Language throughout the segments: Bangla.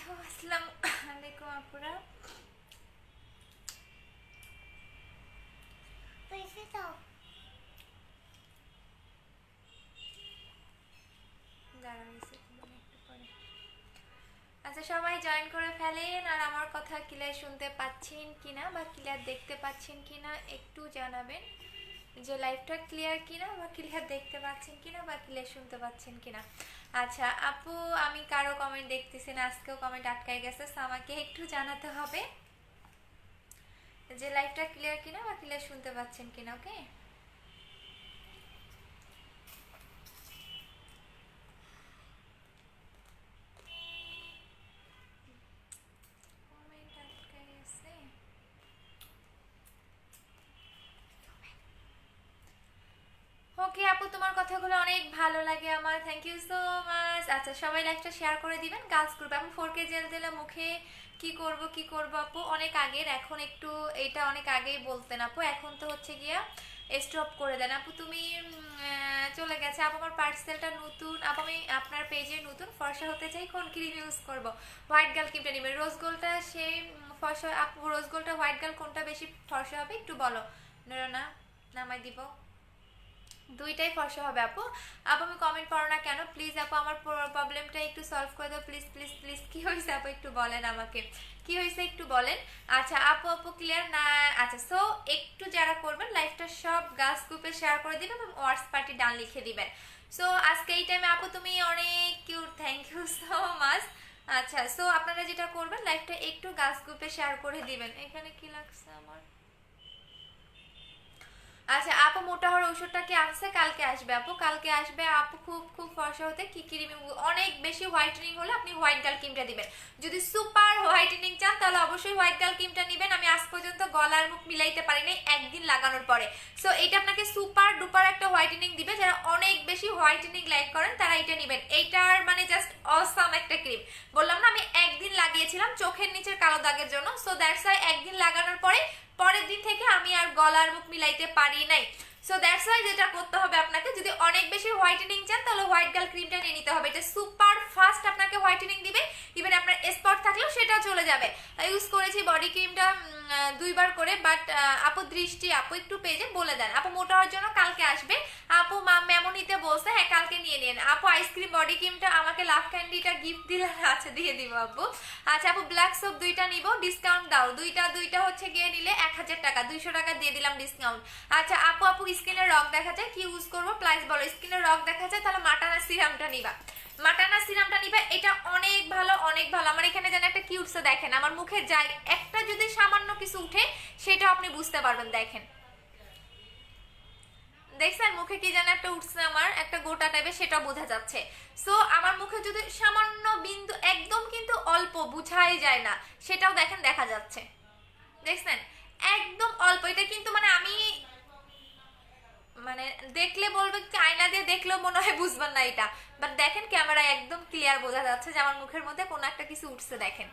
হ্যালো আসসালামু আলাইকুম আপুরা। পয়সা দাও। একটু পরে। আচ্ছা, সবাই জয়েন করে ফেলেন। আর আমার কথা ক্লিয়ার শুনতে পাচ্ছেন কিনা বা ক্লিয়ার দেখতে পাচ্ছেন কিনা একটু জানাবেন, যে লাইভটা ক্লিয়ার কিনা বা ক্লিয়ার দেখতে পাচ্ছেন কিনা বা ক্লিয়ার শুনতে পাচ্ছেন কিনা। আচ্ছা আপু, আমি কারো কমেন্ট দেখতেছি না, আজকেও কমেন্ট আটকাই গেছে, আমাকে একটু জানাতে হবে যে লাইভটা ক্লিয়ার কিনা বা ক্লিয়ার শুনতে পাচ্ছেন কিনা। ওকে, কমেন্ট আটকাই গেছে। ওকে আপু, তোমার কথাগুলো অনেক ভালো লাগে আমার, থ্যাংক ইউ সো মাচ। আচ্ছা, সবাই লাইভটা শেয়ার করে দিবেন। গার্লস গ্রুপ আমি 4K জেল দিলে মুখে কি করব আপু, অনেক আগের, এখন একটু এটা অনেক আগেই বলতেন আপু, এখন তো হচ্ছে গিয়া স্টপ করে দেন আপু। তুমি চলে গেছে আপু। আমার পার্সেলটা নতুন আপু, আমি আপনার পেজে নতুন, ফর্সা হতে চাই, কোন ক্রিম ইউজ করব? হোয়াইট গার্ল ক্রিমটা নেবেন, রোজ গোল্ডটা সেই ফর্সা আপু, রোজ গোল্ডটা হোয়াইট গার্ল কোনটা বেশি ফর্সা হবে একটু বলো। না নামাই দিব, দুইটাই ফর্সা হবে আপু। আপু আমি কমেন্ট পড়ো না কেন প্লিজ আপু, আমার প্রবলেমটা একটু সলভ করে দাও প্লিজ প্লিজ প্লিজ। কি হয়েছে আপু একটু বলেন আমাকে, কি হয়েছে একটু বলেন। আচ্ছা আপু ক্লিয়ার না? আচ্ছা, সো একটু যারা করবেন লাইভটা সব গার্লস গ্রুপে শেয়ার করে দিবেন এবং ওয়ার্স পার্টি ডান লিখে দিবেন। সো আজকে এই টাইমে আপু তুমি অনেক cute, thank you so much. আচ্ছা, সো আপনারা যেটা করবেন লাইভটা একটু গার্লস গ্রুপে শেয়ার করে দিবেন। এখানে কি লাগছে আমার? আচ্ছা আপু, মোটা হওয়ার ওষুধটা কি আসছে? কালকে আসবে আপু, কালকে আসবে আপু। খুব খুব ফর্সা হতে কি ক্রিম, অনেক বেশি হোয়াইটেনিং হলে আপনি হোয়াইট গার্ল ক্রিমটা দিবেন। যদি সুপার হোয়াইটেনিং চান তাহলে অবশ্যই হোয়াইট গার্ল ক্রিমটা নেবেন। আমি আজ পর্যন্ত গলার মুখ মিলাইতে পারি নাই একদিন লাগানোর পরে। সো এটা আপনাকে সুপার ডুপার একটা হোয়াইটেনিং দিবে। যারা অনেক বেশি হোয়াইটেনিং লাইক করেন তারা এটা নেবেন। এইটার মানে জাস্ট অসাম একটা ক্রিম। বললাম না, আমি একদিন লাগিয়েছিলাম চোখের নিচের কালো দাগের জন্য। সো দ্যাটস ওয়াই একদিন লাগানোর পরে পরের দিন থেকে আমি আর গলার মুখ মিলাইতে পারি নাই। সো দ্যাটস ওয়াই যেটা করতে হবে আপনাকে, যদি অনেক বেশি হোয়াইটেনিং চান তাহলে হোয়াইট গার্ল ক্রিমটা নিয়ে নিতে হবে। এটা সুপার ফাস্ট আপনাকে হোয়াইটেনিং দিবে, ইভেন আপনার স্পট থাকলেও সেটাও চলে যাবে। ইউজ করেছি বডি ক্রিমটা 2বার করে, বাট আপু দৃষ্টি আপু একটু পেজে বলে দেন আপু, মোটা হওয়ার জন্য কালকে আসবে আপু। মেমনিতে বলছে হ্যাঁ কালকে নিয়ে নিন আপু। আইসক্রিম বডি ক্রিমটা আমাকে লাভ ক্যান্ডিটা গিফট দিলে, আচ্ছা দিয়ে দিব আপু। আচ্ছা আপু, ব্ল্যাক সোপ 2টা নিব, ডিসকাউন্ট দাও। দুইটা হচ্ছে গিয়ে নিলে 1000 টাকা, 200 টাকা দিয়ে দিলাম ডিসকাউন্ট। আচ্ছা আপু স্কিনের রক দেখা যায়, কি ইউজ করবো প্লাস বলো। স্কিনের রক দেখা যায় তাহলে মাটানা সিরামটা নিবা, মাটানা সিরামটা নিবা। এটা অনেক ভালো অনেক ভালো। আমার এখানে যেন একটা কি উঠছে দেখেন, আমার মুখে যাই একটা যদি সামান্য কিছু উঠে সেটা আপনি বুঝতে পারবেন। দেখেন, দেখছেন মুখে কি যেন একটা উঠছে আমার, একটা গোটা টাইপের, সেটা বোঝা যাচ্ছে। সো আমার মুখে যদি সামান্য বিন্দু, একদম কিন্তু অল্প, বুঝাই যায় না, সেটাও দেখেন দেখা যাচ্ছে। দেখছেন, একদম অল্প। এটা কিন্তু মানে আমি মানে দেখলে বলবে কি, আয়না দিয়ে দেখলেও মনে হয় বুঝবেন না এটা, বাট দেখেন ক্যামেরায় একদম ক্লিয়ার বোঝা যাচ্ছে যে আমার মুখের মধ্যে কোনো একটা কিছু উঠছে। দেখেন,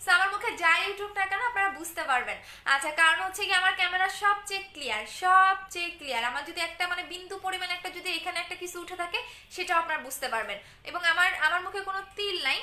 সো আমার মুখে যাই উঠুক না কেন আপনারা বুঝতে পারবেন। আচ্ছা, কারণ হচ্ছে কি আমার ক্যামেরা সবচেয়ে ক্লিয়ার, সবচেয়ে ক্লিয়ার। আমার যদি একটা মানে বিন্দু পরিমাণ একটা যদি এখানে একটা কিছু উঠে থাকে সেটাও আপনারা বুঝতে পারবেন। এবং আমার মুখে কোনো তিল নাই,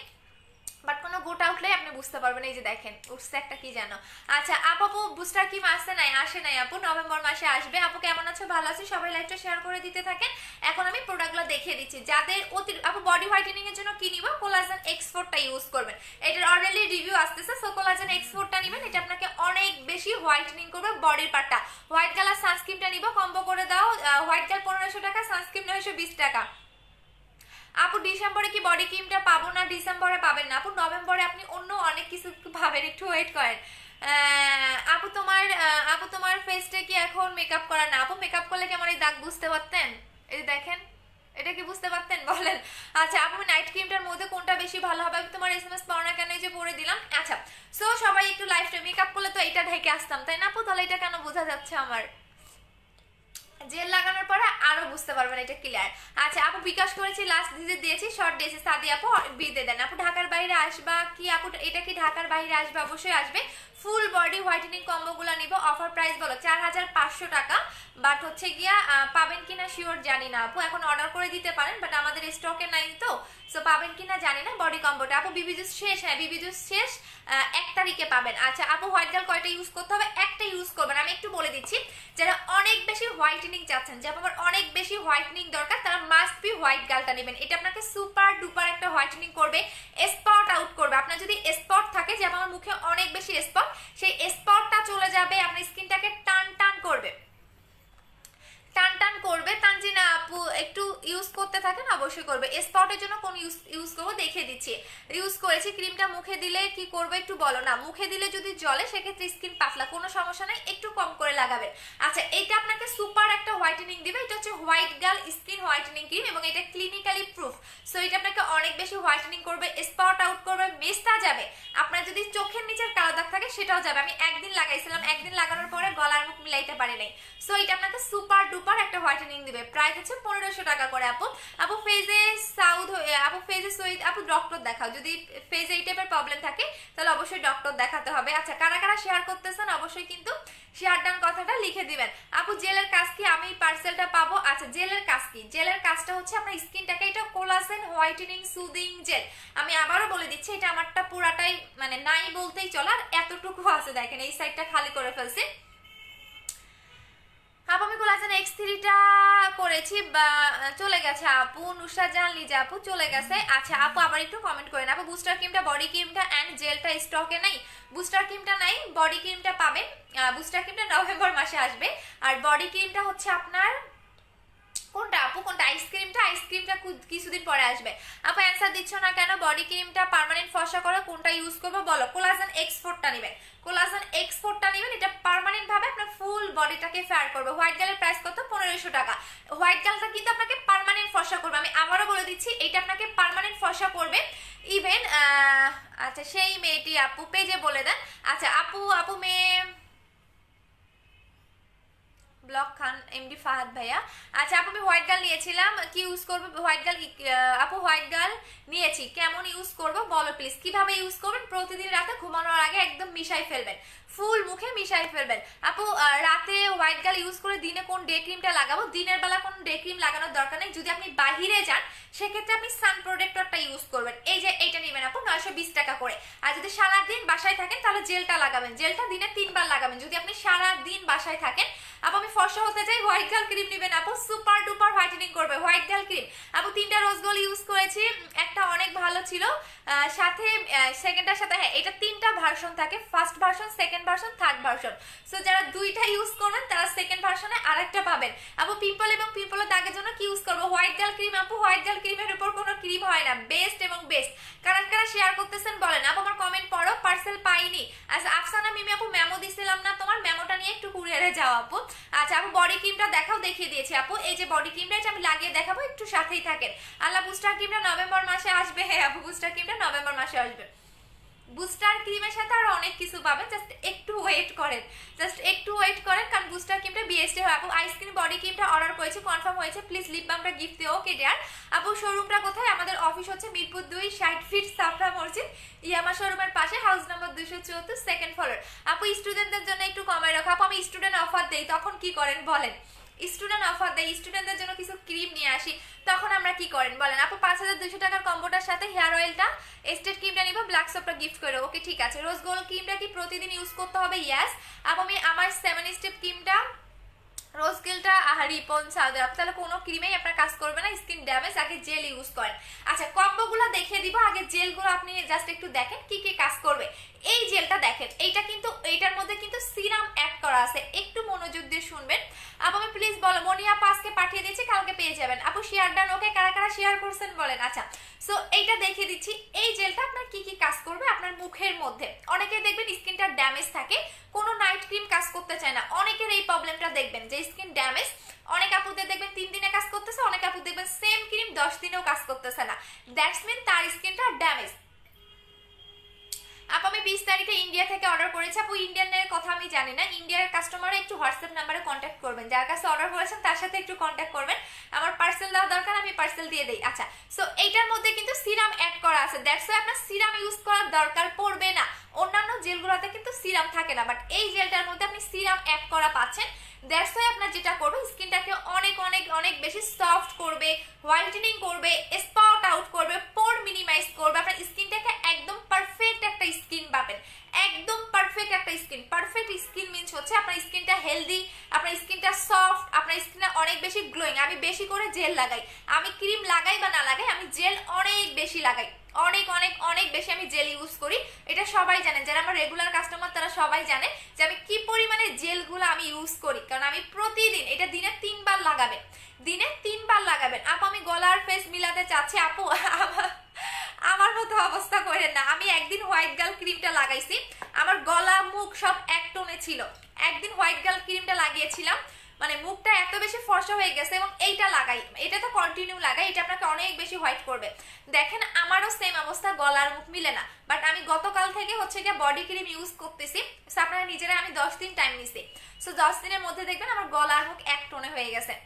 বাট কোনো গোটা উঠলেই আপনি বুঝতে পারবেন। এই যে দেখেন উঠছে একটা কি জানো। আচ্ছা আপু, বুস্টার ক্রিম আসে নাই? আসে নাই আপু, নভেম্বর মাসে আসবে। আপু কেমন আছো? ভালো আছি। সবাই লাইভটা শেয়ার করে দিতে থাকেন। এখন আমি প্রোডাক্টগুলো দেখিয়ে দিচ্ছি। যাদের আপু বডি হোয়াইটেনিং এর জন্য কি নিব? কোলাজেন এক্সপোর্টটা ইউজ করবেন। এটার অলরেডি রিভিউ আসতেছে। সো কোলাজেন এক্সপোর্টটা নেবেন, এটা আপনাকে অনেক বেশি হোয়াইটেনিং করবে বডির পার্টটা। হোয়াইট কালার সানস্ক্রিনটা নিব, কম্বো করে দাও। হোয়াইট কালার 1500 টাকা, সানস্ক্রিন 920 টাকা। আপু ডিসেম্বরে কি বডি ক্রিমটা পাবো? না ডিসেম্বরে পাবেন না আপু, নভেম্বরে আপনি অন্য অনেক কিছু পাবেন, একটু ওয়েট করেন। আপু তোমার ফেসটা কি এখন মেকআপ করা? না আপু, মেকআপ করলে কি আমার এই দাগ বুঝতে পারতেন? এই দেখেন, এটা কি বুঝতে পারতেন বলেন? আচ্ছা আপু, নাইট ক্রিমটার মধ্যে কোনটা বেশি ভালো হবে? আমি তোমার এসএমএস পাও না কেন, এই যে পরে দিলাম। আচ্ছা, সো সবাই একটু লাইফটা মেকআপ করলে তো এটা ঢেকে আসতাম তাই না আপু, তাহলে এটা কেন বোঝা যাচ্ছে আমার? জেল লাগানোর পরে আরো বুঝতে পারবেন, এটা ক্লিয়ার। আচ্ছা আপু বিকাশ করেছি, লাস্ট ভিজিট দিয়েছি, শর্ট দিয়েছি, সাদি আপু বিদে দেন। আপু ঢাকার বাইরে আসবা কি আপু? এটা কি ঢাকার বাইরে আসবে? অবশ্যই আসবে। ফুল বডি হোয়াইটেনিং কম্বোগুলো নিব, অফার প্রাইস বলো 4500 টাকা, বাট হচ্ছে গিয়া পাবেন কিনা শিওর জানি না আপু, এখন অর্ডার করে দিতে পারেন বাট আমাদের স্টকে নাই তো, সো পাবেন কিনা জানি না বডি কম্বোটা। আপু বিবি জুস শেষ, হ্যাঁ বিবি জুস শেষ, 1 তারিখে পাবেন। আচ্ছা আপু হোয়াইট গার্ল কয়টা ইউজ করতে হবে? একটা ইউজ করবেন। আমি একটু বলে দিচ্ছি, যারা অনেক বেশি হোয়াইটেনিং চাচ্ছেন, যে আমার অনেক বেশি হোয়াইটেনিং দরকার, তারা মাস্ট বি হোয়াইট গার্লটা নেবেন। এটা আপনাকে সুপার ডুপার একটা হোয়াইটেনিং করবে, স্পট আউট করবে। আপনার যদি স্পট থাকে, যে আমার মুখে অনেক বেশি স্পট, সেই স্পটটা চলে যাবে, আপনার স্কিনটাকে টান টান করবে, টান টান করবে। তানজিনা আপু একটু ইউজ করতে থাকেন, অবশ্যই করবে। স্পটের জন্য কোন ইউজ করবো দেখিয়ে দিচ্ছি। ইউজ করেছি ক্রিমটা, মুখে দিলে কি করবে একটু বলো না? মুখে দিলে যদি জলে সেক্ষেত্রে স্কিন পাতলা, কোনো সমস্যা নাই, একটু কম করে লাগাবেন। আচ্ছা এটা আপনাকে সুপার একটা হোয়াইটেনিং দিবে, এটা হচ্ছে white girl skin whitening cream এবং এটা ক্লিনিক্যালি প্রুফ। সো এটা আপনাকে অনেক বেশি হোয়াইটেনিং করবে, স্পট আউট করবে, মেস্তা যাবে। আপনার যদি চোখের নিচের কালো দাগ থাকে সেটাও যাবে। আমি একদিন লাগাইছিলাম, একদিন লাগানোর পরে গলার মুখ মিলাইতে পারি নাই। সো এটা আপনাকে সুপার ডুপার একটা হোয়াইটেনিং দিবে। প্রাইস হচ্ছে 1500 টাকা করে আপু। আপু ফেজে সাউথ, আপু ফেজে সৈয়দ আপু ডক্টর দেখাও, যদি ফেজে এই টাইপের প্রবলেম থাকে তাহলে অবশ্যই ডক্টর দেখাতে হবে। আচ্ছা কারা কারা শেয়ার করতেছেন অবশ্যই কিন্তু শেয়ার ডান কথাটা লিখে দিবেন। আপু জেলের কাজ কি? আমি পার্সেলটা পাবো? আচ্ছা জেলের কাজ কি? জেলের কাজটা হচ্ছে আপনার স্কিনটাকে, এটা কোলাজেন হোয়াইটেনিং সুদিং জেল। আমি আবারও বলে দিচ্ছি, এটা আমারটা পুরাটাই মানে নাই বলতেই চলে, আর এতটুকু আছে দেখেন, এই সাইডটা খালি করে ফেলছি। আপু আমি কোলাজেন X3টা করেছি বা চলে গেছে আপু, নুসরাত জাহান লিজা আপু চলে গেছে। আচ্ছা আপু আবার একটু কমেন্ট করেন। আপু বুস্টার ক্রিমটা, বডি ক্রিমটা এন্ড জেলটা স্টকে নাই? বুস্টার ক্রিমটা নাই, বডি ক্রিমটা পাবেন। বুস্টার ক্রিমটা নভেম্বর মাসে আসবে, আর বডি ক্রিমটা হচ্ছে আপনার কোনটা আপু? কোনটা? আইসক্রিমটা? আইসক্রিমটা কিছুদিন পরে আসবে। আপু অ্যান্সার দিচ্ছ না কেন? বডি ক্রিমটা পার্মানেন্ট ফর্সা করে, কোনটা ইউজ করবো বলো? কোলাজেন X4টা নেবেন, কোলাজেন X4টা নেবেন, এটা পার্মানেন্ট ভাবে আপনার ফুল বডিটাকে ফেয়ার করবে। হোয়াইট গার্লের প্রাইস কত? 1500 টাকা। হোয়াইট গার্লটা কিন্তু আপনাকে পার্মানেন্ট ফর্সা করবে, আমি আবারও বলে দিচ্ছি, এটা আপনাকে পার্মানেন্ট ফর্সা করবে। ইভেন আচ্ছা সেই মেয়েটি আপু পেজে বলে দেন। আচ্ছা আপু, আপু মেয়ে ব্লক খান এমডি ফাহাদ ভাইয়া। আচ্ছা আপু আমি হোয়াইট গার্ল নিয়েছিলাম, কি ইউজ করবো হোয়াইট গার্ল? আপু হোয়াইট গার্ল নিয়েছি, কেমন ইউজ করবো বলো প্লিজ। কিভাবে ইউজ করবেন? প্রতিদিন রাতে ঘুমানোর আগে একদম মিশাই ফেলবেন, ফুল মুখে মিশাই ফেলবেন। আপু রাতে হোয়াইট গার্ল ইউজ করে দিনে কোন ডে ক্রিমটা লাগাবো? দিনের বেলা কোন ডে ক্রিম লাগানোর দরকার নেই। যদি আপনি বাহিরে যান সেক্ষেত্রে আপনি সান প্রোটেক্টরটা ইউজ করবেন, এই যে এইটা নেবেন আপু 920 টাকা করে। আর যদি সারাদিন বাসায় থাকেন তাহলে জেলটা লাগাবেন, জেলটা দিনে 3 বার লাগাবেন যদি আপনি সারাদিন বাসায় থাকেন। আপু আমি ফর্সা হতে চাই, হোয়াইট গার্ল ক্রিম নেবেন আপু, সুপার ডুপার হোয়াইটেনিং করবে হোয়াইট গার্ল ক্রিম। আপু 3টা রোজ গোল্ড ইউজ করেছি, একটা অনেক ভালো ছিল, সাথে সেকেন্ডটার সাথে হ্যাঁ এটা 3টা ভার্সন থাকে, first version, second version, third version. So যারা 2টা ইউজ করবেন তারা সেকেন্ড ভার্সনে আরেকটা পাবেন। আপু পিম্পল এবং পিম্পলের দাগের জন্য কি ইউজ করবো? হোয়াইট গার্ল ক্রিম আপু, হোয়াইট গার্ল ক্রিমের উপর কোনো ক্রিম হয় না, বেস্ট এবং বেস্ট। কারা কারা শেয়ার করতেছেন বলেন। আপু আমার কমেন্ট পড়ো, পার্সেল পাইনি। আচ্ছা আফসানা মিমি আপু মেমো দিছিলাম না তোমার, মেমোটা নিয়ে একটু কুরিয়ারে যাও আপু। আচ্ছা আপু বডি ক্রিমটা দেখাও, দেখিয়ে দিয়েছি আপু, এই যে বডি ক্রিমটা, এটা আমি লাগিয়ে দেখাবো, একটু সাথেই থাকেন। আল্লাহ বুস্টার ক্রিমটা নভেম্বর মাসে আসবে, হ্যাঁ আপু বুস্টার ক্রিমটা নভেম্বর মাসে আসবে। বুস্টার ক্রিমের সাথে আরো অনেক কিছু পাবেন, জাস্ট একটু ওয়েট করেন, জাস্ট একটু ওয়েট করেন, কারণ বুস্টার ক্রিমটা বিএসটি হয়। আপু আইসক্রিম বডি ক্রিমটা অর্ডার করেছি, কনফার্ম হয়েছে, প্লিজ লিপ বামটা গিফট দিও। Okay dear. আপু শোরুমটা কোথায়? আমাদের অফিস হচ্ছে মিরপুর 2 60 ফিট সাফরা মসজিদ, ইয়ামা শোরুমের পাশে, হাউস নাম্বার 274, সেকেন্ড ফ্লোর। আপু স্টুডেন্টদের জন্য একটু কমায় রাখো। আপু আমি স্টুডেন্ট অফার দেই, তখন কি করেন বলেন? স্টুডেন্ট অফার দেয়, স্টুডেন্টদের জন্য কিছু ক্রিম নিয়ে আসি, তখন আমরা কি করেন বলেন? আপু 5200 টাকার কম্বোটার সাথে হেয়ার অয়েলটা, এস্টেট ক্রিমটা নিব, ব্ল্যাক সোপটা গিফট করে। ওকে ঠিক আছে। রোজ গোল্ড ক্রিমটা কি প্রতিদিন ইউজ করতে হবে? ইয়েস। আপু আমি আমার 7 স্টেপ ক্রিমটা, রোজ গেলটা রিপন সাউদার, তাহলে কোনো ক্রিমেই আপনার কাজ করবে না, স্কিন ড্যামেজ, আগে জেল ইউজ করেন। আচ্ছা কম্বোগুলো দেখিয়ে দিব, আগে জেলগুলো আপনি জাস্ট একটু দেখেন কি কি কাজ করবে। এই জেলটা দেখেন, এইটা কিন্তু এইটার মধ্যে কিন্তু সিরাম অ্যাড করা আছে, একটু মনোযোগ দিয়ে শুনবেন। আপু আমি প্লিজ বলো, মনিয়া পাসকে পাঠিয়ে দিচ্ছি, কালকে পেয়ে যাবেন। আপু শেয়ার ডান। ওকে কারা কারা শেয়ার করছেন বলেন। আচ্ছা সো এইটা দেখিয়ে দিচ্ছি, এই জেলটা আপনার কি কি কাজ করবে আপনার মুখের মধ্যে। অনেকে দেখবেন স্কিনটা ড্যামেজ থাকে, কোনো নাইট ক্রিম কাজ করতে চায় না, অনেকের এই প্রবলেমটা দেখবেন যে স্কিন ড্যামেজ। অনেক আপুদের দেখবেন 3 দিনে কাজ করতেছে, অনেক আপু দেখবেন সেম ক্রিম 10 দিনেও কাজ করতেছে না, দ্যাটস মিন তার স্কিনটা ড্যামেজ। আপু আমি 20 তারিখে ইন্ডিয়া থেকে অর্ডার করেছি। আপু ইন্ডিয়ানের কথা আমি জানি না, ইন্ডিয়ার কাস্টমাররা একটু হোয়াটসঅ্যাপ নাম্বারে কন্ট্যাক্ট করবেন, যার কাছে অর্ডার করেছেন তার সাথে একটু কন্ট্যাক্ট করবেন, আমার পার্সেল দেওয়া দরকার, আমি পার্সেল দিয়ে দেই। আচ্ছা, সো এইটার মধ্যে কিন্তু সিরাম অ্যাড করা আছে, দ্যাটস ওয়াই আপনার সিরাম ইউজ করার দরকার পড়বে না। অন্যান্য জেলগুলোতে কিন্তু সিরাম থাকে না, বাট এই জেলটার মধ্যে আপনি সিরাম অ্যাড করা পাচ্ছেন। দ্যাটস ওয়াই আপনার যেটা করবে, স্কিনটাকে অনেক অনেক অনেক বেশি সফট করবে, হোয়াইটেনিং করবে, স্পট আউট করবে, পোর মিনিমাইজ করবে, আপনার স্কিনটাকে একদম পারফেক্ট একটা স্কিন পাবেন, একদম পারফেক্ট একটা স্কিন। পারফেক্ট স্কিন মিন্স হচ্ছে আপনার স্কিনটা হেলদি, আপনার স্কিনটা সফট, আপনার স্কিনটা অনেক বেশি গ্লোয়িং। আমি বেশি করে জেল লাগাই, আমি ক্রিম লাগাই বা না লাগাই, আমি জেল অনেক বেশি লাগাই, অনেক অনেক অনেক বেশি আমি জেল ইউজ করি। এটা সবাই জানেন, যারা আমার রেগুলার কাস্টমার তারা সবাই জানে যে আমি কি পরিমাণে জেলগুলো আমি ইউজ করি, কারণ আমি প্রতিদিন এটা দিনে 3 বার লাগাবেন, দিনে 3 বার লাগাবেন। আপু আমি গলা আর ফেস মিলাতে চাচ্ছি, আপু আমার মতো অবস্থা করেন না। আমি একদিন হোয়াইট গার্ল ক্রিমটা লাগাইছি, আমার গলা মুখ সব এক টোনে ছিল, একদিন হোয়াইট গার্ল ক্রিমটা লাগিয়েছিলাম, মানে মুখটা এত বেশি ফর্সা হয়ে গেছে। এবং এইটা লাগাই, এটা তো কন্টিনিউ লাগাই, এটা আপনাকে অনেক বেশি হোয়াইট করবে। দেখেন আমারও সেম অবস্থা, গলার মুখ মিলে না, বাট আমি গতকাল থেকে হচ্ছে গিয়ে বডি ক্রিম ইউজ করতেছি। সো আপনারা নিজেরা, আমি 10 দিন টাইম নিছি, সো 10 দিনের মধ্যে দেখবেন আমার গলার মুখ এক টোনে হয়ে গেছে।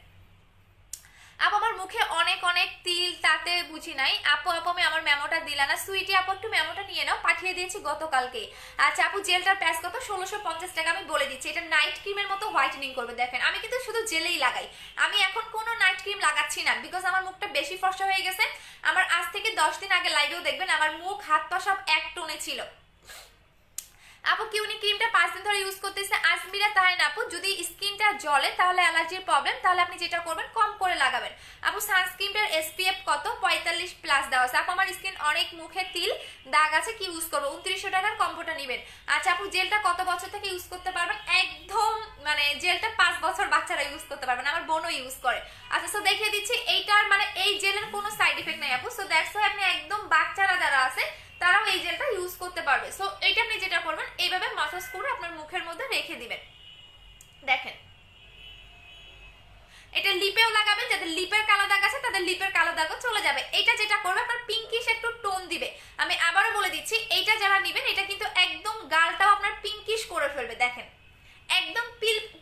আপু আমার মুখে অনেক অনেক তিল, তাতে বুঝি নাই। আপু আমি আমার মেমোটা দিলা না, সুইটি আপু একটু মেমোটা নিয়ে নাও, পাঠিয়ে দিয়েছি গতকালকে। আচ্ছা আপু জেলটার প্রাইস কত? 1650 টাকা। আমি বলে দিচ্ছি, এটা নাইট ক্রিমের মতো হোয়াইটেনিং করবে। দেখেন আমি কিন্তু শুধু জেলেই লাগাই, আমি এখন কোনো নাইট ক্রিম লাগাচ্ছি না, বিকজ আমার মুখটা বেশি ফর্সা হয়ে গেছে। আমার আজ থেকে 10 দিন আগে লাইভেও দেখবেন আমার মুখ হাত পা সব এক টোনে ছিল। আপু কিউনি ক্রিমটা 5 দিন ধরে ইউজ করতেছে আজমিরা তাই না আপু, যদি স্কিনটা জ্বলে তাহলে অ্যালার্জির প্রবলেম, তাহলে আপনি যেটা করবেন কম করে লাগাবেন। আপু সানস্ক্রিনটার SPF কত? 45 প্লাস দেওয়া আছে। আপু আমার স্কিন অনেক মুখে তিল দাগ আছে, কি ইউজ করবো? 2900 টাকার কম্বোটা নেবেন। আচ্ছা আপু জেলটা কত বছর থেকে ইউজ করতে পারবেন? একদম মানে জেলটা 5 বছর বাচ্চারা ইউজ করতে পারবেন, আমার বোনও ইউজ করে। আচ্ছা সো দেখিয়ে দিচ্ছি, এইটার মানে এই জেলের কোনো সাইড ইফেক্ট নাই আপু, সো দ্যাটস ওয়াই আপনি একদম বাচ্চারা যারা আছে তারাও এই জেলটা ইউজ করতে পারবে। সো এইটা আপনি যেটা করবেন, এইভাবে মাসাজ করে আপনার মুখের মধ্যে রেখে দিবেন। দেখেন এটা লিপেও লাগাবেন, যাদের লিপের কালো দাগ আছে তাদের লিপের কালো দাগও চলে যাবে। এটা যেটা করবে আপনার পিঙ্কিশ একটু টোন দিবে। আমি আবারও বলে দিচ্ছি, এইটা যারা নেবেন এটা কিন্তু একদম গালটাও আপনার পিঙ্কিশ করে ফেলবে। দেখেন একদম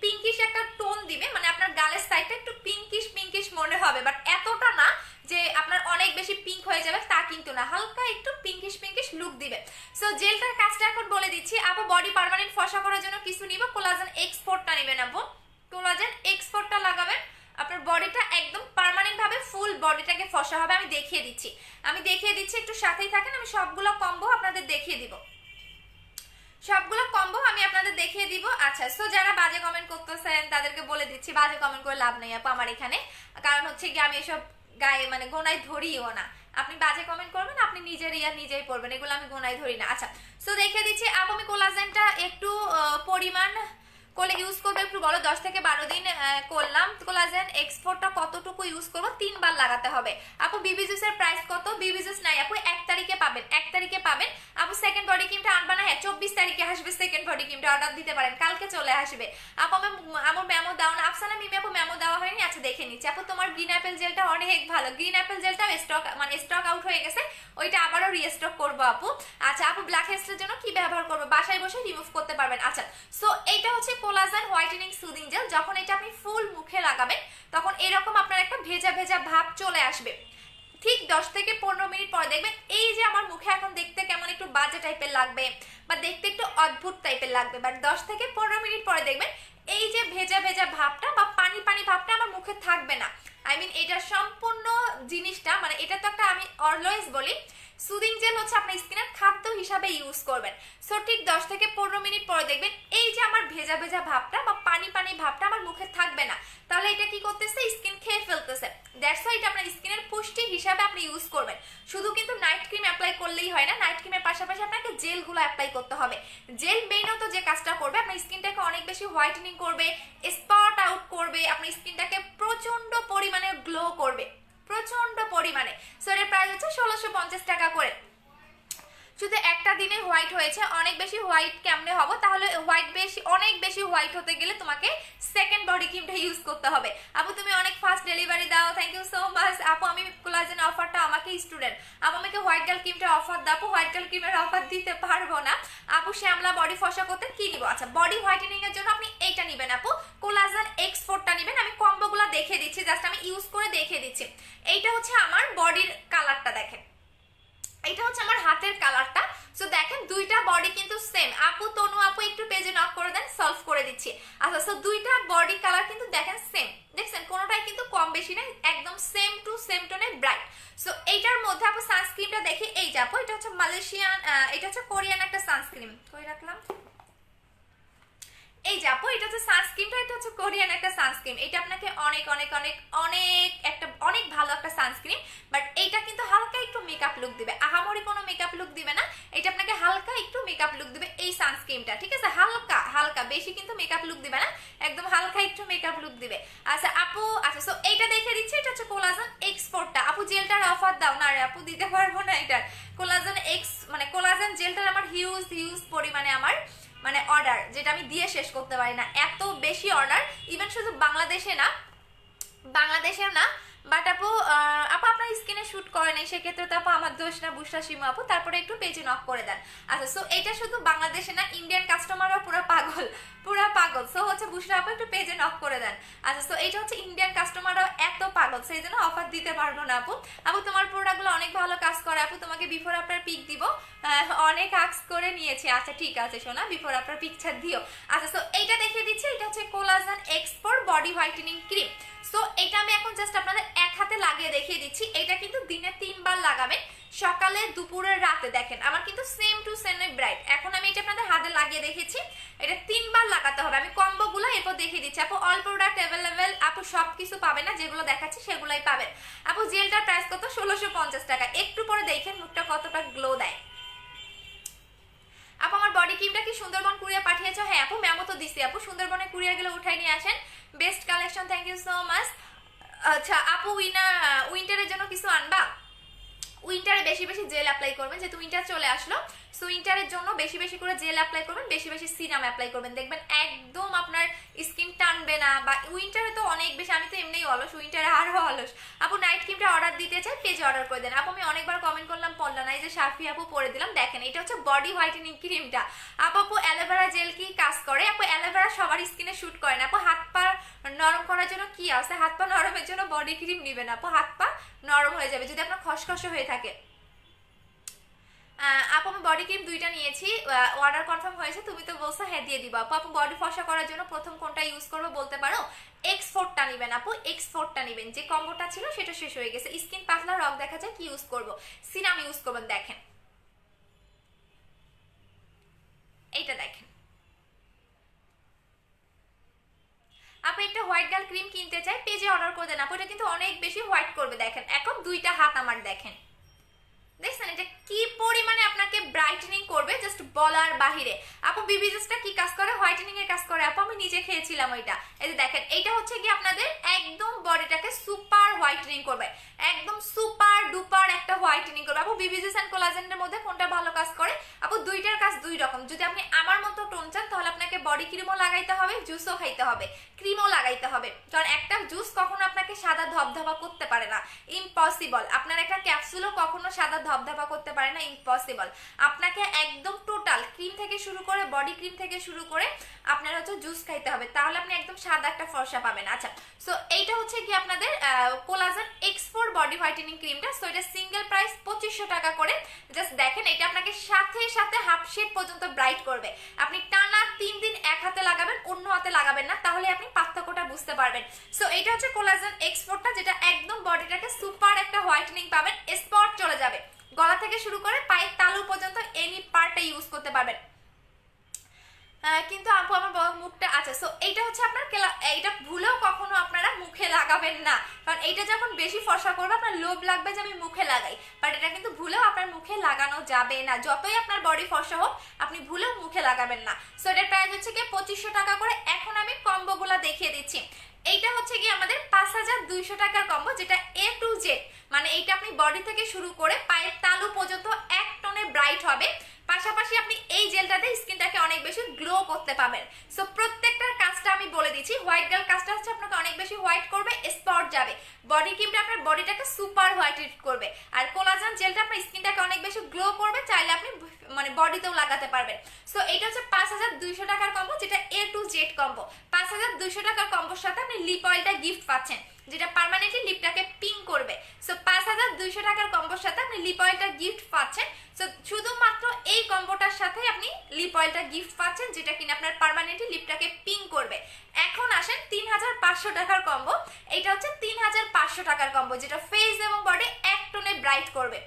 পিঙ্কিশ একটা টোন দিবে, মানে আপনার গালের সাইডটা একটু পিঙ্কিশ পিঙ্কিশ মনে হবে, বাট এতটা না যে আপনার অনেক বেশি পিঙ্ক হয়ে যাবে, তা কিন্তু না, হালকা একটু পিঙ্কিশ পিঙ্কিশ লুক দিবে। সো জেলটার কাজটা এখন বলে দিচ্ছি। আপু বডি পার্মানেন্ট ফসা করার জন্য কিছু নিব, কোলাজেন এক্সপোর্টটা নেবেন। আপু কোলাজেন এক্সপোর্টটা লাগাবেন, আপনার বডিটা একদম পার্মানেন্ট ভাবে ফুল বডিটাকে ফসা হবে। আমি দেখিয়ে দিচ্ছি, একটু সাথেই থাকেন, আমি সবগুলো কম্বো আপনাদের দেখিয়ে দিব, সবগুলো কম্বো আমি আপনাদের দেখিয়ে দিব। আচ্ছা সো যারা বাজে কমেন্ট করতেছেন তাদেরকে বলে দিচ্ছি, বাজে কমেন্ট করে লাভ নেই আপু আমার এখানে, কারণ হচ্ছে কি আমি এসব গায়ে মানে গোনায় ধরিও না। আপনি বাজে কমেন্ট করবেন, আপনি নিজেই পড়বেন, এগুলো আমি গোনায় ধরি না। আচ্ছা সো দেখিয়ে দিচ্ছি আপু, আমি কোলাজেনটা একটু পরিমাণ কোলে ইউজ করবো, একটু বলো। 10 থেকে 12 দিন করলাম। কোলাজেন এক্সপোর্টটা কতটুকু ইউজ করবো? 3 বার লাগাতে হবে। আপু বিবি জুসের প্রাইস কত? বিবি জুস নাই আপু, 1 তারিখে পাবেন, 1 তারিখে পাবেন। আপু সেকেন্ড বডি ক্রিমটা আনবা না? হ্যাঁ 24 তারিখে আসবে সেকেন্ড বডি ক্রিমটা, অর্ডার দিতে পারেন, কালকে চলে আসবে। আপু আমার মেমো দাও না। আফসানা মিমি আপু মেমো দেওয়া হয়নি, আচ্ছা দেখে নিচ্ছি। আপু তোমার গ্রিন অ্যাপেল জেলটা অনেক ভালো, গ্রিন অ্যাপেল জেলটা স্টক আউট হয়ে গেছে, ওইটা আবারও রিস্টক করবো আপু। আচ্ছা আপু ব্ল্যাক হেডসের জন্য কি ব্যবহার করবো? বাসায় বসে রিমুভ করতে পারবেন। আচ্ছা সো এইটা হচ্ছে কোলাজেন হোয়াইটেনিং সুদিং জেল। যখন এটা আপনি ফুল মুখে লাগাবেন তখন এরকম আপনার একটা ভেজা ভেজা ভাব চলে আসবে। ঠিক 10 থেকে 15 মিনিট পরে দেখবেন এই যে আমার মুখে এখন দেখতে কেমন একটু বাজে টাইপের লাগবে বা দেখতে একটু অদ্ভুত টাইপের লাগবে, বাট 10 থেকে 15 মিনিট পরে দেখবেন এই যে ভেজা ভেজা ভাবটা বা পানি পানি ভাবটা আমার মুখে থাকবে না। আই মিন এটা সম্পূর্ণ জিনিসটা, মানে এটা তো একটা, আমি অলওয়েজ বলি সুদিং জেল হচ্ছে আপনার স্কিনের খাদ্য হিসাবে ইউজ করবেন। সো ঠিক 10 থেকে 15 মিনিট পরে দেখবেন এই যে আমার ভেজা ভেজা ভাবটা বা পানি পানি ভাবটা আমার মুখে থাকবে না। তাহলে এটা কি করতেছে? স্কিন খেয়ে ফেলতেছে। দ্যাটস ওয়াই এটা আপনার স্কিনের পুষ্টি হিসাবে আপনি ইউজ করবেন। শুধু কিন্তু নাইট ক্রিম অ্যাপ্লাই করলেই হয় না, নাইট ক্রিমের পাশাপাশি আপনাকে জেলগুলো অ্যাপ্লাই করতে হবে। জেল মেইনত যে কাজটা করবে, আপনার স্কিনটাকে অনেক বেশি হোয়াইটেনিং করবে, স্পট আউট করবে, আপনার স্কিনটাকে প্রচন্ড পরিমাণে গ্লো করবে, প্রচন্ড পরিমাণে। সো এর প্রাইস হচ্ছে 1650 টাকা করে। শুধু একটা দিনে হোয়াইট হয়েছে, অনেক বেশি হোয়াইট কেমনে হবো? তাহলে অনেক বেশি হোয়াইট হতে গেলে তোমাকে সেকেন্ড বডি ক্রিমটা ইউজ করতে হবে। আপু তুমি অনেক ফাস্ট ডেলিভারি দাও, থ্যাংক ইউ সো মাচ। আপু আমি কোলাজেন অফারটা আমাকে আমাকে স্টুডেন্ট, আপু আমাকে হোয়াইট গার্ল ক্রিমটা অফার দাও। আপু হোয়াইট গার্ল ক্রিমের অফার দিতে পারবো না আপু, শ্যামলা বডি ফসা করতে কি নিব? আচ্ছা বডি হোয়াইটেনিং এর জন্য আপনি এইটা নিবেন আপু, কোলাজেন X4টা নিবেন। আমি কম্বোগুলো দেখিয়ে দিচ্ছি, জাস্ট আমি ইউজ করে দেখিয়ে দিচ্ছি। এইটা হচ্ছে আমার বডির কালারটা, দেখেন এটা হচ্ছে আমার হাতের কালারটা। সো দেখেন দুইটা বডি কিন্তু সেম। আপু তনু আপু একটু পেজে নক করে দেন, সলভ করে দিচ্ছি। আচ্ছা সো দুইটা বডি কালার কিন্তু দেখেন সেম, দেখছেন কোনোটাই কিন্তু কম বেশি নাই, একদম সেম টু সেম টোনে ব্রাইট। সো এইটার মধ্যে আপু সানস্ক্রিনটা দেখি, এই যে আপু এটা হচ্ছে মালয়েশিয়ান, এটা হচ্ছে কোরিয়ান একটা সানস্ক্রিন, কই রাখলাম, এই যে আপু এটা হচ্ছে সানস্ক্রিনটা, এটা হচ্ছে কোরিয়ান একটা সানস্ক্রিন। এটা আপনাকে অনেক অনেক অনেক অনেক একটা অনেক ভালো একটা সানস্ক্রিন, বাট এইটা কিন্তু হালকা একটু মেকআপ লুক দিবে, আহামরি কোনো মেকআপ লুক দিবে না, এটা আপনাকে হালকা একটু মেকআপ লুক দিবে এই সানস্ক্রিনটা, ঠিক আছে? হালকা হালকা, বেশি কিন্তু মেকআপ লুক দিবে না, একদম হালকা একটু মেকআপ লুক দিবে। আচ্ছা আপু, আচ্ছা সো এইটা দেখে দিচ্ছি, এটা হচ্ছে কোলাজেন X4টা। আপু জেলটার অফার দাও না রে আপু, দিতে পারবো না এটার। কোলাজেন মানে কোলাজেন জেলটার আমার হিউজ হিউজ পরিমাণে আমার মানে অর্ডার, যেটা আমি দিয়ে শেষ করতে পারি না, এত বেশি অর্ডার। ইভেন শুধু বাংলাদেশেও না, বাট আপু আপু আপনার স্কিনে শুট করে নাই, সেক্ষেত্রে তো আপু আমার দোষ না, বুশরা সীমা আপু, তারপরে একটু পেজে নক করে দেন। আচ্ছা সো এটা শুধু বাংলাদেশে না, ইন্ডিয়ান কাস্টমারও পুরো পাগল। সো হচ্ছে বুশরা আপু একটু পেজে নক করে দেন। আচ্ছা সো এটা হচ্ছে ইন্ডিয়ান কাস্টমারও এত পাগল, সেই জন্য অফার দিতে পারবো না আপু। আপু তোমার প্রোডাক্টগুলো অনেক ভালো কাজ করে আপু, তোমাকে বিফোর আফটার পিক দিব, অনেক আক্স করে নিয়েছি। আচ্ছা ঠিক আছে সোনা, বিফোর আফটার পিকচার দিও। আচ্ছা সো এইটা দেখিয়ে দিচ্ছি, এটা হচ্ছে collagen X4 body whitening cream. So এটা আমি এখন জাস্ট আপনাদের এক হাতে লাগিয়ে দেখিয়ে দিচ্ছি। এটা কিন্তু দিনে 3 বার লাগাবেন, সকালে, দুপুরে, রাতে। দেখেন আমার কিন্তু সেম টু সেম ব্রাইট। এখন আমি এটা আপনাদের হাতে লাগিয়ে দেখেছি, এটা 3 বার লাগাতে হবে। আমি কম্বোগুলো এরপর দেখিয়ে দিচ্ছি আপু। অল প্রোডাক্ট অ্যাভেলেবেল আপু, সবকিছু পাবেন না, যেগুলো দেখাচ্ছি সেগুলাই পাবেন আপু। জেলটার প্রাইস কত? 1650 টাকা। একটু পরে দেখেন মুখটা কতটা গ্লো দেয়। আপু আমার বডি ক্রিমটা কি সুন্দরবন কুরিয়ার পাঠিয়েছো? হ্যাঁ আপু, মেমো তো দিছি আপু, সুন্দরবনের কুরিয়ার গুলো উঠাই নিয়ে আসেন। Best collection, thank you so much. আচ্ছা আপু উইন্টারের জন্য কিছু আনবা? উইন্টারে বেশি বেশি জেল অ্যাপ্লাই করবেন, যেহেতু উইন্টার চলে আসলো। সো উইন্টারের জন্য বেশি বেশি করে জেল অ্যাপ্লাই করবেন, বেশি বেশি সিরাম অ্যাপ্লাই করবেন, দেখবেন একদম আপনার স্কিন টানবে না। বা উইন্টারে তো অনেক বেশি, আমি তো এমনিই অলস, উইন্টারে আরো অলস। আপু নাইট ক্রিমটা অর্ডার দিতে চাই, পেজে অর্ডার করে দেন। আপু আমি অনেকবার কমেন্ট করলাম, পড়লাম না, এই যে সাফি আপু পরে দিলাম। দেখেন এটা হচ্ছে বডি হোয়াইটেনিং ক্রিমটা। আপু অ্যালোভেরা জেল কি কাজ করে? আপু অ্যালোভেরা সবার স্কিনে শুট করে না আপু। হাত পা নরম করার জন্য কি আছে? হাত পা নরমের জন্য বডি ক্রিম নিবেন আপু, হাত পা নরম হয়ে যাবে যদি আপনার খসখসে হয়ে থাকে। আপু আমি বডি ক্রিম 2টা নিয়েছি, অর্ডার কনফার্ম হয়েছে, তুমি তো বলছো হ্যাঁ দিয়ে দিবা আপু। আপু বডি ফসা করার জন্য প্রথম কোনটা ইউজ করবো বলতে পারো? X4টা নিবেন আপু, X4টা নিবেন। যে কম্বোটা ছিল সেটা শেষ হয়ে গেছে। স্কিন পাতলা, রক দেখা যায়, কি ইউজ করবো? সিরাম ইউজ করবেন। দেখেন এইটা দেখেন আপু, একটা হোয়াইট গার্ল ক্রিম কিনতে চাই, পেজে অর্ডার করে দেন আপু। এটা কিন্তু অনেক বেশি হোয়াইট করবে, দেখেন এখন 2টা হাত আমার, দেখেন দেখছেন এটা কি পরিমাণে আপনাকে ব্রাইটেনিং করবে, জাস্ট বলার বাহিরে। আপু বিবিজেসটা কি কাজ করে? হোয়াইটেনিং এর কাজ করে আপু, আমি নিজে খেয়েছিলাম ওইটা। এই যে দেখেন এইটা হচ্ছে কি আপনাদের একদম বডিটাকে সুপার হোয়াইটেনিং করবে, একদম সুপার ডুপার একটা হোয়াইটেনিং করবে আপু। বিবিজেস এন্ড কোলাজেনের মধ্যে কোনটা ভালো কাজ করে আপু? দুইটার কাজ দুই রকম। যদি আপনি আমার মতো টোন চান তাহলে আপনাকে বডি ক্রিমও লাগাইতে হবে, জুসও খাইতে হবে, ক্রিমও লাগাইতে হবে। কারণ একটা জুস কখনো আপনাকে সাদা ধবধবা করতে পারে না, ইম্পসিবল। আপনার একটা ক্যাপসুলও কখনো সাদা ধবধবা করতে পারে না, ইম্পসিবল। আপনাকে একদম টোটাল ক্রিম থেকে শুরু করে, বডি ক্রিম থেকে শুরু করে আপনার হচ্ছে জুস খাইতে হবে, তাহলে আপনি একদম সাদা একটা ফর্সা পাবেন। আচ্ছা সো এইটা হচ্ছে কি আপনাদের কোলাজেন X4 বডি হোয়াইটেনিং ক্রিমটা। সো এটা সিঙ্গেল প্রাইস 2500 টাকা করে। জাস্ট দেখেন এটা আপনাকে সাথে সাথে হাফ শেড পর্যন্ত ব্রাইট করবে। আপনি টানা 3 দিন এক হাতে লাগাবেন, অন্য হাতে লাগাবেন না, তাহলে আপনি পার্থক্যটা বুঝতে পারবেন। সো এটা হচ্ছে কোলাজেন X4টা, যেটা একদম বডিটাকে সুপার একটা হোয়াইটেনিং পাবেন, স্পট চলে যাবে। গলা থেকে শুরু করে পায়ের তালু পর্যন্ত এনি পার্টে ইউজ করতে পারবেন। কিন্তু আপু আমার মুখটা, আচ্ছা সো এইটা হচ্ছে আপনার এইটা ভুলেও কখনো আপনারা মুখে লাগাবেন না, কারণ এইটা যখন বেশি ফর্সা করবে আপনার লোভ লাগবে যে আমি মুখে লাগাই, বাট এটা কিন্তু ভুলেও আপনার মুখে লাগানো যাবে না। যতই আপনার বডি ফর্সা হোক আপনি ভুলেও মুখে লাগাবেন না। সো এটার প্রাইস হচ্ছে কি 2500 টাকা করে। এখন আমি কম্বোগুলা দেখিয়ে দিচ্ছি। এইটা হচ্ছে কি আমাদের 5200 টাকার কম্বো, যেটা A to Z, মানে এইটা আপনি বডি থেকে শুরু করে পায়ের তালু পর্যন্ত এক টনে ব্রাইট হবে। পাশাপাশি আপনি এই জেলটাতে স্কিনটাকে অনেক বেশি গ্লো করতে পাবেন। সো প্রত্যেকটার কাজটা আমি বলে দিচ্ছি। হোয়াইট গার্ল কাজটা হচ্ছে আপনাকে অনেক বেশি হোয়াইট করবে, স্পট যাবে। বডি ক্রিমটা আপনার বডিটাকে সুপার হোয়াইটেড করবে, আর কোলাজেন জেলটা আপনার স্কিনটাকে অনেক বেশি গ্লো করবে, চাইলে আপনি মানে বডিতেও লাগাতে পারবেন। সো এটা হচ্ছে 5200 টাকার কম্বো, যেটা A to Z কম্বো। 5200 টাকার কম্বোর সাথে আপনি লিপ অয়েলটা গিফট পাচ্ছেন, যেটা পার্মানেন্টলি লিপটাকে পিঙ্ক করবে। সো 5200 টাকার কম্বোর সাথে আপনি লিপ অয়েলটা গিফট পাচ্ছেন। সো শুধুমাত্র এই কম্বোটার সাথে আপনি লিপ অয়েলটা গিফট পাচ্ছেন, যেটা কিনা আপনার পার্মানেন্টলি লিপটাকে পিঙ্ক করবে। এখন আসেন 3500 টাকার কম্বো। এটা হচ্ছে 3500 টাকার কম্বো, যেটা ফেস এবং বডি এক টোনে ব্রাইট করবে।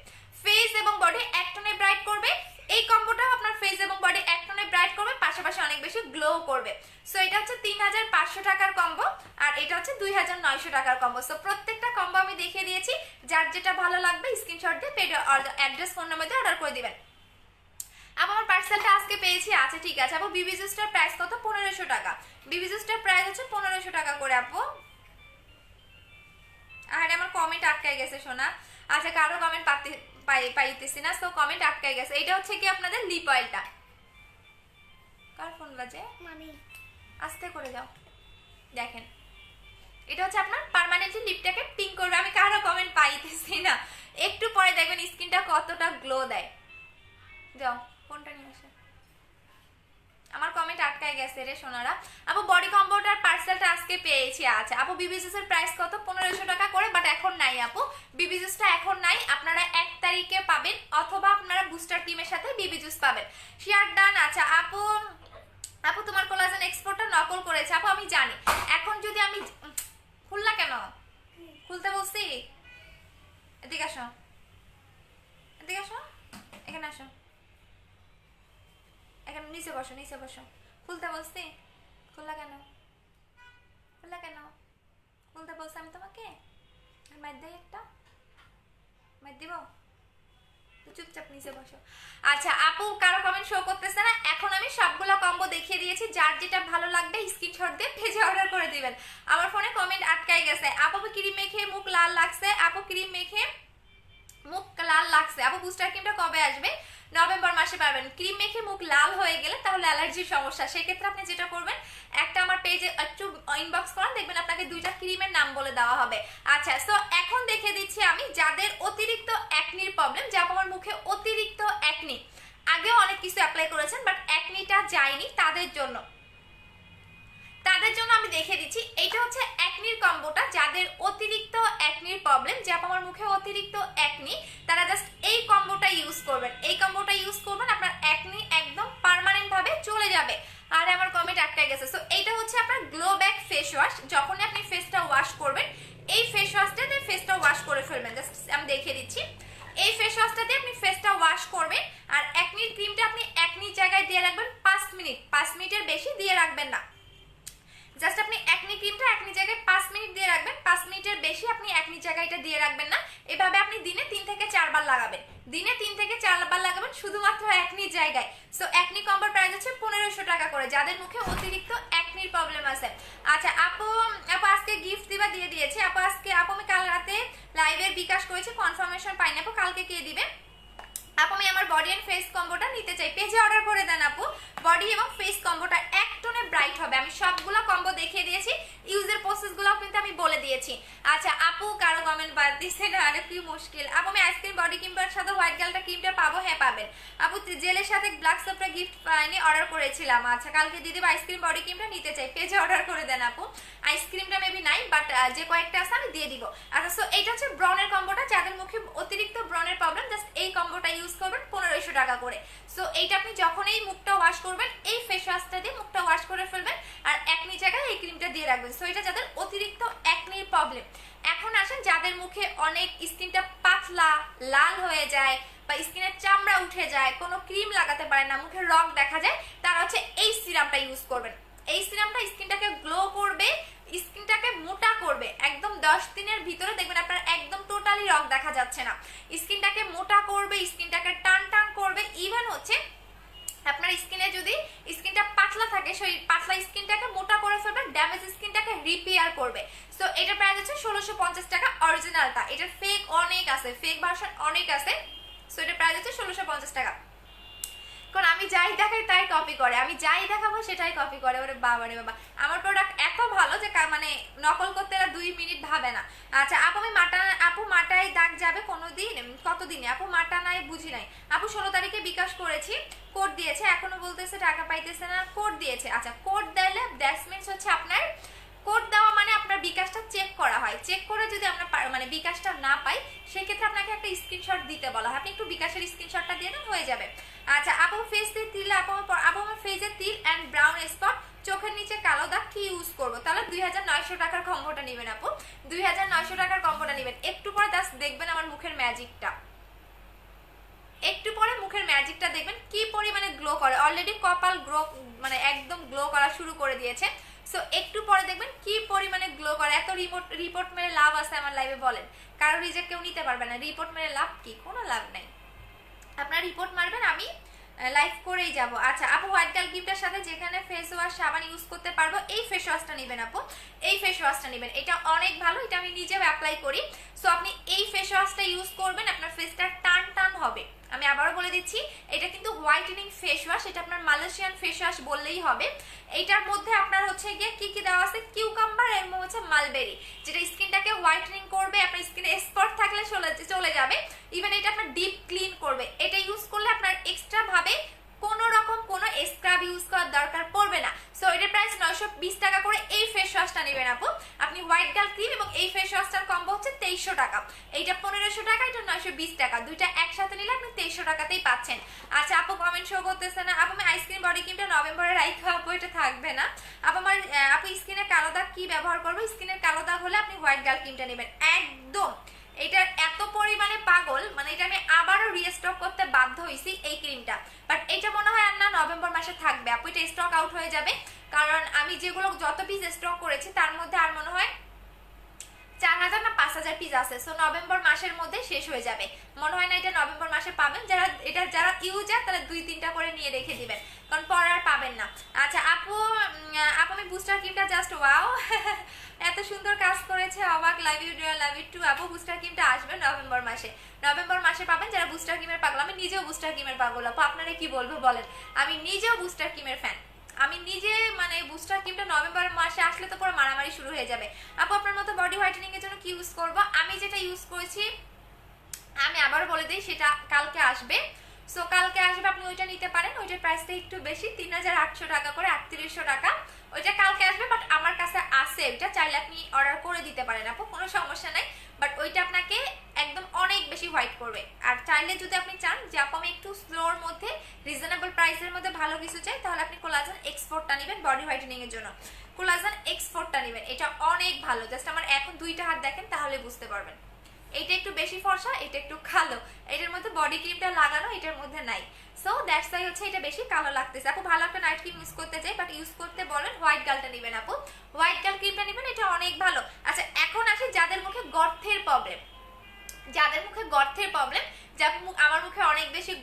ফেস এবং বডি এক টোনে ব্রাইট করবে। এই কম্বোটাও আপনার ফেস এবং বডি এক টোনে ব্রাইট করবে, পাশাপাশি অনেক বেশি গ্লো করবে। সো এটা হচ্ছে 3500 টাকার কম্বো, আর এটা হচ্ছে 2900 টাকার কম্বো। সো প্রত্যেকটা কম্বো আমি দেখিয়ে দিয়েছি, যার যেটা ভালো লাগবে স্ক্রিনশট দিয়ে পেড অ্যাড্রেস ফোন নাম্বার দিয়ে অর্ডার করে দিবেন। আপু আমার পার্সেলটা আজকে পেয়েছি, আচ্ছা ঠিক আছে আপু। বিবি জুসটার প্রাইস কত? 1500 টাকা। বিবি জুসটার প্রাইস হচ্ছে 1500 টাকা করে আপু। আর আমার কমেন্ট আটকায় গেছে শোনা। আচ্ছা কারো কমেন্ট পাইতেছি না, সো কমেন্ট আটকায় গেছে। এটা হচ্ছে কি আপনাদের লিপ অয়েলটা। কার ফোন বাজে? মামি আস্তে করে যাও। দেখেন এটা হচ্ছে আপনার পার্মানেন্টলি লিপটাকে পিঙ্ক করবে। আমি কারো কমেন্ট পাইতেছি না, একটু পরে দেখবেন স্কিনটা কতটা গ্লো দেয়। যাও ফোনটা নিয়ে আসে। আমার কমেন্ট আটকায় গেছে রে সোনারা। আপু বডি কম্বোটার পার্সেলটা আজকে পেয়েছি। আচ্ছা আপু বিবি জুসের প্রাইস কত? 1500 টাকা করে, বাট এখন নাই আপু। বিবি জুসটা এখন নাই, আপনারা 1 তারিখে পাবেন, অথবা আপনারা বুস্টার টিমের সাথে বিবি জুস পাবেন। Share done. আচ্ছা আপু আপু তোমার কোলাজেন এক্সপোর্টটা নকল করেছে আপু, আমি জানি। এখন যদি আমি খুললা কেন? খুলতে বলছি? এদিকে আসো, এদিকে আসো, এখানে আসো, এখানে নিচে বসো, নিচে বসো। খুলতে বলছি? খুললা কেন? খুললা কেন? খুলতে বলছি আমি তোমাকে? মার দেই একটা, মার দিব? চুপচাপ নিচে বসো। আচ্ছা আপু কারো কমেন্ট শো করতেছে না। এখন আমি সবগুলো কম্বো দেখিয়ে দিয়েছি, যার যেটা ভালো লাগবে স্ক্রিনশট দিয়ে পেজে অর্ডার করে দিবেন। আমার ফোনে কমেন্ট আটকাই গেছে। আপু ক্রিম মেখে মুখ লাল লাগছে। আপু ক্রিম মেখে মুখ লাল লাগছে। আপু বুস্টার ক্রিমটা কবে আসবে? নভেম্বর মাসে পাবেন। ক্রিম মেখে মুখ লাল হয়ে গেলে তাহলে অ্যালার্জির সমস্যা, সেক্ষেত্রে আপনি যেটা করবেন একটা আমার পেজে একটু ইনবক্স করেন, দেখবেন আপনাকে 2টা ক্রিমের নাম বলে দেওয়া হবে। আচ্ছা সো এখন দেখে দিচ্ছি আমি যাদের অতিরিক্ত অ্যাকনির প্রবলেম, যা আমার মুখে অতিরিক্ত অ্যাকনি, আগেও অনেক কিছু অ্যাপ্লাই করেছেন বাট অ্যাকনিটা যায়নি, তাদের জন্য আমি দেখে দিচ্ছি। এইটা হচ্ছে অ্যাকনির কম্বোটা। যাদের অতিরিক্ত অ্যাকনির প্রবলেম, যা আমার মুখে অতিরিক্ত অ্যাকনি, তারা জাস্ট এই কম্বোটা ইউজ করবেন। এই কম্বোটা ইউজ করবেন, আপনার অ্যাকনি একদম পার্মানেন্ট ভাবে চলে যাবে। আর আমার কমেন্ট আটকে গেছে। সো এইটা হচ্ছে আপনার গ্লো ব্যাক ফেস ওয়াশ। যখনই আপনি ফেসটা ওয়াশ করবেন, এই ফেস ওয়াশটা দিয়ে ফেসটা ওয়াশ করে ফেলবেন। জাস্ট আমি দেখিয়ে দিচ্ছি। এই ফেস ওয়াশটা দিয়ে আপনি ফেসটা ওয়াশ করবেন, আর অ্যাকনির ক্রিমটা আপনি অ্যাকনির জায়গায় দিয়ে রাখবেন 5 মিনিট। 5 মিনিটের বেশি দিয়ে রাখবেন না। জাস্ট আপনি অ্যাকনি ক্রিমটা অ্যাকনি জায়গায় 5 মিনিট দিয়ে রাখবেন। 5 মিনিটের বেশি আপনি অ্যাকনি জায়গাটা দিয়ে রাখবেন না। এভাবে আপনি দিনে 3 থেকে 4 বার লাগাবেন। দিনে 3 থেকে 4 বার লাগাবেন শুধুমাত্র অ্যাকনি জায়গায়। সো অ্যাকনি কম্বোর প্রাইস হচ্ছে 1500 টাকা করে, যাদের মুখে অতিরিক্ত অ্যাকনির প্রবলেম আছে। আচ্ছা আপু আজকে গিফট দিবা দিয়ে দিয়েছি আপু। আমি কাল রাতে লাইভে বিকাশ করেছি, কনফার্মেশন পাইনি আপু, কালকে কে দিবে? আপু আমি আমার বডি এন্ড ফেস কম্বোটা নিতে চাই, পেজে অর্ডার করে দেন আপু। বডি এবং ফেস কম্বোটা এক টোনে ব্রাইট হবে। আমি সবগুলো কম্বো দেখিয়ে দিয়েছি, ইউজের প্রসেসগুলোও কিন্তু আমি বলে দিয়েছি। আচ্ছা আপু কারো কমেন্ট বাদ দিচ্ছে না, আরে কি মুশকিল। আপু আমি আইসক্রিম বডি ক্রিমের সাথে হোয়াইট গালটা ক্রিমটা পাবো? হ্যাঁ পাবেন আপু। জেলের সাথে ব্ল্যাক সোপটা গিফট পাইনি, অর্ডার করেছিলাম। আচ্ছা কালকে দিদি আইসক্রিম বডি ক্রিমটা নিতে চাই, পেজে অর্ডার করে দেন আপু। আইসক্রিমটা মেবি নাই, বাট যে কয়েকটা আছে আমি দিয়ে দিব। আচ্ছা সো এইটা হচ্ছে ব্রনের কম্বোটা। যাদের মুখে অতিরিক্ত ব্রনের প্রবলেম, জাস্ট এই কম্বোটা ইউজ করবেন 1500 টাকা করে। সো এইটা আপনি যখন এই মুখটা ওয়াশ করবেন, এই ফেস ওয়াশটা দিয়ে মুখটা ওয়াশ করে ফেলবেন, আর অ্যাকনি জায়গায় এই ক্রিমটা দিয়ে রাখবেন। সো এটা যাদের অতিরিক্ত অ্যাকনির প্রবলেম। এখন আসেন যাদের মুখে অনেক স্কিনটা পাতলা লাল হয়ে যায়, বা স্কিনের চামড়া উঠে যায়, কোনো ক্রিম লাগাতে পারে না, মুখে রগ দেখা যায়, তারা হচ্ছে এই সিরামটা ইউজ করবেন। এই সিরামটা স্কিনটাকে গ্লো করবে, স্কিনটাকে মোটা করবে। একদম 10 দিনের ভিতরে দেখবেন আপনার একদম টোটালি রগ দেখা যাচ্ছে না। স্কিনটাকে মোটা করবে, স্কিনটাকে টান টান করবে। ইভেন হচ্ছে আপনার স্কিনে যদি স্কিনটা পাতলা থাকে, সেই পাতলা স্কিনটাকে মোটা করে ফেলবে, ড্যামেজ স্কিনটাকে রিপেয়ার করবে। সো এটার প্রাইস হচ্ছে 1650 টাকা অরিজিনালটা। এটার ফেক অনেক আছে, ফেক ভার্সন অনেক আছে। সো এটার প্রাইস হচ্ছে 1650 টাকা। কারণ আমি যাই দেখাই তাই কপি করে, আমি যাই দেখাবো সেটাই কপি করে। ওরে বাবা রে বাবা, আমার প্রোডাক্ট এত ভালো যে মানে নকল করতে এরা 2 মিনিট ভাবে না। আচ্ছা আপু আমি আপু মাটায় দাগ যাবে কোনোদিন, কতদিনে আপু? মাটা নাই বুঝি নাই আপু। 16 তারিখে বিকাশ করেছি, কোড দিয়েছে, এখনো বলতেছে টাকা পাইতেছে না। কোড দিয়েছে, আচ্ছা কোড দিলে দ্যাটস মিন্স হচ্ছে আপনার কোড দেওয়া মানে আপনার বিকাশটা চেক করা হয়, চেক করে যদি আমরা মানে বিকাশটা না পাই সেক্ষেত্রে আপনাকে একটা স্ক্রিনশট দিতে বলা হয়, আপনি একটু বিকাশের স্ক্রিনশটটা দিয়ে দেন, হয়ে যাবে। আচ্ছা আপু ফেস দিয়ে তিল, আপু আমার ফেসে তিল অ্যান্ড ব্রাউন স্পট, চোখের নিচে কালো দাগ, কি ইউজ করবো? তাহলে 2900 টাকার কম্বোটা নেবেন আপু, 2900 টাকার কম্বোটা নেবেন। একটু পরে দেখবেন আমার মুখের ম্যাজিকটা, একটু পরে মুখের ম্যাজিকটা দেখবেন কি পরিমাণে গ্লো করে। অলরেডি কপাল গ্লো মানে একদম গ্লো করা শুরু করে দিয়েছে। সো একটু পরে দেখবেন কি পরিমাণে গ্লো করে। এত রিপোর্ট মেরে লাভ আছে আমার লাইভে বলেন? কারো রিজেক্ট কেউ নিতে পারবে না, রিপোর্ট মেরে লাভ কি? কোনো লাভ নাই। আপনারা রিপোর্ট মারবেন, আমি লাইভ করেই যাব। আচ্ছা আপু হোয়াইট গার্ল গিফটের সাথে যেখানে ফেস ওয়াশ সাবান ইউজ করতে পারবো, এই ফেস ওয়াশটা নেবেন আপু, এই ফেস ওয়াশটা নেবেন, এটা অনেক ভালো, এটা আমি নিজেও অ্যাপ্লাই করি। সো আপনি এই ফেস ওয়াশটা ইউজ করবেন, আপনার ফেসটা টান টান হবে। আমি আবারও বলে দিচ্ছি, এটা কিন্তু হোয়াইটেনিং ফেস ওয়াশ, এটা আপনার মালয়েশিয়ান ফেস ওয়াশ বললেই হবে। এইটার মধ্যে আপনার হচ্ছে গিয়ে কি কি দেওয়া আছে, কিউকাম্বার এবং হচ্ছে মালবেরি, যেটা স্কিনটাকে হোয়াইটেনিং করবে, আপনার স্কিনে স্পট থাকলে চলে যাবে। ইভেন এটা আপনার ডিপ ক্লিন করবে। এটা ইউজ করলে আপনার এক্সট্রা ভাবে কোনো রকম কোনো স্ক্রাব ইউজ করার দরকার পড়বে না। সো এটার প্রাইস 920 টাকা করে। এই ফেস ওয়াশটা নেবেন আপু আপনি, হোয়াইট গার্ল ক্রিম এবং এই ফেস ওয়াশটার কম্বো হচ্ছে 2300 টাকা, এইটা 1500 টাকা, এটা 920 টাকা, দুইটা একসাথে নিলে আপনি 2300 টাকাতেই পাচ্ছেন। আচ্ছা আপু কমেন্ট শো করতেছে না আপু, আমি আইসক্রিম বডি ক্রিমটা নভেম্বরের রাইখা আপু, এটা থাকবে না আপু। আমার আপু স্কিনের কালো দাগ কি ব্যবহার করবো? স্কিনের কালো দাগ হলে আপনি হোয়াইট গার্ল ক্রিমটা নেবেন একদম। এটার এত পরিমাণে পাগল, মানে এটা আমি আবারও রিস্টক করতে বাধ্য হয়েছি এই ক্রিমটা, বাট এটা মনে হয় আর না নভেম্বর মাসে থাকবে আপু, এটা স্টক আউট হয়ে যাবে। কারণ আমি যেগুলো যত পিস স্টক করেছি তার মধ্যে আর মনে হয় 4000 না 5000 পিস আছে। সো নভেম্বর মাসের মধ্যে শেষ হয়ে যাবে, মনে হয় না এটা নভেম্বর মাসে পাবেন। যারা ইউজার তারা 2-3টা করে নিয়ে রেখে দিবেন, কারণ পরে আর পাবেন না। আচ্ছা আপু আমি বুস্টার ক্রিমটা জাস্ট ওয়াও এত সুন্দর কাজ করেছে, অবাক, love you dear, love you too আপু। বুস্টার ক্রিমটা আসবে নভেম্বর মাসে পাবেন যারা বুস্টার ক্রিমের পাগল। আমি নিজেও বুস্টার ক্রিমের পাগল আপু, আপনারা কি বলবো বলেন, আমি নিজেও বুস্টার ক্রিমের ফ্যান। আমি নিজে মানে বুস্টার ক্রিমটা নভেম্বর মাসে আসলে তো পুরো মারামারি শুরু হয়ে যাবে। আপু আপনার মতো বডি হোয়াইটেনিং এর জন্য কি ইউজ করব? আমি যেটা ইউজ করেছি আমি আবার বলে দিই, সেটা কালকে আসবে। সো কালকে আসবে, আপনি ওইটা নিতে পারেন, ওইটার প্রাইসটা একটু বেশি, 3800 টাকা করে, 3800 টাকা। ওইটা কালকে আসবে, বাট আমার কাছে আছে ওইটা, চাইলে আপনি অর্ডার করে দিতে পারেন আপু, কোনো সমস্যা নাই। বাট ওইটা আপনাকে একদম অনেক বেশি হোয়াইট করবে। আর চাইলে যদি আপনি চান যে আপু আমি একটু স্লোর মধ্যে রিজনেবল প্রাইসের মধ্যে ভালো কিছু চাই, তাহলে আপনি কোলাজেন এক্সপোর্টটা নেবেন বডি হোয়াইটেনিং এর জন্য, কোলাজেন এক্সপোর্টটা নেবেন, এটা অনেক ভালো। জাস্ট আমার এখন 2টা হাত দেখেন তাহলে বুঝতে পারবেন, এইটা একটু বেশি ফর্সা, এটা একটু কালো, এটার মধ্যে বডি ক্রিমটা লাগানো, এটার মধ্যে নাই। সো দ্যাটস ওয়াই হচ্ছে এটা বেশি কালো লাগতেছে। আপু ভালো একটা নাইট ক্রিম ইউজ করতে চাই, বাট ইউজ করতে বলেন হোয়াইট গার্লটা নেবেন আপু, হোয়াইট গার্ল ক্রিমটা নেবেন, এটা অনেক ভালো। আচ্ছা এখন আসি যাদের মুখে গর্তের প্রবলেম, আমার মুখে অনেক বেশি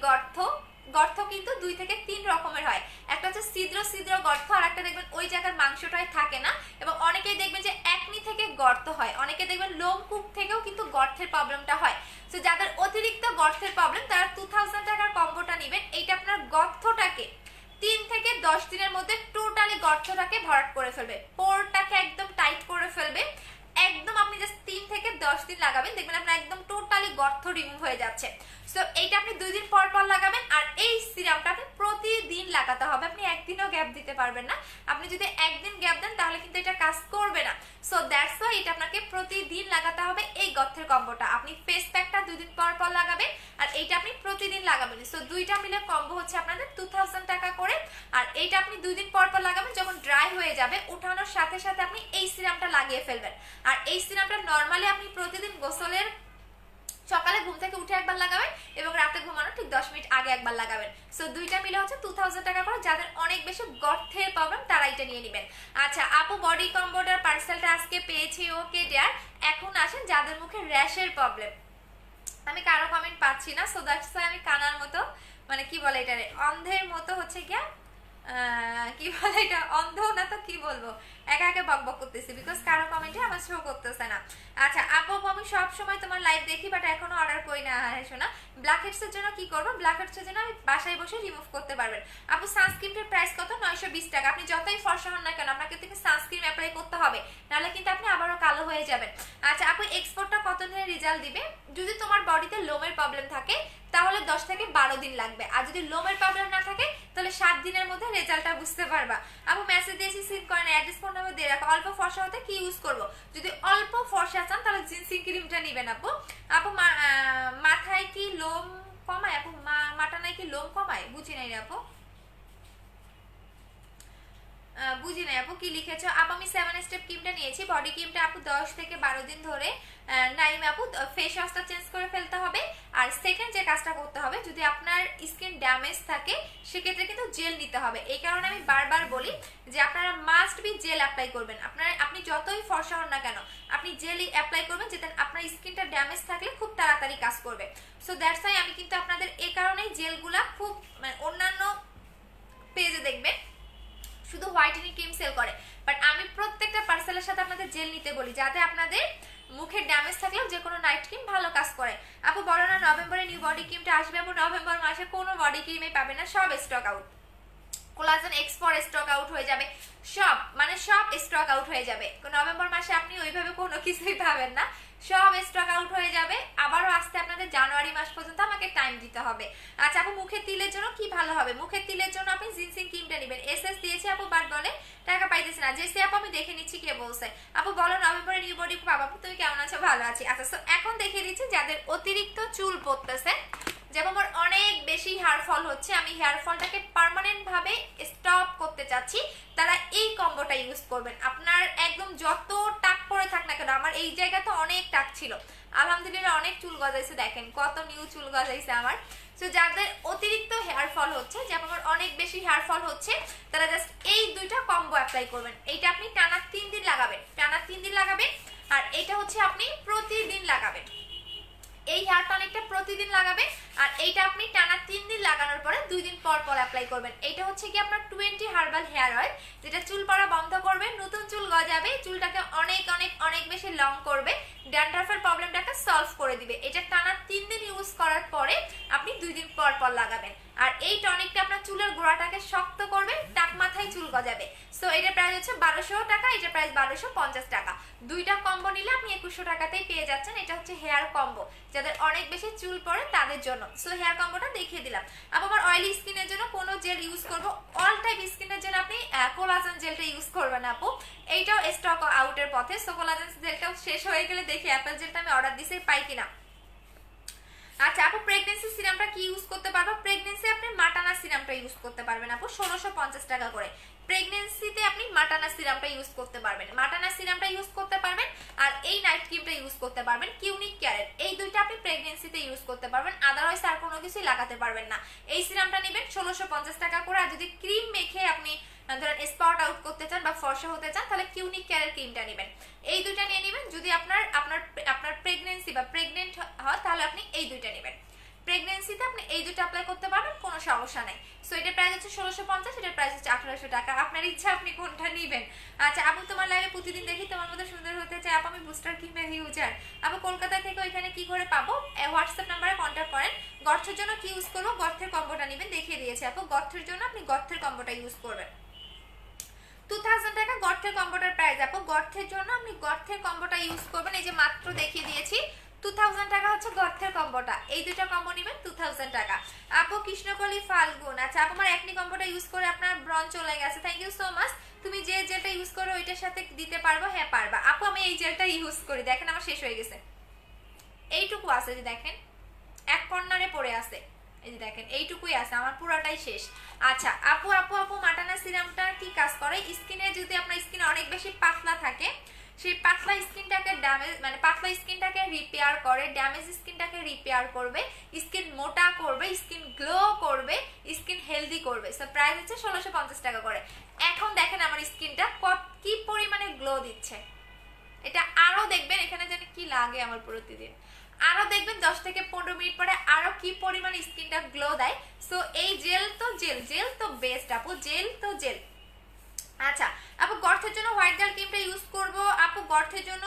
গর্ত কিন্তু 2 থেকে 3 রকমের হয়। একটা হচ্ছে ছিদ্র গর্ত, আর একটা দেখবেন ওই জায়গার মাংসটাই থাকে না, এবং অনেকেই দেখবেন যে একনি থেকে গর্ত হয়, অনেকে দেখবেন লোমকূপ থেকেও কিন্তু গর্তের প্রবলেমটা হয়। সো যাদের অতিরিক্ত গর্তের প্রবলেম তারা 2000 টাকার কম্বোটা নেবেন। এইটা আপনার গর্তটাকে 3 থেকে 10 দিনের মধ্যে টোটালি গর্তটাকে ভরাট করে ফেলবে, পোরটাকে একদম টাইট করে ফেলবে। একদম আপনি জাস্ট 3 থেকে 10 দিন লাগাবেন, দেখবেন আপনার একদম টোটালি গর্ত রিমুভ হয়ে যাচ্ছে। সো এইটা আপনি 2 দিন পর পর লাগাবেন। আর এই সিরামটা আপনি প্রতিদিন লাগাতে হবে, আপনি একদিনও গ্যাপ দিতে পারবেন না। আপনি যদি একদিন গ্যাপ দেন তাহলে কিন্তু এটা কাজ করবে না। সো দ্যাটস ওয়াই এটা আপনাকে প্রতিদিন লাগাতে হবে। এই গর্তের কম্বোটা আপনি ফেস প্যাকটা 2 দিন পর পর লাগাবেন, আর এইটা আপনি প্রতিদিন লাগাবেন। সো দুইটা মিলে কম্বো হচ্ছে আপনাদের 2000 টাকা করে। আর এইটা আপনি 2 দিন পর পর লাগাবেন, যখন ড্রাই হয়ে যাবে উঠানোর সাথে সাথে আপনি এই সিরামটা লাগিয়ে ফেলবেন। আর এই সিরামটা নর্মালি আপনি প্রতিদিন গোসলের সকালে ঘুম থেকে উঠে একবার লাগাবেন এবং রাতে ঘুমানোর ঠিক 10 মিনিট আগে একবার লাগাবেন। সো দুইটা মিলে হচ্ছে 2000 টাকা করে। যাদের অনেক বেশি গর্তের প্রবলেম তারা এটা নিয়ে নেবেন। আচ্ছা আপু বডি কম্বোটার পার্সেলটা আজকে পেয়েছি, ওকে ডিয়ার। এখন আসেন যাদের মুখে র্যাশের প্রবলেম, আমি কারো কমেন্ট পাচ্ছি না, সো দ্যাটস ওয়াই আমি কানার মতো মানে কি বলে এটারে অন্ধের মতো হচ্ছে গিয়া কি বলে এটা, অন্ধ না তো কি বলবো, একা একা বক বক করতেছি বিকজ কারো কমেন্টে আমার শো করতেছে না। আচ্ছা আপু আমি সব সময় তোমার লাইভ দেখি বাট এখনো অর্ডার করি না। হ্যাঁ শোনা, ব্ল্যাক হেডস এর জন্য কি করব, ব্ল্যাক হেডস এর জন্য আমি বাসায় বসে রিমুভ করতে পারবেন। আপু সানস্ক্রিনের প্রাইস কত? 920 টাকা। আপনি যতই ফর্সা হন না কেন আপনাকে থেকে সানস্ক্রিন অ্যাপ্লাই করতে হবে, নাহলে কিন্তু আপনি আবারও কালো হয়ে যাবেন। আচ্ছা আপু এক্সপোর্টটা কত দিনের রেজাল্ট দিবে? যদি তোমার বডিতে লোমের প্রবলেম থাকে তাহলে 10 থেকে 12 দিন লাগবে, আর যদি লোমের প্রবলেম না থাকে তাহলে 7 দিনের মধ্যে রেজাল্টটা বুঝতে পারবা। আপু মেসেজ দিয়েছি সিন করেন, অ্যাড্রেস ফোন নাম্বার দিয়ে রাখো। অল্প ফর্সা হতে কি ইউজ করব? যদি অল্প ফর্সা চান তাহলে জিনসিং ক্রিমটা নেবেন আপু। আপু মাথায় কি লোম কমায়? আপু মাথা নাই কি লোম কমায়? বুঝি নাই আপু, বুঝি নাই আপু কি লিখেছো। আপু আমি 7 স্টেপ ক্রিমটা নিয়েছি, বডি ক্রিমটা আপু 10 থেকে 12 দিন ধরে নাইম আপু ফেস ওয়াশটা চেঞ্জ করে ফেলতে হবে। আর সেকেন্ড যে কাজটা করতে হবে, যদি আপনার স্কিন ড্যামেজ থাকে সেক্ষেত্রে কিন্তু জেল নিতে হবে। এই কারণে আমি বারবার বলি যে আপনারা মাস্ট বি জেল অ্যাপ্লাই করবেন। আপনি যতই ফর্সা হন না কেন আপনি জেল অ্যাপ্লাই করবেন, যেটা আপনার স্কিনটা ড্যামেজ থাকলে খুব তাড়াতাড়ি কাজ করবে। সো দ্যাটস ওয়াই আমি কিন্তু আপনাদের এই কারণেই জেলগুলা খুব অন্যান্য পেজে দেখবেন শুধু হোয়াইটেনিং ক্রিম সেল করে, বাট আমি প্রত্যেকটা পার্সেলের সাথে আপনাদের জেল নিতে বলি যাতে আপনাদের মুখের ড্যামেজ থাকলেও যে কোনো নাইট ক্রিম ভালো কাজ করে। আপু বলো না নভেম্বরে নিউ বডি ক্রিমটা আসবে? আপু নভেম্বর মাসে কোনো বডি ক্রিমই পাবে না, সব স্টক আউট। কোলাজেন এক্স4 স্টক আউট হয়ে যাবে, সব স্টক আউট হয়ে যাবে। নভেম্বর মাসে আপনি ওইভাবে কোনো কিছুই পাবেন না, সব স্টক আউট হয়ে যাবে। আবারও আসতে আপনাদের জানুয়ারি মাস পর্যন্ত আমাকে টাইম দিতে হবে। আচ্ছা আপু মুখের তিলের জন্য কি ভালো হবে? মুখের তিলের জন্য আপনি জিনসিং ক্রিমটা নেবেন। এসএস দিয়েছি আপু বাট বলে টাকা পাইতেছে না। জেসি আপু আমি দেখে নিচ্ছি কে বলছে। আপু বলো নভেম্বরে নিউ বডি পাবো। আপু তুমি কেমন আছো? ভালো আছি। আচ্ছা সো এখন দেখিয়ে দিচ্ছি যাদের অতিরিক্ত চুল পড়তেছে, যেমন আমার অনেক বেশি হেয়ার ফল হচ্ছে, আমি হেয়ার ফলটাকে পার্মানেন্ট ভাবে স্টপ করতে চাচ্ছি, তারা এই কম্বোটা ইউজ করবেন। আপনার একদম যত টাক পড়ে থাক না কেন, আমার এই জায়গাতে অনেক টাক ছিল, আলহামদুলিল্লাহ অনেক চুল গজাইছে, দেখেন কত নিউ চুল গজাইছে আমার। তো যাদের অতিরিক্ত হেয়ার ফল হচ্ছে, যেমন আমার অনেক বেশি হেয়ার ফল হচ্ছে, তারা জাস্ট এই দুইটা কম্বো অ্যাপ্লাই করবেন। এইটা আপনি টানা 3 দিন লাগাবেন, টানা 3 দিন লাগাবেন। আর এটা হচ্ছে আপনি প্রতিদিন লাগাবেন, এই হেয়ার টনিকটা প্রতিদিন লাগাবে। আর এইটা আপনি টানা 3 দিন লাগানোর পরে 2 দিন পর পর অ্যাপ্লাই করবেন। এইটা হচ্ছে কি আপনার 20 হার্বাল হেয়ার অয়েল, যেটা চুল পড়া বন্ধ করবে, নতুন চুল গজাবে, চুলটাকে অনেক অনেক অনেক বেশি লং করবে, ড্যান্ড্রাফের প্রবলেমটাকে সলভ করে দিবে। এটা টানা 3 দিন ইউজ করার পরে আপনি 2 দিন পর পর লাগাবেন। আর এই টনিকটা আপনার চুলের গোড়াটাকে শক্ত করবে, টাক মাথায় চুল গজাবে। সো এটা প্রাইস হচ্ছে 1200 টাকা, এটা প্রাইস 1250 টাকা। দুইটা কম্বো নিলে আপনি 2100 টাকাতেই পেয়ে যাচ্ছেন। এটা হচ্ছে হেয়ার কম্বো, যাদের অনেক বেশি চুল পড়ে তাদের জন্য। সো হেয়ার কম্বোটা দেখিয়ে দিলাম। আবার আমার অয়েলি স্কিনের জন্য কোনো জেল ইউজ করব, অল টাইপ স্কিনের জন্য আপনি কোলাজেন জেলটা ইউজ করবেন আপু। এইটাও স্টক আউটের পথে। সো কোলাজেন জেলটাও শেষ হয়ে গেলে দেখি অ্যাপেল জেলটা আমি অর্ডার দিছি পাই কিনা। আচ্ছা আপু প্রেগন্যান্সি সিরামটা কি ইউজ করতে পারবো? প্রেগন্যান্সি আপনি মাটানা সিরামটা ইউজ করতে পারবেন আপু, 1650 টাকা করে। প্রেগন্যান্সিতে আপনি মাটানা সিরামটা ইউজ করতে পারবেন, মাটানা সিরামটা ইউজ করতে পারবেন। আর এই নাইট ক্রিমটা ইউজ করতে পারবেন কিউনিক কেয়ারের, এই দুইটা আপনি প্রেগন্যান্সিতে ইউজ করতে পারবেন, আদারওয়াইজ আর কোনো কিছুই লাগাতে পারবেন না। এই সিরামটা নেবেন 1650 টাকা করে। আর যদি ক্রিম মেখে আপনি ধরেন স্পট আউট করতে চান বা ফর্সা হতে চান তাহলে কিউনিক কেয়ারের ক্রিমটা নেবেন। এই দুইটা নিয়ে নেবেন। যদি আপনার আপনার আপনার প্রেগন্যান্সি বা প্রেগনেন্ট হয় তাহলে আপনি এই দুইটা নেবেন। প্রেগন্যান্সিতে আপনি এই দুটো অ্যাপ্লাই করতে পারবেন, কোনো সমস্যা নাই। সো এটার প্রাইস হচ্ছে 1650, এটার প্রাইস হচ্ছে 1800 টাকা। আপনার ইচ্ছা আপনি কোনটা নেবেন। আচ্ছা আপু তোমার লাইভে প্রতিদিন দেখি, তোমার মতো সুন্দর হতে চাই আপু, আমি বুস্টার ক্রিমের ইউজার। আপু কলকাতা থেকে ওইখানে কি করে পাবো? হোয়াটসঅ্যাপ নাম্বারে কন্ট্যাক্ট করেন। গর্থের জন্য কি ইউজ করবো? গর্থের কম্বোটা নেবেন, দেখিয়ে দিয়েছি আপু। গর্থের জন্য আপনি গর্থের কম্বোটা ইউজ করবেন। 2000 টাকা গর্থের কম্বোটার প্রাইস আপু। গর্থের জন্য আপনি গর্থের কম্বোটা ইউজ করবেন, এই যে মাত্র দেখিয়ে দিয়েছি। 2000 টাকা হচ্ছে গর্থের কম্বোটা, এই দুটো কম্বো নেবেন 2000 টাকা। আপু কৃষ্ণকলি ফাল্গুন, আচ্ছা আপু আমার একনি কম্বোটা ইউজ করে আপনার ব্রণ চলে গেছে, থ্যাংক ইউ সো মাচ। তুমি যে জেলটা ইউজ করো ওইটার সাথে দিতে পারবো? হ্যাঁ পারবা আপু, আমি এই জেলটা ইউজ করি, দেখেন আমার শেষ হয়ে গেছে, এইটুকু আছে যে দেখেন এক কর্নারে পড়ে আছে, এই যে দেখেন এইটুকুই আছে, আমার পুরোটাই শেষ। আচ্ছা আপু আপু আপু মাটানা সিরামটা কি কাজ করে? স্কিনে যদি আপনার স্কিন অনেক বেশি পাতলা থাকে, সেই পাতলা স্কিনটাকে ড্যামেজ মানে পাতলা স্কিনটাকে রিপেয়ার করে, ড্যামেজ স্কিনটাকে রিপেয়ার করবে, স্কিন মোটা করবে, স্কিন গ্লো করবে, স্কিন হেলদি করবে। সো প্রাইস হচ্ছে 1650 টাকা করে। এখন দেখেন আমার স্কিনটা কি পরিমাণে গ্লো দিচ্ছে, এটা আরো দেখবেন এখানে যেন কি লাগে আমার প্রতিদিন, আরো দেখবেন 10 থেকে 15 মিনিট পরে আরো কি পরিমাণ স্কিনটা গ্লো দেয়। সো এই জেল তো জেল তো বেস্ট আপু, জেল তো জেল। আচ্ছা আপু গর্তের জন্য হোয়াইট গার্ল ক্রিমটা ইউজ করব আপু, গর্তের জন্য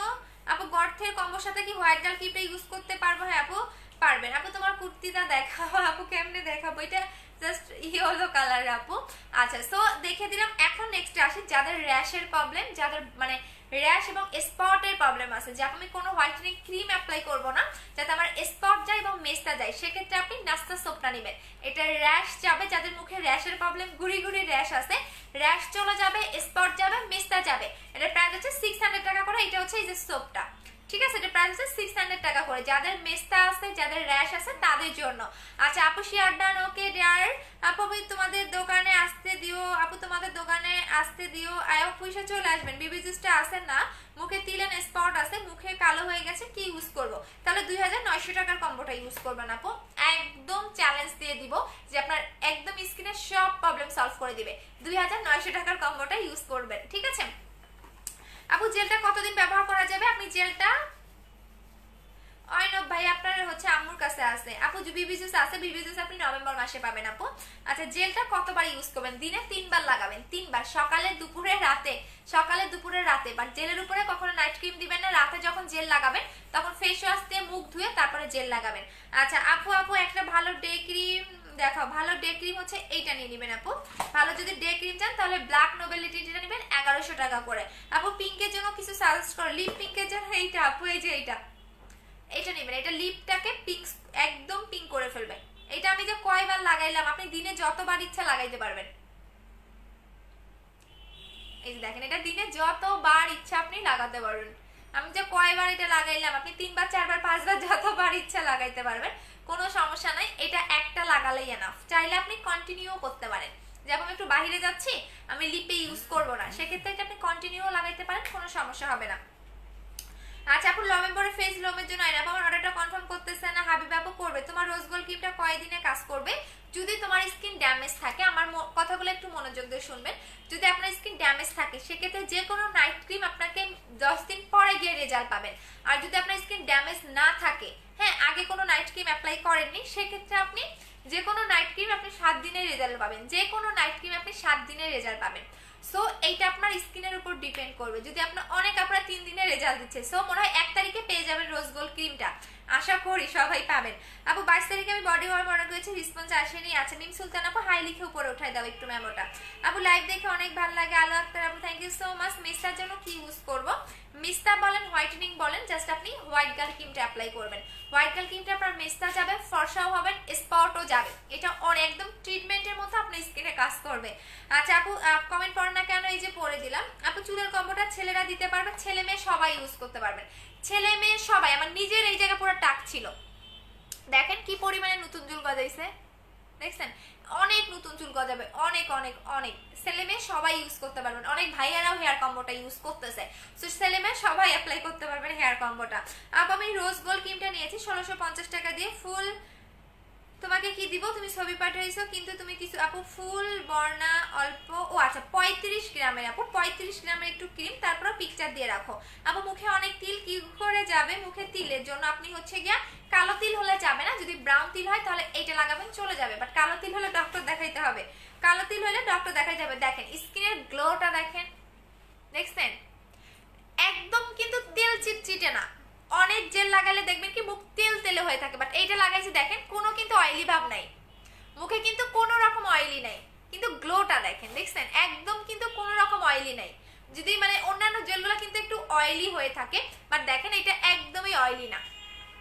আপু গর্তের কম্বোর সাথে কি হোয়াইট গার্ল ক্রিমটা ইউজ করতে পারবো? হ্যাঁ আপু পারবেন। আপু তোমার কুর্তিটা দেখাও আপু, কেমনে দেখাবো, এটা জাস্ট ইয়েলো কালার আপু। আচ্ছা সো দেখে দিলাম। এখন নেক্সট আসি যাদের র্যাশের প্রবলেম, যাদের মানে র্যাশ এবং স্পটের প্রবলেম আছে, যে আমি কোনো হোয়াইটেনিং ক্রিম অ্যাপ্লাই করব না যাতে আমার স্পট যায় এবং মেস্তা যায়, সেক্ষেত্রে আপনি নাস্তা সোপটা নেবেন। এটা র্যাশ যাবে, যাদের মুখে র্যাশের প্রবলেম, গুড়ি গুড়ি র্যাশ আছে, র্যাশ চলে যাবে, স্পট যাবে, মেস্তা যাবে। এটা প্রাইস হচ্ছে 600 টাকা করে। এটা হচ্ছে এই যে সোপটা, ঠিক আছে, এটা প্রাইস হচ্ছে 600 টাকা করে, যাদের মেস্তা আছে, যাদের র্যাশ আছে তাদের জন্য। আচ্ছা আপু শেয়ার ডান, ওকে ডিয়ার আপু তোমাদের দোকানে আসতে দিও, আপু তোমাদের দোকানে আসতে দিও, আয়ো পয়সা চলে আসবেন। বিবি জুসটা আছে না, মুখে তিলেন স্পট আছে, মুখে কালো হয়ে গেছে, কি ইউজ করব? তাহলে 2900 টাকার কম্বোটা ইউজ করবেন আপু। একদম চ্যালেঞ্জ দিয়ে দিব যে আপনার একদম স্কিনের সব প্রবলেম সলভ করে দিবে। 2900 টাকার কম্বোটা ইউজ করবেন, ঠিক আছে আপু। জেলটা কতদিন ব্যবহার করা যাবে? আপনি জেলটা অয়নব ভাই আপনার হচ্ছে আম্মুর কাছে আছে আপু, বিবি জুস আছে, বিবি জুস আপনি নভেম্বর মাসে পাবেন আপু। আচ্ছা জেলটা কতবার ইউজ করবেন? দিনে 3 বার লাগাবেন, 3 বার, সকালে দুপুরে রাতে, সকালে দুপুরে রাতে। বাট জেলের উপরে কখনো নাইট ক্রিম দিবেন না, রাতে যখন জেল লাগাবেন তখন ফেস ওয়াশ দিয়ে মুখ ধুয়ে তারপরে জেল লাগাবেন। আচ্ছা আপু একটা ভালো ডে ক্রিম দেখাও। ভালো ডে ক্রিম হচ্ছে এইটা নিয়ে নেবেন আপু। ভালো যদি ডে ক্রিম চান তাহলে ব্ল্যাক নোবেলিটিটা নেবেন 1100 টাকা করে আপু। পিঙ্কের জন্য কিছু সাজেস্ট করো? লিপ পিঙ্কের জন্য এইটা আপু, এই যে এটা নেবেন। এটা লিপটাকে পিঙ্ক, একদম পিঙ্ক করে ফেলবেন। এটা আমি যে কয়বার লাগাইলাম, আপনি দিনে যতবার ইচ্ছা লাগাইতে পারবেন। এই যে দেখেন, এটা দিনে যতবার ইচ্ছা আপনি লাগাতে পারবেন। আমি যে কয়বার এটা লাগাইলাম, আপনি 3 বার 4 বার 5 বার যতবার ইচ্ছা লাগাইতে পারবেন, কোনো সমস্যা নাই। এটা একটা লাগালেই এনাফ, চাইলে আপনি কন্টিনিউ করতে পারেন। যেমন একটু বাইরে যাচ্ছি, আমি লিপে ইউজ করব না, সেক্ষেত্রে এটা আপনি কন্টিনিউ লাগাইতে পারেন, কোনো সমস্যা হবে না। আচ্ছা আপু নভেম্বরে ফেস লোমের জন্য আইনা আমার অর্ডারটা কনফার্ম করতেছে না, হাবিবা আপু করবে। তোমার রোজ গোল্ড ক্রিমটা কয়দিনে কাজ করবে? যদি তোমার স্কিন ড্যামেজ থাকে, আমার কথাগুলো একটু মনোযোগ দিয়ে শুনবেন, যদি আপনার স্কিন ড্যামেজ থাকে সেক্ষেত্রে যে কোনো নাইট ক্রিম আপনাকে 10 দিন পরে গিয়ে রেজাল্ট পাবেন। আর যদি আপনার স্কিন ড্যামেজ না থাকে, হ্যাঁ আগে কোনো নাইট ক্রিম অ্যাপ্লাই করেননি, সেক্ষেত্রে আপনি যে কোনো নাইট ক্রিম আপনি 7 দিনের রেজাল্ট পাবেন, যে কোনো নাইট ক্রিম আপনি 7 দিনের রেজাল্ট পাবেন। সো এইটা আপনার স্কিনের উপর ডিপেন্ড করবে। যদি আপনার অনেক আপনারা 3 দিনের রেজাল্ট দিচ্ছে, সো মনে হয় 1 তারিখে পেয়ে যাবেন রোজ গোল্ড ক্রিমটা, আশা করি সবাই পাবেন আপু। 22 তারিখে আমি বডি ওয়ার্ম অর্ডার করেছি, রেসপন্স আসেনি। আচ্ছা মিম সুলতান আপু হাই লিখে উপরে উঠাই দাও একটু মেমোটা আপু। লাইভ দেখে অনেক ভালো লাগে। আলো আক্তার আপু thank you so much. Mister জন্য কি ইউজ করব? মিস্তা বলেন, হোয়াইটেনিং বলেন, জাস্ট আপনি হোয়াইট গার্ল ক্রিমটা অ্যাপ্লাই করবেন। হোয়াইট গার্ল ক্রিমটা আপনার মেস্তা যাবে, ফর্সাও হবেন, স্পটও যাবে। এটা একদম ট্রিটমেন্টের মতো আপনার স্কিনে কাজ করবে। আচ্ছা আপু কমেন্ট পড়েন না কেন? এই যে পড়ে দিলাম আপু। চুলের কম্বোটা ছেলেরা দিতে পারবে, ছেলে মেয়ে সবাই ইউজ করতে পারবেন, ছেলে মেয়ে সবাই। আমার নিজের এই জায়গা পুরো টাক ছিল, দেখেন কি পরিমাণে নতুন চুল গজাইছে, দেখছেন? অনেক নতুন চুল গজাবে, অনেক অনেক অনেক। ছেলে মেয়ে সবাই ইউজ করতে পারবেন, অনেক ভাইয়ারাও হেয়ার কম্বোটা ইউজ করতেছে, সো ছেলে মেয়ে সবাই অ্যাপ্লাই করতে পারবেন হেয়ার কম্বোটা। আপু আমি রোজ গোল্ড ক্রিমটা নিয়েছি 1650 টাকা দিয়ে। ফুল তোমাকে কি দিব? তুমি ছবি পাঠাইছো কিন্তু তুমি কিছু আপু ফুল বর্ণা অল্প, ও আচ্ছা 35 গ্রামের আপু, 35 গ্রামের একটু ক্রিম, তারপর পিকচার দিয়ে রাখো আপু। মুখে অনেক তিল কি করে যাবে? মুখে তিলের জন্য আপনি হচ্ছে গিয়া কালো তিল হলে যাবে না, যদি ব্রাউন তিল হয় তাহলে এইটা লাগাবেন, চলে যাবে। বাট কালো তিল হলে ডক্টর দেখাইতে হবে, কালো তিল হলে ডক্টর দেখাইতে হবে। দেখেন স্কিনের গ্লোটা দেখেন, দেখছেন? একদম কিন্তু তেল চিটচিটে না। অনেক জেল লাগালে দেখবেন কি মুখ তেল তেলে হয়ে থাকে, বাট এইটা লাগাইছি দেখেন কোনো কিন্তু অয়েলি ভাব নাই, মুখে কিন্তু কোনো রকম অয়েলি নাই, কিন্তু গ্লোটা দেখেন, দেখছেন? একদম কিন্তু কোনো রকম অয়েলি নাই। যদি মানে অন্যান্য জেলগুলো কিন্তু একটু অয়েলি হয়ে থাকে, বাট দেখেন এটা একদমই অয়েলি না,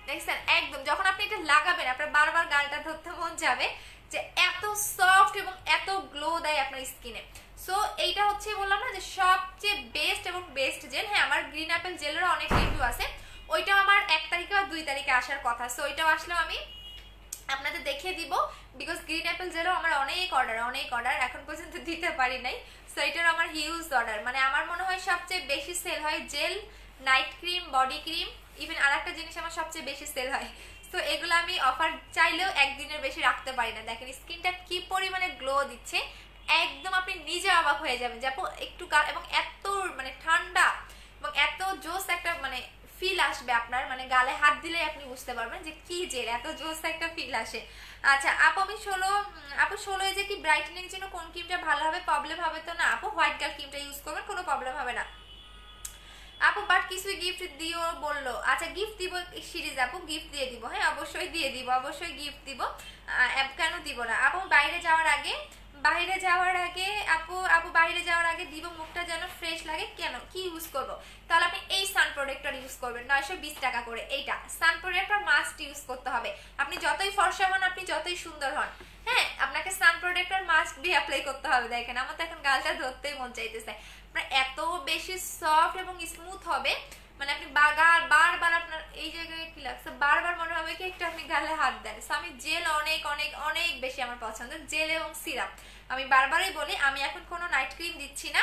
দেখছেন? একদম যখন আপনি এটা লাগাবেন আপনার বারবার গালটা ধরতে মন যাবে, যে এত সফট এবং এত গ্লো দেয় আপনার স্কিনে। সো এইটা হচ্ছে বললাম না যে সবচেয়ে বেস্ট এবং বেস্ট জেল। হ্যাঁ আমার গ্রিন অ্যাপেল জেলেরও অনেক রিভিউ আছে, ওইটাও আমার 1 তারিখে বা 2 তারিখে আসার কথা, সো ওইটাও আসলেও আমি আপনাদের দেখিয়ে দিব। বিকজ গ্রিন অ্যাপেল জেলও আমার অনেক অর্ডার এখন পর্যন্ত দিতে পারি নাই, সো এটার আমার হিউজ অর্ডার। মানে আমার মনে হয় সবচেয়ে বেশি সেল হয় gel, night cream, body cream, even আর একটা জিনিস আমার সবচেয়ে বেশি সেল হয়। তো এগুলো আমি অফার চাইলেও একদিনের বেশি রাখতে পারি না। দেখেন স্কিনটা কি পরিমাণে গ্লো দিচ্ছে, একদম আপনি নিজে অবাক হয়ে যাবেন যে আপু একটু এবং এত মানে ঠান্ডা এবং এত জোস একটা মানে ফিল আসবে আপনার, মানে গালে হাত দিলে আপনি বুঝতে পারবেন যে কি জেল, এত জোস একটা ফিল আসে। আচ্ছা আপু আমি 16 যে কি ব্রাইটেনিং জন্য কোন ক্রিমটা ভালো হবে, প্রবলেম হবে তো না আপু? হোয়াইট গার্ল ক্রিমটা ইউজ করবেন, কোনো প্রবলেম হবে না আপু। বাট কিছু গিফট দিও বললো। আচ্ছা গিফট দিব সিরিজ আপু, গিফট দিয়ে দিব, হ্যাঁ অবশ্যই দিয়ে দিব, অবশ্যই গিফট দিব, কেন দিব না আপু। বাইরে যাওয়ার আগে আপু বাইরে যাওয়ার আগে দিব, মুখটা যেন ফ্রেশ লাগে, কেন কি ইউজ করব? তাহলে আপনি এই সান প্রোটেক্টর ইউজ করবেন 920 টাকা করে। এইটা সান প্রোটেক্টর মাস্ট ইউজ করতে হবে। আপনি যতই ফর্সা হন, আপনি যতই সুন্দর হন, হ্যাঁ আপনাকে সান প্রোটেক্টর মাস্ট বি অ্যাপ্লাই করতে হবে। দেখেন আমার তো এখন গালটা ধরতেই মন চাইতেছে, মানে এত বেশি সফট এবং স্মুথ হবে, মানে আপনি বারবার আপনার এই জায়গায় কি লাগছে, বারবার মনে হবে কি একটু আপনি গালে হাত দেন। সো আমি জেল অনেক অনেক অনেক বেশি আমার পছন্দ, জেল এবং সিরাপ। আমি বারবারই বলি আমি এখন কোনো নাইট ক্রিম দিচ্ছি না,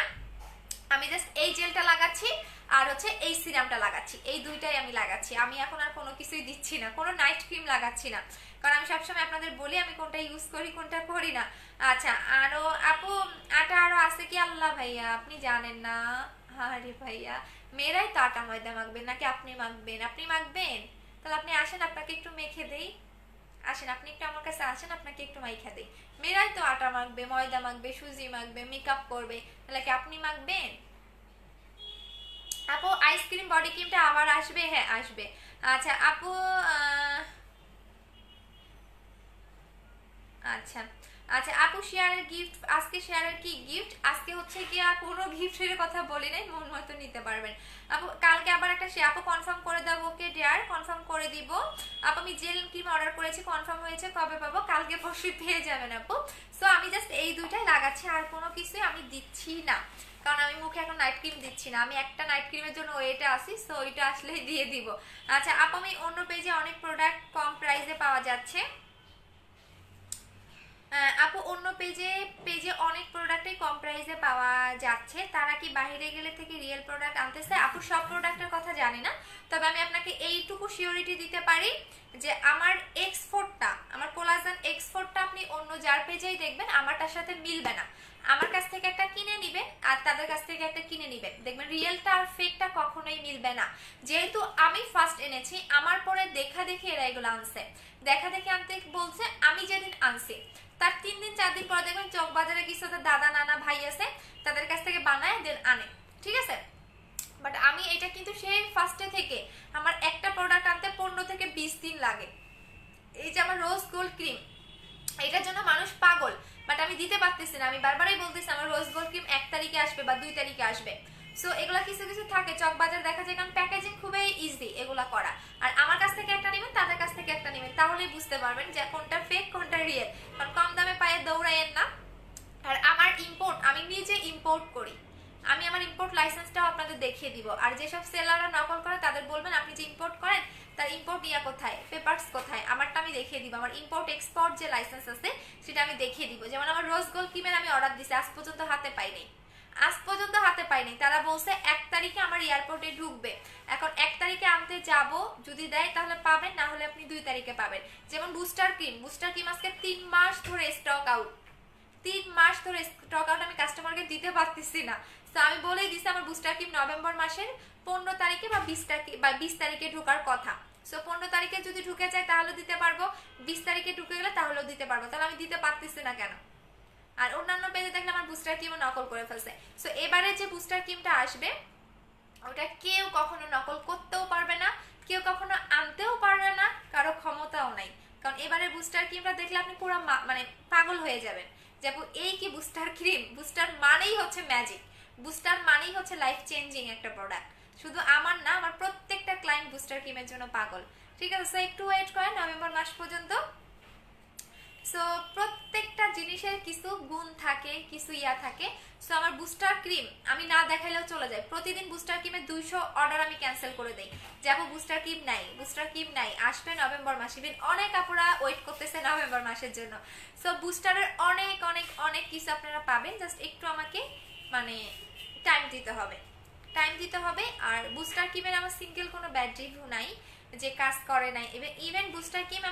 আমি জাস্ট এই জেলটা লাগাচ্ছি আর হচ্ছে এই সিরামটা লাগাচ্ছি, এই দুইটাই আমি লাগাচ্ছি। আমি এখন আর কোনো কিছুই দিচ্ছি না, কোনো নাইট ক্রিম লাগাচ্ছি না, কারণ আমি সবসময় আপনাদের বলি আমি কোনটা ইউজ করি কোনটা করি না। আচ্ছা আরো আপু আটা আরো আছে কি? আল্লাহ ভাইয়া আপনি জানেন না, আরে ভাইয়া মেয়েরাই তো আটা ময়দা মাখবেন নাকি আপনি মাখবেন? আপনি মাখবেন, তাহলে আপনি আসেন আপনাকে একটু মেখে দেই, আসেন আপনি একটু আমার কাছে আসেন, আপনাকে একটু মাইখা দেই। মেয়েরাই তো আটা মাখবে, ময়দা মাখবে, সুজি মাখবে, মেকআপ করবে, তাহলে কি আপনি মাখবেন? আপু আইসক্রিম বডি ক্রিমটা আবার আসবে? হ্যাঁ আসবে। আচ্ছা আপু আচ্ছা আচ্ছা আপু শেয়ারের গিফট আজকে, শেয়ারের কি গিফট আজকে হচ্ছে কি কোনো গিফটের কথা বলি নাই, মন মতো নিতে পারবেন আপু। কালকে আবার একটা আপু কনফার্ম করে দেবো, ওকে ডিয়ার কনফার্ম করে দিব আপু। আমি জেল ক্রিম অর্ডার করেছি, কনফার্ম হয়েছে, কবে পাবো? কালকে পরশু পেয়ে যাবেন আপু। সো আমি জাস্ট এই দুইটাই লাগাচ্ছি, আর কোনো কিছুই আমি দিচ্ছি না, কারণ আমি মুখে এখন নাইট ক্রিম দিচ্ছি না, আমি একটা নাইট ক্রিমের জন্য ওয়েটে আসি, সো ওইটা আসলেই দিয়ে দিব। আচ্ছা আপু আমি অন্য পেজে অনেক প্রোডাক্ট কম প্রাইসে পাওয়া যাচ্ছে আপু, অন্য পেজে অনেক প্রোডাক্টই কম প্রাইসে পাওয়া যাচ্ছে, তারা কি বাইরে গেলে থেকে রিয়েল প্রোডাক্ট আনতেছে? আপু সব প্রোডাক্টের কথা জানি না, তবে আমি আপনাকে এইটুকু সিওরিটি দিতে পারি যে আমার এক্সপোর্টটা, আমার কোলাজেন এক্সপোর্টটা আপনি অন্য যার পেজেই দেখবেন আমারটার সাথে মিলবে না। আমার কাছ থেকে একটা কিনে নিবেন আর তাদের কাছ থেকে একটা কিনে নিবেন, দেখবেন রিয়েলটা আর ফেকটা কখনোই মিলবে না। যেহেতু আমি ফার্স্ট এনেছি, আমার পরে দেখা দেখি এরা এগুলো আনছে, দেখা দেখি আনতে বলছে, আমি যেদিন আনছি তার 3 দিন 4 দিন পরে দেখবেন চক বাজারে কিছু দাদা নানা ভাই আছে, তাদের কাছ থেকে বানায় দেন আনে, ঠিক আছে? বাট আমি এটা কিন্তু সেই ফার্স্টে থেকে আমার একটা প্রোডাক্ট আনতে 15 থেকে 20 দিন লাগে। এই যে আমার রোজ গোল্ড ক্রিম, এটার জন্য মানুষ পাগল, বাট আমি দিতে পারতেছি না। আমি বারবারই বলতেছি আমার রোজ গোল্ড ক্রিম 1 তারিখে আসবে বা 2 তারিখে আসবে। সো এগুলা কিছু কিছু থাকে চক বাজার দেখা যায়, কারণ প্যাকেজিং খুবই ইজি এগুলা করা। আর আমার কাছ থেকে একটা নেবেন, তাদের কাছ থেকে একটা নেবেন, তাহলেই বুঝতে পারবেন যে কোনটা ফেক কোনটা রিয়েল, কারণ কম দামে পায়ে দৌড়াইয়েন না। আর আমার ইম্পোর্ট, আমি নিজে ইম্পোর্ট করি, আমি আমার ইম্পোর্ট লাইসেন্সটাও আপনাদের দেখিয়ে দিব। আর যেসব সেলাররা নকল করে তাদের বলবেন আপনি যে ইম্পোর্ট করেন তার ইম্পোর্ট ইয়া কোথায়, পেপারস কোথায়, আমারটা আমি দেখিয়ে দিব। আমার ইম্পোর্ট এক্সপোর্ট যে লাইসেন্স আছে সেটা আমি দেখিয়ে দিব। যেমন আমার রোজ গোল্ড ক্রিমের আমি অর্ডার দিছি, আজ পর্যন্ত হাতে পাইনি, তারা বলছে 1 তারিখে আমার এয়ারপোর্টে ঢুকবে। এখন 1 তারিখে আনতে যাব, যদি দেয় তাহলে পাবেন, না হলে আপনি 2 তারিখে পাবেন। যেমন বুস্টার ক্রিম আজকে 3 মাস ধরে স্টক আউট, 3 মাস ধরে স্টক আউট, আমি কাস্টমারকে দিতে পারতেছি না। তো আমি বলেই দিছি আমার বুস্টার ক্রিম নভেম্বর মাসের 15 তারিখে বা 20 তারিখে ঢোকার কথা। সো 15 তারিখে যদি ঢুকে যায় তাহলে দিতে পারবো, 20 তারিখে ঢুকে গেলে তাহলেও দিতে পারবো, তাহলে আমি দিতে পারতেছি না কেন? আর অন্যান্য পেজে দেখলে আমার বুস্টার ক্রিমও নকল করে ফেলছে। সো এবারে যে বুস্টার ক্রিমটা আসবে ওটা কেউ কখনো নকল করতেও পারবে না, কেউ কখনো আনতেও পারবে না, কারো ক্ষমতাও নাই। কারণ এবারে বুস্টার ক্রিমটা দেখলে আপনি পুরো মানে পাগল হয়ে যাবেন, যেমন এই কি বুস্টার ক্রিম, বুস্টার মানেই হচ্ছে ম্যাজিক, বুস্টার মানেই হচ্ছে লাইফ চেঞ্জিং একটা প্রোডাক্ট। শুধু আমার না, আমার প্রত্যেকটা ক্লায়েন্ট বুস্টার ক্রিমের জন্য পাগল, ঠিক আছে? সো একটু ওয়েট করেন নভেম্বর মাস পর্যন্ত। সো প্রত্যেকটা জিনিসের কিছু গুণ থাকে, কিছু ইয়া থাকে। সো আমার বুস্টার ক্রিম আমি না দেখাইলেও চলে যায়, প্রতিদিন বুস্টার ক্রিমের 200 অর্ডার আমি ক্যান্সেল করে দেই, যাবো বুস্টার ক্রিম নাই আসবে নভেম্বর মাসে। অনেক আপুরা ওয়েট করতেছে নভেম্বর মাসের জন্য। সো বুস্টারের অনেক অনেক অনেক কিছু আপনারা পাবেন, জাস্ট একটু আমাকে মানে টাইম দিতে হবে। আর বুস্টার ক্রিমের আমার সিঙ্গেল কোনো ব্যাড রিভিউ নাই যে কাজ করে নাই। ইভেন বুস্টার ক্রিম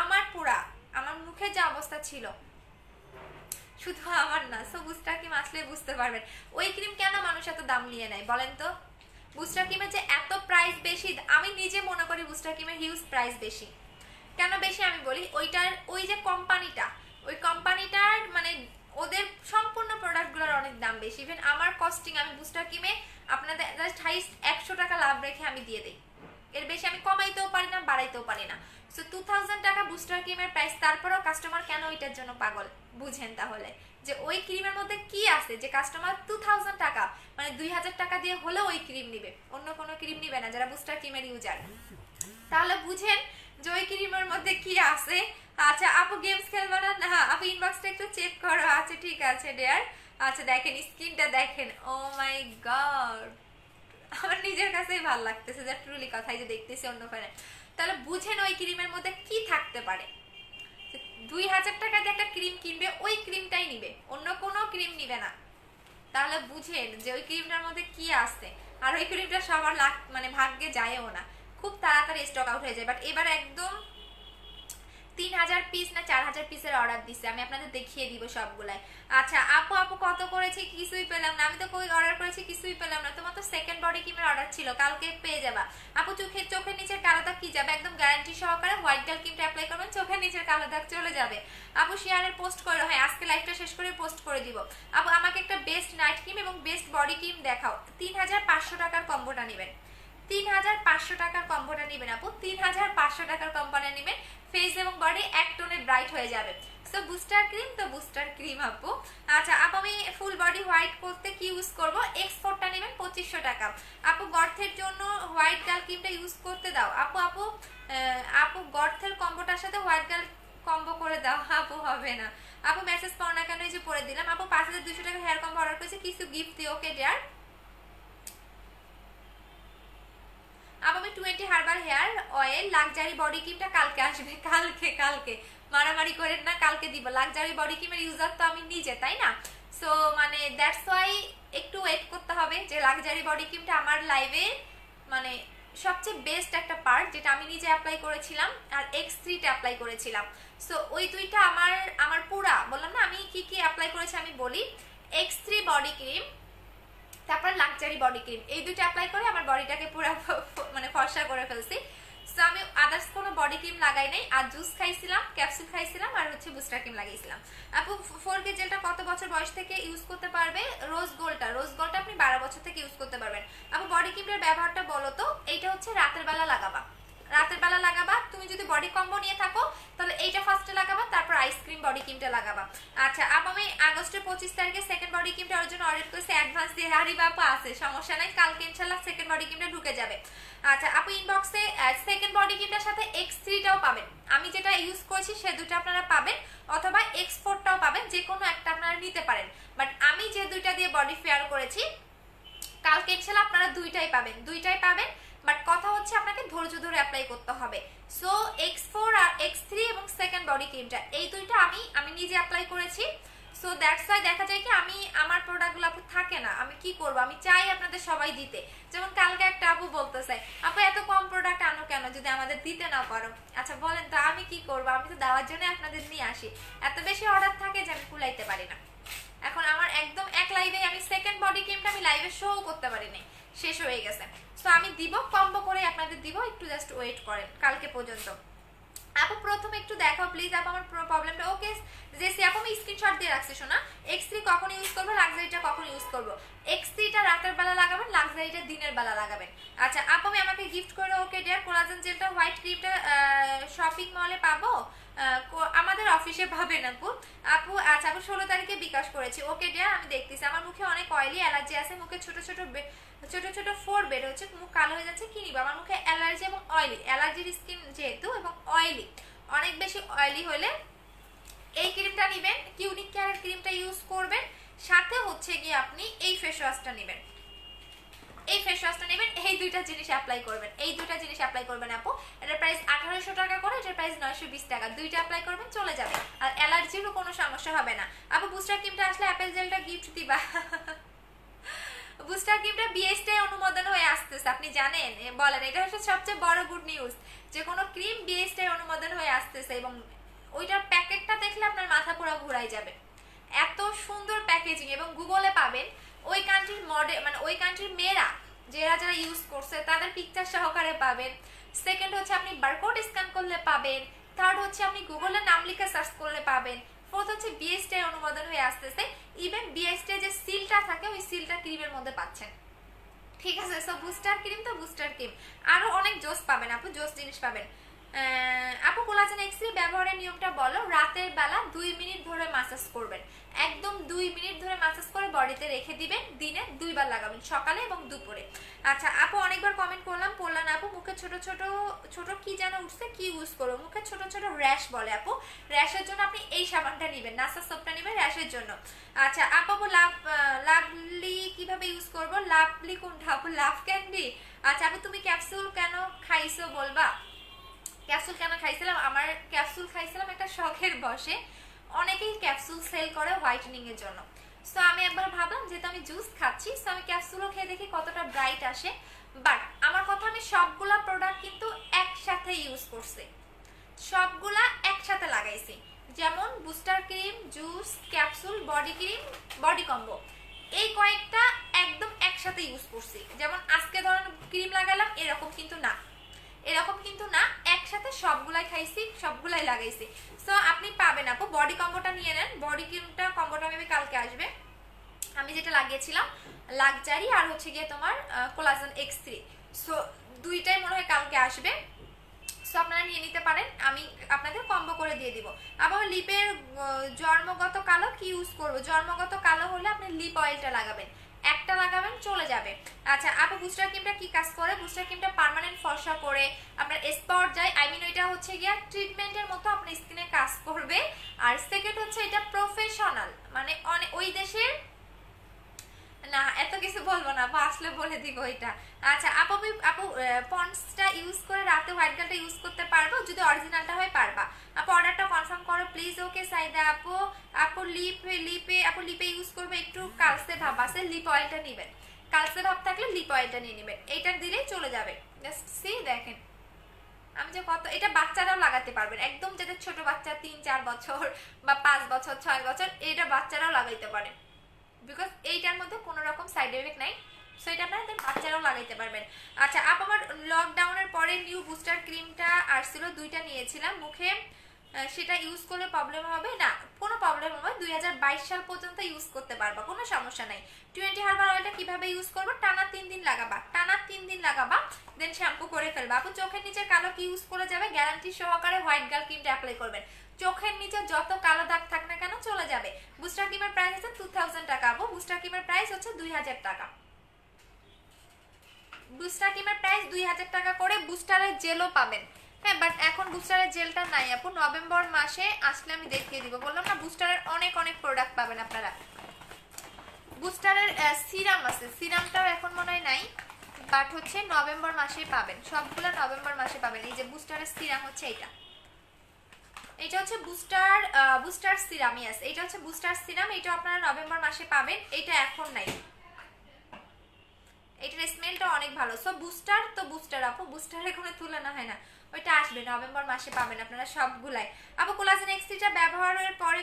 আমার পুরা আমার মুখে যে অবস্থা ছিল, শুধু আমার না, সো বুস্টার ক্রিম আসলে বুঝতে পারবেন ওই ক্রিম কেন মানুষ এত দাম নিয়ে নেয় বলেন তো। বুস্টার ক্রিমের যে এত প্রাইস বেশি, আমি নিজে মনে করি বুস্টার ক্রিমের হিউজ প্রাইস বেশি। কেন বেশি আমি বলি, ওই যে কোম্পানিটা, ওই কোম্পানিটার মানে ওদের সম্পূর্ণ প্রোডাক্টগুলোর অনেক দাম বেশি। ইভেন আমার কস্টিং, আমি বুস্টার ক্রিমে আপনাদের জাস্ট হাইস্ট 100 টাকা লাভ রেখে আমি দিয়ে দিই, এর বেশি আমি কমাইতেও পারি না, বাড়াইতেও পারি না। সো 2000 টাকা বুস্টার ক্রিমের প্রাইস, তারপরেও কাস্টমার কেন ওইটার জন্য পাগল? বুঝেন তাহলে যে ওই ক্রিমের মধ্যে কি আছে যে কাস্টমার 2000 টাকা মানে 2000 টাকা দিয়ে হলেও ওই ক্রিম নিবে, অন্য কোনো ক্রিম নিবে না যারা বুস্টার ক্রিমের ইউজার। তাহলে বুঝেন যে ওই ক্রিমের মধ্যে কি আছে। আচ্ছা আপু গেমস খেলবে না? না আপু ইনবক্সটা একটু চেক করো। আচ্ছা ঠিক আছে ডিয়ার। আচ্ছা দেখেন স্কিনটা দেখেন, ও মাই গড, আমার নিজের কাছেই ভালো লাগতেছে যে ট্রুলি কথাই যে দেখতেছি অন্য ফ্যানে। তাহলে বুঝেন ওই ক্রিমের মধ্যে কি থাকতে পারে। 2000 টাকা দিয়ে একটা ক্রিম কিনবে, ওই ক্রিমটাই নিবে, অন্য কোনো ক্রিম নিবে না। তাহলে বুঝেন যে ওই ক্রিমটার মধ্যে কি আছে। আর ওই ক্রিমটা সবার মানে ভাগ্যে যায়ও না, খুব তাড়াতাড়ি স্টক আউট হয়ে যায়। বাট এবার একদম 3000 পিস না 4000 পিসের অর্ডার দিচ্ছে, আমি আপনাদের দেখিয়ে দিব সবগুলাই। আচ্ছা আপু কত করেছি কিছুই পেলাম না। আমি তো কই অর্ডার করেছি কিছুই পেলাম না। তোমার তো সেকেন্ড বডি ক্রিমের অর্ডার ছিল, কালকে পেয়ে যাবা। আপু চোখের নিচের কালো দাগ কি যাবে? একদম গ্যারান্টি সহকারে হোয়াইট গার্ল ক্রিমটা অ্যাপ্লাই করবেন, চোখের নিচের কালো দাগ চলে যাবে। আপু শেয়ারে পোস্ট করো, হ্যাঁ আজকে লাইভটা শেষ করে পোস্ট করে দিব। আপু আমাকে একটা বেস্ট নাইট ক্রিম এবং বেস্ট বডি ক্রিম দেখাও। 3500 টাকার কম্বোটা নেবেন, 3500 টাকার কম্বোটা নেবেন আপু, 3500 টাকার কম্বোটা নেবেন। ফেস এবং বডি এক টোনে ব্রাইট হয়ে যাবে। সো বুস্টার ক্রিম তো বুস্টার ক্রিম আপু। আচ্ছা আপু আমি ফুল বডি হোয়াইট করতে কি ইউজ করব? এক্সপোর্টটা নেবেন 2500 টাকা। আপু গর্তের জন্য হোয়াইট গার্ল ক্রিমটা ইউজ করতে দাও। আপু গর্তের কম্বোটার সাথে হোয়াইট গার্ল কম্বো করে দাও। আপু হবে না আপু, মেসেজ পাও না কেন? এই যে পরে দিলাম। আপু 5200 টাকা হেয়ার কম্বো অর্ডার করেছি, কিছু গিফট দিও। Okay dear. अब আমি 20 herbal hair oil luxury body ক্রিমটা কালকে আসবে। কালকে মারামারি করেন না, কালকে দিব। লাক্সারি বডি ক্রিমের ইউজার তো আমি নিজে, তাই না? সো মানে দ্যাটস ওয়াই একটু ওয়েট করতে হবে যে লাক্সারি বডি ক্রিমটা আমার লাইভে মানে সবচেয়ে বেস্ট একটা পার্ট, যেটা আমি নিজে অ্যাপ্লাই করেছিলাম আর X3 টা অ্যাপ্লাই করেছিলাম। সো ওই দুইটা আমার পুরা বললাম না আমি কি কি অ্যাপ্লাই করেছি আমি বলি। X3 বডি ক্রিম, তারপর লাক্সারি বডি ক্রিম, এই দুটো অ্যাপ্লাই করে আমার বডিটাকে পুরো মানে ফর্সা করে ফেলছি। সো আমি আদার্স কোনো বডি ক্রিম লাগাই নাই, আর জুস খাইছিলাম, ক্যাপসুল খাইছিলাম, আর হচ্ছে বুস্টার ক্রিম লাগাইছিলাম। আপু 4K জেলটা কত বছর বয়স থেকে ইউজ করতে পারবে? রোজ গোল্ডটা আপনি 12 বছর থেকে ইউজ করতে পারবেন। আপু বডি ক্রিমের ব্যবহারটা বলো তো। এইটা হচ্ছে রাতের বেলা লাগাবা, তুমি যদি বডি কম্বো নিয়ে থাকো তাহলে এইটা ফার্স্টে লাগাবা, তারপর আইসক্রিম বডি ক্রিমটা লাগাবা। আচ্ছা আপু আমি আগস্টের 25 তারিখে সেকেন্ড বডি ক্রিমটা ওর জন্য অর্ডার করেছি অ্যাডভান্স দিয়ে। হারি বাপু আছে, সমস্যা নাই, কালকে ইনশাআল্লাহ সেকেন্ড বডি ক্রিমটা ঢুকে যাবে। আচ্ছা আপু ইনবক্সে সেকেন্ড বডি ক্রিমটার সাথে X3 টাও পাবেন, আমি যেটা ইউজ করেছি সে দুটো আপনারা পাবেন, অথবা X4 টাও পাবেন, যে কোনো একটা আপনারা নিতে পারেন। বাট আমি যে দুইটা দিয়ে বডি ফেয়ার করেছি কালকে ইনশাআল্লাহ আপনারা দুইটাই পাবেন। বাট কথা হচ্ছে আপনাকে ধৈর্য ধরে অ্যাপ্লাই করতে হবে। সো X4 আর X3 এবং সেকেন্ড বডি ক্রিমটা এই দুইটা আমি নিজে অ্যাপ্লাই করেছি। সো দ্যাটস ওয়াই দেখা যায় কি আমি আমার প্রোডাক্টগুলো আপু থাকে না, আমি কি করব, আমি চাই আপনাদের সবাই দিতে। যেমন কালকে একটা আপু বলতেছে আপু এত কম প্রোডাক্ট আনো কেন যদি আমাদের দিতে না পারো? আচ্ছা বলেন তো আমি কি করব, আমি তো দেওয়ার জন্য আপনাদের নিয়ে আসি। এত বেশি অর্ডার থাকে যে আমি কুলাইতে পারি না। এখন আমার একদম এক লাইভে আমি সেকেন্ড বডি ক্রিমটা আমি লাইভে শো করতে পারিনি, শেষ হয়ে গেছে। সো আমি দিব, কম্বো করে আপনাদের দিব, একটু জাস্ট ওয়েট করেন কালকে পর্যন্ত। আপু প্রথমে একটু দেখাও প্লিজ আপু আমার প্রবলেমটা। ওকে জেসি আপু আমি স্ক্রিনশট দিয়ে রাখছি। শোনা X3 কখন ইউজ করবো, লাক্সারিটা কখন ইউজ করবো? X3টা রাতের বেলা লাগাবেন, লাক্সারিটা দিনের বেলা লাগাবেন। আচ্ছা আপু আমি আমাকে গিফট করে। Okay dear. কোলাজেন জেলটা হোয়াইট ক্রিমটা শপিং মলে পাবো? আমাদের অফিসে পাবেন আপু। আচ্ছা আপু 16 তারিখে বিকাশ করেছি। ওকে ডিয়ার আমি দেখতেছি। আমার মুখে অনেক অয়েলি অ্যালার্জি আছে, মুখে ছোট ছোট ফোর বের হচ্ছে, মুখ কালো হয়ে যাচ্ছে, কি নিব? আমার মুখে অ্যালার্জি এবং অ্যালার্জির স্কিন যেহেতু এবং অয়েলি, অনেক বেশি অয়েলি হলে এই ক্রিমটা নেবেন, কিউনিক কেয়ারের ক্রিমটা ইউজ করবেন, সাথে হচ্ছে গিয়ে আপনি এই ফেস ওয়াশটা নেবেন, এই দুইটা জিনিস অ্যাপ্লাই করবেন আপু। এটার প্রাইস 1800 টাকা করে, এটার প্রাইস 920 টাকা। দুইটা অ্যাপ্লাই করবেন চলে যাবে, আর অ্যালার্জিরও কোনো সমস্যা হবে না। আপু বুস্টার ক্রিমটা আসলে অ্যাপেল জেলটা গিফট দিবা। বুস্টার ক্রিমটা বিএসটি অনুমোদন হয়ে আসতেছে, আপনি জানেন? বলেন, এটা হচ্ছে সবচেয়ে বড় গুড নিউজ, যে কোনো ক্রিম বিএসটি অনুমোদন হয়ে আসতেছে। এবং ওইটার প্যাকেটটা দেখলে আপনার মাথা পুরো ঘুরাই যাবে, এত সুন্দর প্যাকেজিং। এবং গুগলে পাবেন ওই কান্ট্রির মডেল, মানে ওই কান্ট্রির মেয়েরা যারা যারা ইউজ করছে তাদের পিকচার সহকারে পাবেন। সেকেন্ড হচ্ছে আপনি বারকোড স্ক্যান করলে পাবেন। থার্ড হচ্ছে আপনি গুগলে নাম লিখে সার্চ করলে পাবেন। ফোর্থ হচ্ছে বিএসটি অনুমোদন হয়ে আসতেছে, ইভেন বিএসটি যে সিলটা থাকে ওই সিলটা ক্রিমের মধ্যে পাচ্ছেন। ঠিক আছে, সো বুস্টার ক্রিম তো বুস্টার ক্রিম, আরো অনেক জোস পাবেন আপু, জোস জিনিস পাবেন। আপু কোলাজেন এক্স3 ব্যবহারের নিয়মটা বলো। রাতের বেলা 2 মিনিট ধরে মাসাজ করবেন, একদম 2 মিনিট ধরে মাসাজ করে বডিতে রেখে দিবেন, দিনে 2 বার লাগাবেন, সকালে এবং দুপুরে। আচ্ছা আপু অনেকবার কমেন্ট করলাম, পড়লাম আপু মুখে ছোট ছোট ছোট কি যেন উঠছে, কি ইউজ করবো? মুখে ছোট ছোট র্যাশ বলে আপু, র্যাশের জন্য আপনি এই সাবানটা নেবেন, নাসা সোপটা নেবেন র্যাশের জন্য। আচ্ছা আপু লাভলি কিভাবে ইউজ করবো? লাভলি কোনটা আপু? লাভ ক্যান্ডি। আচ্ছা আপু তুমি ক্যাপসুল কেন খাইছো বলবা? ক্যাপসুল কেন খাইছিলাম? আমার ক্যাপসুল খাইছিলাম একটা শখের বসে, অনেকেই ক্যাপসুল সেল করে হোয়াইটেনিং এর জন্য। সো আমি একবার ভাবলাম যেহেতু আমি জুস খাচ্ছি, সো আমি ক্যাপসুলও খেয়ে দেখি কতটা ব্রাইট আসে। বাট আমার কথা, আমি সবগুলা প্রোডাক্ট কিন্তু একসাথে ইউজ করছি, সবগুলা একসাথে লাগাইছি, যেমন booster cream, juice, capsule, body cream, body combo, এই কয়েকটা একদম একসাথে ইউজ করছি। যেমন আজকে ধরেন ক্রিম লাগালাম এরকম কিন্তু না, এরকম কিন্তু না, একসাথে সবগুলাই খাইছি, সবগুলাই লাগাইছি। সো আপনি পাবেন আপু, বডি কম্বোটা নিয়ে নেন। বডি ক্রিমটা কম্বোটা মেবি কালকে আসবে। আমি যেটা লাগিয়েছিলাম লাক্সারি আর হচ্ছে গিয়ে তোমার কোলাজেন এক্স3, সো দুইটাই মনে হয় কালকে আসবে। সো আপনারা নিয়ে নিতে পারেন, আমি আপনাদের কম্বো করে দিয়ে দিব। আবার লিপের জন্মগত কালো কি ইউজ করবো? জন্মগত কালো হলে আপনি লিপ অয়েলটা লাগাবেন, একটা লাগাবেন চলে যাবে। আচ্ছা আপু বুস্টার ক্রিমটা কি কাজ করে? বুস্টার ক্রিমটা পার্মানেন্ট ফর্সা করে, আপনার স্পট যায়, আই মিন ওইটা হচ্ছে গিয়া ট্রিটমেন্টের মতো আপনার স্কিনে কাজ করবে। আর সেকেন্ড হচ্ছে এটা প্রফেশনাল, মানে ওই দেশের না, এত কিছু বলবো না আপু, আসলে বলে দিব এটা। আচ্ছা আপু আপু পন্ডসটা ইউজ করে রাতে হোয়াইট গালটা ইউজ করতে পারবো? যদি অরিজিনালটা হয় পারবা। আপু অর্ডারটা কনফার্ম করো প্লিজ। ওকে সাইদা আপু, আপু লিপে ইউজ করবে একটু কালসে ভাব আছে, লিপ অয়েলটা নেবেন, কালসে ভাব থাকলে লিপ অয়েলটা নিয়ে নেবেন, এইটা দিলেই চলে যাবে। জাস্ট সি দেখেন আমি যে কত, এটা বাচ্চারাও লাগাতে পারবেন, একদম যাদের ছোট বাচ্চা 3-4 বছর বা 5 বছর 6 বছর, এটা বাচ্চারাও লাগাইতে পারে, বিকজ এইটার মধ্যে কোনো রকম সাইড এফেক্ট নাই, সো এটা আপনারা বাচ্চারাও লাগাইতে পারবেন। আচ্ছা আপু আমার লকডাউনের পরে নিউ বুস্টার ক্রিমটা আসছিল, 2টা নিয়েছিলাম মুখে, সেটা ইউজ করলে প্রবলেম হবে না? কোনো প্রবলেম হবে, 2022 সাল পর্যন্ত ইউজ করতে পারবা, কোনো সমস্যা নাই। 20 হার্বাল অয়েলটা কিভাবে ইউজ করবো? টানা 3 দিন লাগাবা, টানা 3 দিন লাগাবা, দেন শ্যাম্পু করে ফেলবা। আপু চোখের নিচে কালো কি ইউজ করে যাবে? গ্যারান্টি সহকারে হোয়াইট গার্ল ক্রিমটা অ্যাপ্লাই করবেন, চোখের নিচে যত কালো দাগ থাক না কেন চলে যাবে। বুস্টার ক্রিমের প্রাইস হচ্ছে 2000 টাকা আপু, বুস্টার ক্রিমের প্রাইস হচ্ছে 2000 টাকা, বুস্টার ক্রিমের প্রাইস 2000 টাকা করে। বুস্টারের জেলও পাবেন, হ্যাঁ, বাট এখন বুস্টারের জেলটা নাই আপু, নভেম্বর মাসে আসলে আমি দেখিয়ে দিব। বললাম না বুস্টারের অনেক অনেক প্রোডাক্ট পাবেন আপনারা। বুস্টারের সিরাম আছে, সিরামটাও এখন মনে হয় নাই, বাট হচ্ছে নভেম্বর মাসে পাবেন, সবগুলো নভেম্বর মাসে পাবেন। এই যে বুস্টারের সিরাম হচ্ছে এটা, এটা হচ্ছে বুস্টার সিরাম, ইয়েস এটা হচ্ছে বুস্টার সিরাম, এটা আপনারা নভেম্বর মাসে পাবেন, এটা এখন নাই, এটার স্মেলটা অনেক ভালো। সো বুস্টার তো বুস্টার আপু, বুস্টারের কোনো তুলনা হয় না, ওইটা আসবে নভেম্বর মাসে পাবেন আপনারা সবগুলাই। আপু কোলাজেন এক্স3টা ব্যবহারের পরে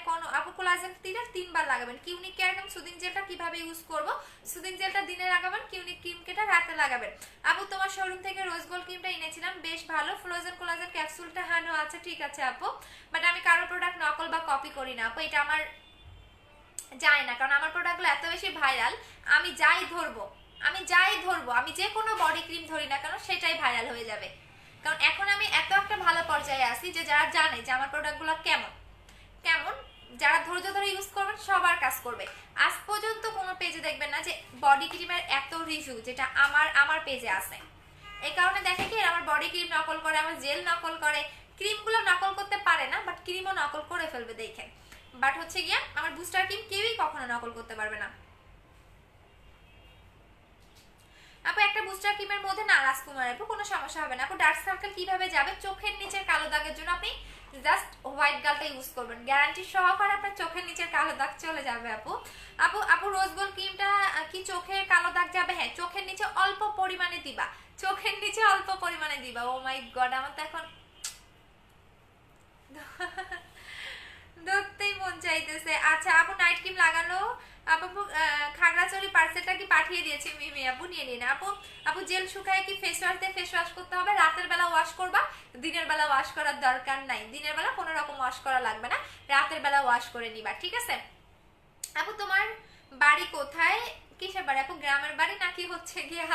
কোনো আপু কোলাজেন 3 বার লাগাবেন। কিউনিক কেয়ার ক্রিম সুদিং জেলটা কিভাবে ইউজ করব? সুদিং জেলটা দিনে লাগাবেন, কিউনিক ক্রিমটা রাতে লাগাবেন। আপু তোমার শোরুম থেকে রোজ গোল্ড ক্রিমটা এনেছিলাম, বেশ ভালো। ফ্রোজেন কোলাজেন ক্যাপসুলটা হানো আছে, ঠিক আছে আপু, বাট আমি কারো প্রোডাক্ট নকল বা কপি করি না আপু, এটা আমার যায় না, কারণ আমার প্রোডাক্টগুলো এত বেশি ভাইরাল, আমি যাই ধরবো, আমি যে কোনো বডি ক্রিম ধরি না কেন সেটাই ভাইরাল হয়ে যাবে, কারণ এখন আমি এত একটা ভালো পর্যায়ে আছি যে যারা জানে যে আমার প্রোডাক্টগুলো কেমন কেমন, যারা ধৈর্য ধরে ইউজ করবেন সবার কাজ করবে। আজ পর্যন্ত কোনো পেজে দেখবেন না যে বডি ক্রিমের এত রিভিউ যেটা আমার পেজে আছে। এই কারণে দেখে কি আমার বডি ক্রিম নকল করে, আমার জেল নকল করে, ক্রিমগুলো নকল করতে পারে না, বাট ক্রিমও নকল করে ফেলবে দেখেন। বাট হচ্ছে গিয়া আমার বুস্টার ক্রিম কেউই কখনো নকল করতে পারবে না আপু। একটা বুস্টার ক্রিমের মধ্যে না রাজকুমার আপু কোনো সমস্যা হবে না আপু। ডার্ক সার্কেল কিভাবে যাবে? চোখের নিচের কালো দাগের জন্য আপনি জাস্ট হোয়াইট গালটা ইউজ করবেন, গ্যারান্টি সহকারে আপনার চোখের নিচের কালো দাগ চলে যাবে আপু। আপু রোজ গোল্ড ক্রিমটা কি চোখের কালো দাগ যাবে? হ্যাঁ, চোখের নিচে অল্প পরিমাণে দিবা, চোখের নিচে অল্প পরিমাণে দিবা। ও মাই গড, আমার তো এখন ধরতেই মন চাইতেছে। আচ্ছা আপু নাইট ক্রিম লাগানো আপু খাগড়াছড়ি পার্সেলটা কি পাঠিয়ে দিয়েছি মিমি আপু, নিয়ে নিন আপু। আপু জেল শুকায় কি ফেস ওয়াশ দিয়ে ফেস ওয়াশ করতে হবে? রাতের বেলা ওয়াশ করবা, দিনের বেলা ওয়াশ করার দরকার নাই। দিনের বেলা কোনো রকম ওয়াশ করা লাগবে না, রাতের বেলা ওয়াশ করে নিবা, ঠিক আছে? আপু তোমার বাড়ি কোথায়? কিসের বাড়ি আপু? গ্রামের বাড়ি নাকি হচ্ছে গিয়া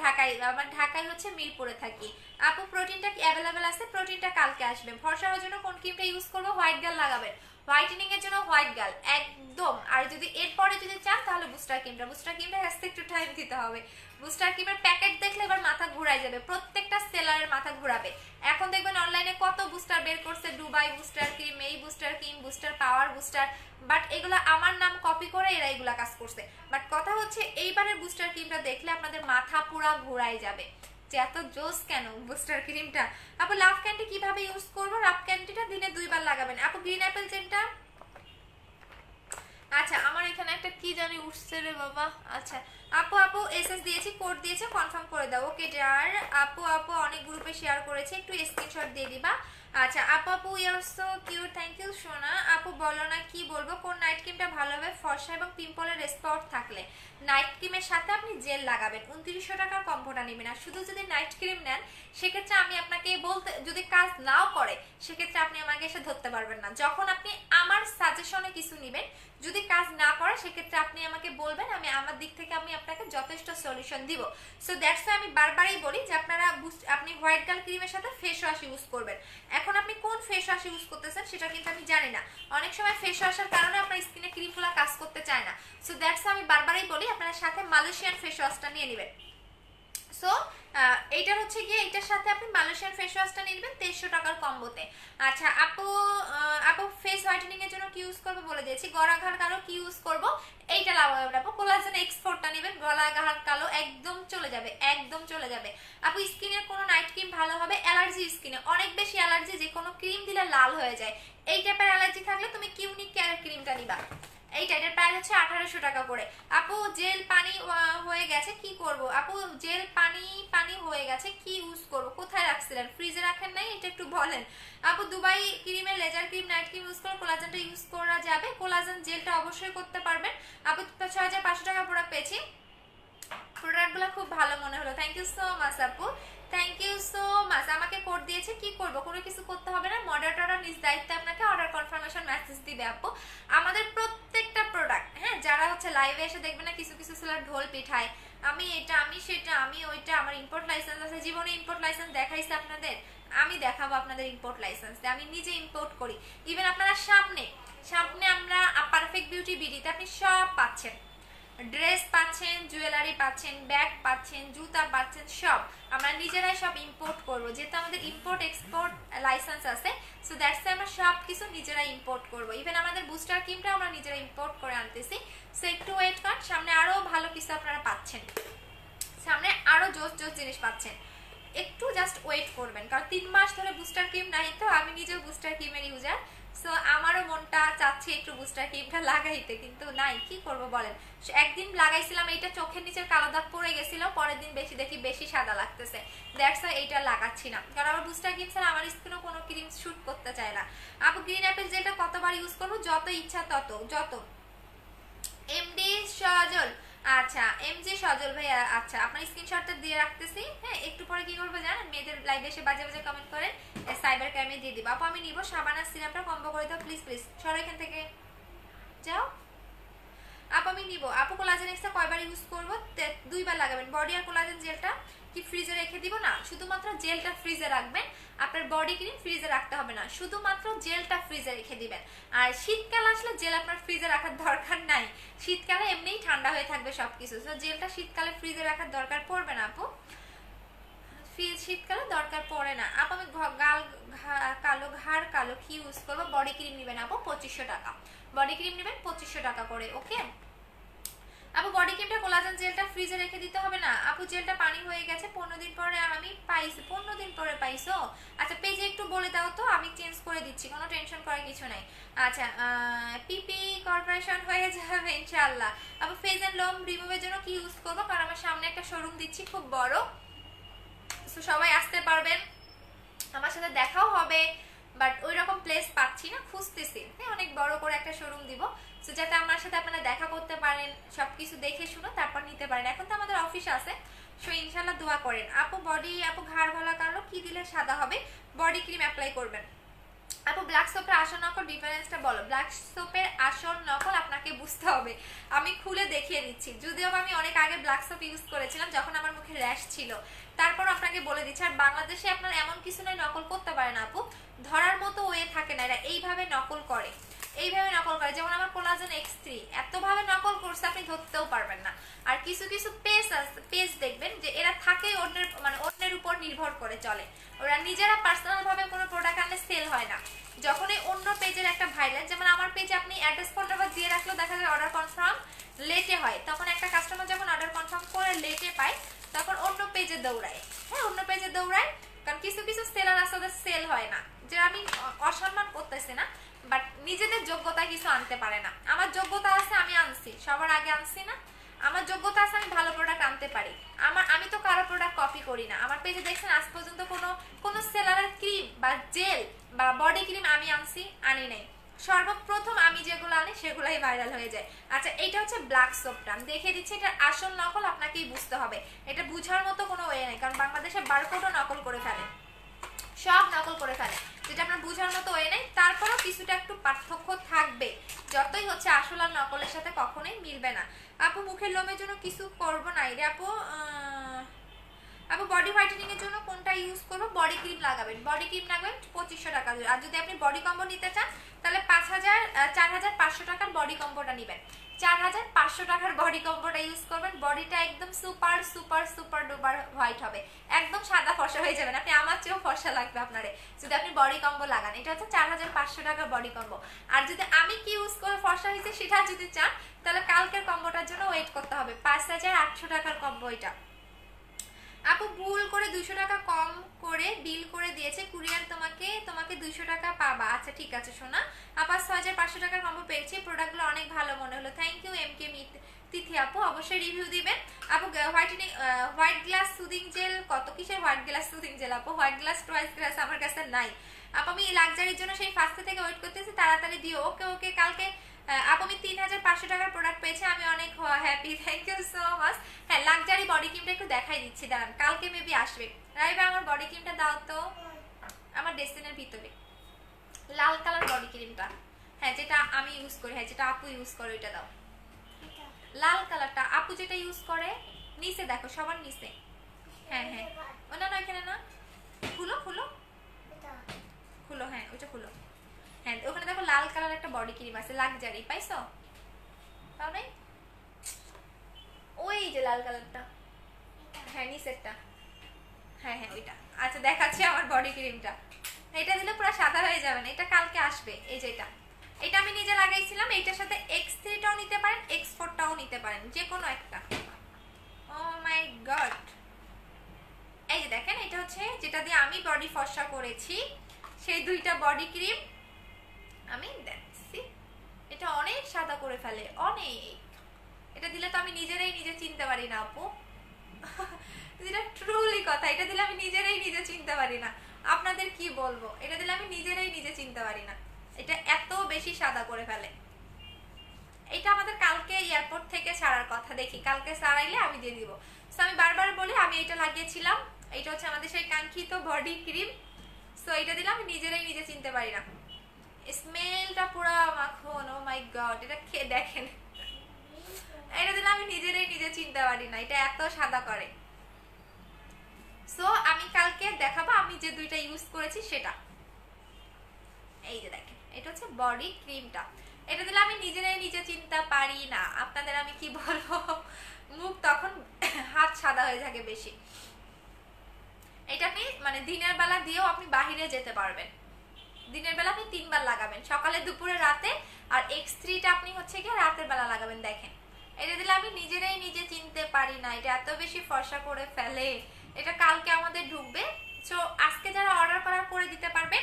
ঢাকায়? আমার ঢাকায় হচ্ছে মিরপুরে থাকি। আপু প্রোটিনটা কি অ্যাভেলেবেল আছে? প্রোটিনটা কালকে আসবে। ফর্সা হওয়ার জন্য কোন ক্রিমটা ইউজ করবো? হোয়াইট গার্ল লাগাবেন, হোয়াইটেনিং এর জন্য হোয়াইট গার্ল একদম। আর যদি এরপরে যদি চান তাহলে বুস্টার ক্রিমটা, বুস্টার ক্রিমটা আসতে একটু টাইম দিতে হবে। বুস্টার ক্রিমের প্যাকেট দেখলে এবার মাথা ঘুরাই যাবে, প্রত্যেকটা সেলারের মাথা ঘুরাবে। এখন দেখবেন অনলাইনে কত বুস্টার বের করছে, দুবাই বুস্টার ক্রিম, এই booster cream, booster power booster, but এগুলো আমার নাম কপি করে এরা এগুলা কাজ করছে। বাট কথা হচ্ছে এইবারের বুস্টার ক্রিমটা দেখলে আপনাদের মাথা পুরা ঘুরাই যাবে যে এত জোস কেন বুস্টার ক্রিমটা। আপু লাভ ক্যান্ডি কিভাবে ইউজ করবো? লাভ ক্যান্ডিটা দিনে 2 বার লাগাবেন। আপু গ্রিন অ্যাপেল জেলটা, আচ্ছা আমার এখানে একটা কি জানি উঠছে রে বাবা। আচ্ছা আপু আপু এসএস দিয়েছি, কোড দিয়েছে, কনফার্ম করে দাও। ওকে ডিয়ার আপু আপু অনেক গ্রুপে শেয়ার করেছে, একটু স্ক্রিনশট দিয়ে দিবা। আচ্ছা আপু আপু you are so cute, thank you সোনা। আপু বলো না কি বলবো, কোন নাইট ক্রিমটা ভালো হবে ফর্সা এবং পিম্পলের স্পট থাকলে? নাইট ক্রিমের সাথে আপনি জেল লাগাবেন, 2900 টাকার কম্বোটা নেবেন। আর শুধু যদি নাইট ক্রিম নেন সেক্ষেত্রে আমি আপনাকে বলতে, যদি কাজ নাও করে সেক্ষেত্রে আপনি আমাকে এসে ধরতে পারবেন না। যখন আপনি আমার সাজেশনে কিছু নেবেন, যদি কাজ না করে সেক্ষেত্রে আপনি আমাকে বলবেন, আমি আমার দিক থেকে আমি আপনাকে যথেষ্ট সলিউশন দিব। সো দ্যাটস ওয়াই আমি বারবারই বলি যে আপনি হোয়াইট গার্ল ক্রিমের সাথে ফেস ওয়াশ ইউজ করবেন। এখন আপনি কোন ফেস ওয়াশ ইউজ করতেছেন সেটা কিন্তু আমি জানি না, অনেক সময় ফেস ওয়াশের কারণে আপনার স্কিনে ক্রিমগুলো কাজ করতে চায় না। সো দ্যাটস ওয়াই আমি বারবারই বলি আপনার সাথে মালয়েশিয়ান ফেস ওয়াশটা নিয়ে নেবেন। সো এইটা হচ্ছে গিয়ে এইটার সাথে আপনি মালয়েশিয়ান ফেস ওয়াশটা নিয়ে নেবেন 2300 টাকার কম্বোতে। আচ্ছা আপু আপু ফেস হোয়াইটেনিং এর জন্য কি ইউজ করবো বলে দিয়েছি। গলা ঘাড় কালো কি ইউজ করবো? এইটা লাগাবেন আপু, কোলাজেন এক্সপোর্টটা নেবেন, গলা ঘাড় কালো একদম চলে যাবে, একদম চলে যাবে। আপু স্কিনের কোনো নাইট ক্রিম ভালো হবে? অ্যালার্জি স্কিনে অনেক বেশি অ্যালার্জি, যে কোনো ক্রিম দিলে লাল হয়ে যায়, এই টাইপের অ্যালার্জি থাকলে তুমি কিউনিক কেয়ার ক্রিমটা নিবা। এইটা এটার প্রাইস হচ্ছে 1800 টাকা করে। আপু জেল পানি হয়ে গেছে কি করব? আপু জেল পানি পানি হয়ে গেছে কি ইউজ করব? কোথায় রাখছিলেন? ফ্রিজে রাখেন নাই? এটা একটু বলেন। আপু দুবাই ক্রিমের laser cream night cream use করে কোলাজেনটা ইউজ করা যাবে? কোলাজেন জেলটা অবশ্যই করতে পারবেন। আপু 6500 টাকা প্রোডাক্ট পেয়েছি, প্রোডাক্টগুলো খুব ভালো মনে হলো, থ্যাংক ইউ সো মাচ আপু, থ্যাংক ইউ সো মাচ। আমাকে কোড দিয়েছে, কি করব? কোনো কিছু করতে হবে না, মডারেটররা নিজ দায়িত্বে আপনাকে অর্ডার কনফার্মেশন মেসেজ দিবে আপু। আমাদের প্রত্যেকটা প্রোডাক্ট, হ্যাঁ যারা হচ্ছে লাইভে এসে দেখবে না কিছু কিছু সেলার ঢোল পিঠায়, আমি এটা আমি সেটা আমি ওইটা, আমার ইম্পোর্ট লাইসেন্স আছে। জীবনে ইম্পোর্ট লাইসেন্স দেখাইছে আপনাদের? আমি দেখাবো আপনাদের ইম্পোর্ট লাইসেন্স, আমি নিজে ইম্পোর্ট করি। ইভেন আপনারা সামনে সামনে আমরা পারফেক্ট বিউটি বিডিতে আপনি সব পাচ্ছেন, ড্রেস পাচ্ছেন, জুয়েলারি পাচ্ছেন, ব্যাগ পাচ্ছেন, জুতা পাচ্ছেন, সব আমরা নিজেরাই সব ইম্পোর্ট করবো, যেহেতু আমাদের ইম্পোর্ট এক্সপোর্ট লাইসেন্স আছে। সো দ্যাটস আমরা সব কিছু নিজেরাই ইম্পোর্ট করবো। ইভেন আমাদের বুস্টার ক্রিমটা আমরা নিজেরা ইম্পোর্ট করে আনতেছি। সো একটু ওয়েট করেন, সামনে আরো ভালো কিছু আপনারা পাচ্ছেন, সামনে আরো জোস জোস জিনিস পাচ্ছেন, একটু জাস্ট ওয়েট করবেন। কারণ 3 মাস ধরে বুস্টার ক্রিম নাই, তো আমি নিজেও বুস্টার ক্রিমের ইউজার। সো আমারও মনটা চাচ্ছে একটু বুস্টার ক্রিমটা লাগাইতে, কিন্তু নাই, কি করব বলেন। একদিন লাগাইছিলাম, এইটা চোখের নিচের কালো দাগ পড়ে গেছিল, পরের দিন বেশি দেখি বেশি সাদা লাগতেছে, দ্যাটস ওয়াই এইটা লাগাচ্ছি না। কারণ আমার বুস্টার ক্রিম ছাড়া আমার স্কিনও কোনো ক্রিম শুট করতে চায় না। আপু গ্রিন অ্যাপেল জেলটা কতবার ইউজ করবো? যত ইচ্ছা তত, যত। এমডি সজল, আচ্ছা এমজি সজল ভাইয়া, আচ্ছা আপনার স্ক্রিনশটটা দিয়ে রাখতেছি। হ্যাঁ একটু পরে কি করবো জানেন, মেয়েদের লাইভে এসে বাজে বাজে কমেন্ট করেন, সাইবার ক্রাইমে দিয়ে দিব। আপু আমি নিব সাবানা সিরামটা কম্বো করে দাও প্লিজ প্লিজ, সরো এখান থেকে যাও। আপু আমি নিব। আপু কোলাজেন এক্সট্রা কয়বার ইউজ করব? 2 বার লাগাবেন। বডি আর কোলাজেন জেলটা কি ফ্রিজে রেখে দিব? না, শুধুমাত্র জেলটা ফ্রিজে রাখবেন, আপনার বডি ক্রিম ফ্রিজে রাখতে হবে না, শুধুমাত্র জেলটা ফ্রিজে রেখে দিবেন। আর শীতকাল আসলে জেল আপনার ফ্রিজে রাখার দরকার নাই, শীতকালে এমনিই ঠান্ডা হয়ে থাকবে সবকিছু, তো জেলটা শীতকালে ফ্রিজে রাখার দরকার পড়বে না আপু, শীতকালে দরকার পড়ে না। আপু আমি গাল কালো ঘাড় কালো কি ইউজ করবো? বডি ক্রিম নেবেন আপু 2500 টাকা, বডি ক্রিম নেবেন 2500 টাকা করে। ওকে আপু বডি ক্রিমটা কোলাজেন জেলটা ফ্রিজে রেখে দিতে হবে না? আপু জেলটা পানি হয়ে গেছে 15 দিন পরে আমি পাইছি। 15 দিন পরে পাইছো? আচ্ছা পেজে একটু বলে দাও তো, আমি চেঞ্জ করে দিচ্ছি, কোনো টেনশন করার কিছু নাই। আচ্ছা পিপি কর্পোরেশন হয়ে যাবে ইনশাআল্লাহ। আপু ফেস এন্ড লোম রিমুভের জন্য কি ইউজ করবো? কারণ আমার সামনে একটা শোরুম দিচ্ছি খুব বড়, সো সবাই আসতে পারবেন, আমার সাথে দেখাও হবে, বাট ওই রকম প্লেস পাচ্ছি না, খুঁজতেছি। হ্যাঁ, অনেক বড় করে একটা শোরুম দিব, সো যাতে আমার সাথে আপনারা দেখা করতে পারেন, সবকিছু দেখে শুনে তারপর নিতে পারেন। এখন তো আমাদের অফিস আছে, সো ইনশাল্লাহ দোয়া করেন। আপু ঘাড় ভালা কালো কি দিলে সাদা হবে? বডি ক্রিম অ্যাপ্লাই করবেন। আপু ব্ল্যাক সোপের আসল নকল ডিফারেন্সটা বলো। ব্ল্যাক সোপের আসল নকল আপনাকে বুঝতে হবে, আমি খুলে দেখিয়ে দিচ্ছি। যদিও আমি অনেক আগে ব্ল্যাক সোপ ইউজ করেছিলাম যখন আমার মুখে র্যাশ ছিল, তারপর আপনাকে বলে দিচ্ছি। আর বাংলাদেশে আপনার এমন কিছু নয় নকল করতে পারেন আপু, ধরার মতো ওয়ে থাকে না, এরা এইভাবে নকল করে, এইভাবে নকল করে। যেমন আমার কোলাজেন X3 এতভাবে নকল করছে আপনি ধরতেও পারবেন না। আর কিছু কিছু পেজ দেখবেন যে এরা থাকে অন্যের মানে অন্যের উপর নির্ভর করে চলে, ওরা নিজেরা পার্সোনাল ভাবে কোনো প্রোডাক্ট আনলে সেল হয় না। যখন এই অন্য পেজের একটা ভাইরাল, যেমন আমার পেজে আপনি অ্যাড্রেস ফোন নাম্বার দিয়ে রাখলেও দেখা যায় অর্ডার কনফার্ম লেটে হয়, তখন একটা কাস্টমার যখন অর্ডার কনফার্ম করে লেটে পায় তখন অন্য পেজে দৌড়ায়। হ্যাঁ, অন্য পেজে দৌড়ায়, কারণ কিছু কিছু সেলার আছে ওদের সেল হয় না। যে আমি অসম্মান করতেছি না, বাট নিজেদের যোগ্যতা কিছু আনতে পারে না। আমার যোগ্যতা আছে, আমি আনছি, সবার আগে আনছি না, আমার যোগ্যতা আছে, আমি ভালো প্রোডাক্ট আনতে পারি। আমি তো কারো প্রোডাক্ট কপি করি না। আমার পেজে দেখছেন আজ পর্যন্ত কোনো সেলারের ক্রিম বা জেল বা বডি ক্রিম আমি আনি নাই। সর্বপ্রথম আমি যেগুলো আনি সেগুলাই ভাইরাল হয়ে যায়। আচ্ছা, এটা হচ্ছে ব্ল্যাক সোপটা, আমি দেখিয়ে দিচ্ছি। এটা আসল নকল আপনাকেই বুঝতে হবে, এটা বুঝার মতো কোনো ওয়ে নেই, কারণ বাংলাদেশে বারকোডও নকল করে ফেলে, সব নকল করে ফেলে, যেটা আপনার বোঝার মতো ওয়ে নেই। তারপরেও কিছুটা একটু পার্থক্য থাকবে, যতই হচ্ছে আসল আর নকলের সাথে কখনোই মিলবে না। আপু মুখের লোমের জন্য কিছু করবো না রে আপু। বডি হোয়াইটেনিং এর জন্য কোনটা ইউজ করবো? বডি ক্রিম লাগাবেন, বডি ক্রিম লাগাবেন 2500 টাকা। আর যদি আপনি বডি কম্বো নিতে চান তাহলে 4500 টাকার বডি কম্বোটা নেবেন। 4500 টাকার বডি কম্বোটা ইউজ করবেন, বডিটা একদম super super super duper white হবে, একদম সাদা ফর্সা হয়ে যাবেন আপনি, আমার চেয়েও ফর্সা লাগবে আপনারে যদি আপনি বডি কম্বো লাগান। এটা হচ্ছে 4500 টাকার বডি কম্বো। আর যদি আমি কি ইউজ করে ফর্সা হয়েছে সেটা যদি চান তাহলে কালকের কম্বোটার জন্য ওয়েট করতে হবে, 5800 টাকার কম্বো এটা। আপু ভুল করে 200 টাকা কম করে বিল করে দিয়েছে কুরিয়ার, তোমাকে 200 টাকা পাবা। আচ্ছা ঠিক আছে সোনা। আপা 6500 টাকার কম্বো পেয়েছি, প্রোডাক্টগুলো অনেক ভালো মনে হলো, থ্যাংক ইউ এমকে তিথি আপু। অবশ্যই রিভিউ দিবেন আপু। হোয়াইট গ্লাস সুদিং জেল কত? কিসের হোয়াইট গ্লাস সুদিং জেল আপু? হোয়াইট গ্লাস টুয়াইস গ্লাস আমার কাছে নাই আপু, আমি লাক্সারির জন্য সেই ফার্স্ট থেকে ওয়েট করতেছি, তাড়াতাড়ি দিও। ওকে ওকে, কালকে আপু আমি 3500 টাকার প্রোডাক্ট পেয়েছি, আমি অনেক happy, thank you so much. হ্যাঁ, লাক্সারি বডি ক্রিমটা একটু দেখাই দিচ্ছি, দাঁড়ান, কালকে মেবি আসবে। রাইবা আমার বডি ক্রিমটা দাও তো, আমার ডেস্টিনের ভিতরে লাল কালার বডি ক্রিমটা, হ্যাঁ যেটা আমি ইউজ করি, হ্যাঁ যেটা আপু ইউজ করে ওইটা দাও। লাল কালারটা আপু যেটা ইউজ করে, নিচে দেখো, সবার নিচে। হ্যাঁ হ্যাঁ, না না এখানে না, খুলো খুলো খুলো, হ্যাঁ ওইটা খুলো। হ্যাঁ ওখানে দেখো লাল কালার একটা বডি ক্রিম আছে, লাক্সারি, পাইছো? তাও নাই? ওই যে লাল কালারটা, হ্যাঁ নিচেরটা, হ্যাঁ হ্যাঁ ওইটা। আচ্ছা দেখাচ্ছি আমার বডি ক্রিমটা, এটা দিলে পুরো সাদা হয়ে যাবে না, এটা কালকে আসবে। এই যে এটা আমি নিজে লাগাইছিলাম, এইটার সাথে X3টাও নিতে পারেন, X4টাও নিতে পারেন, যে কোনো একটা। ও মাই গড, এই যে দেখেন, এটা হচ্ছে যেটা দিয়ে আমি বডি ফর্সা করেছি, সেই দুইটা বডি ক্রিম আমি দেখছি, এটা অনেক সাদা করে ফেলে, অনেক। এটা দিলে তো আমি নিজে চিনতে পারি না আপু, যেটা ট্রুলি কথা, এটা দিলে আমি নিজে চিনতে পারি না, আপনাদের কি বলবো, এটা দিলে আমি নিজে চিনতে পারি না, এটা এত বেশি সাদা করে ফেলে। এটা আমাদের কালকে এয়ারপোর্ট থেকে ছাড়ার কথা, দেখি কালকে ছাড়াইলে আমি দিয়ে দিব। সো আমি বারবার বলি আমি এটা লাগিয়েছিলাম, এটা হচ্ছে আমাদের সেই কাঙ্ক্ষিত বডি ক্রিম। সো এটা দিলে আমি নিজে চিনতে পারি না, স্মেলটা পুরো মাখন, ও মাই গড, এটা খেয়ে দেখেন, এটা দিলে আমি নিজে চিনতে পারি না, এটা এত সাদা করে। সো আমি কালকে দেখাবো আমি যে দুইটা ইউজ করেছি সেটা। এই যে দেখেন, এটা হচ্ছে বডি ক্রিমটা, এটা দিলে আমি নিজে চিনতে পারি না, আপনাদের আমি কি বলবো, মুখ তখন হাত সাদা হয়ে থাকে বেশি। এটা আপনি মানে দিনের বেলা দিয়েও আপনি বাহিরে যেতে পারবেন, দিনের বেলা আপনি 3 বার লাগাবেন, সকালে দুপুরে রাতে। আর X3টা আপনি হচ্ছে গিয়ে রাতের বেলা লাগাবেন। দেখেন, এটা দিলে আমি নিজে চিনতে পারি না, এটা এত বেশি ফর্সা করে ফেলে। এটা কালকে আমাদের ঢুকবে, সো আজকে যারা অর্ডার করার করে দিতে পারবে।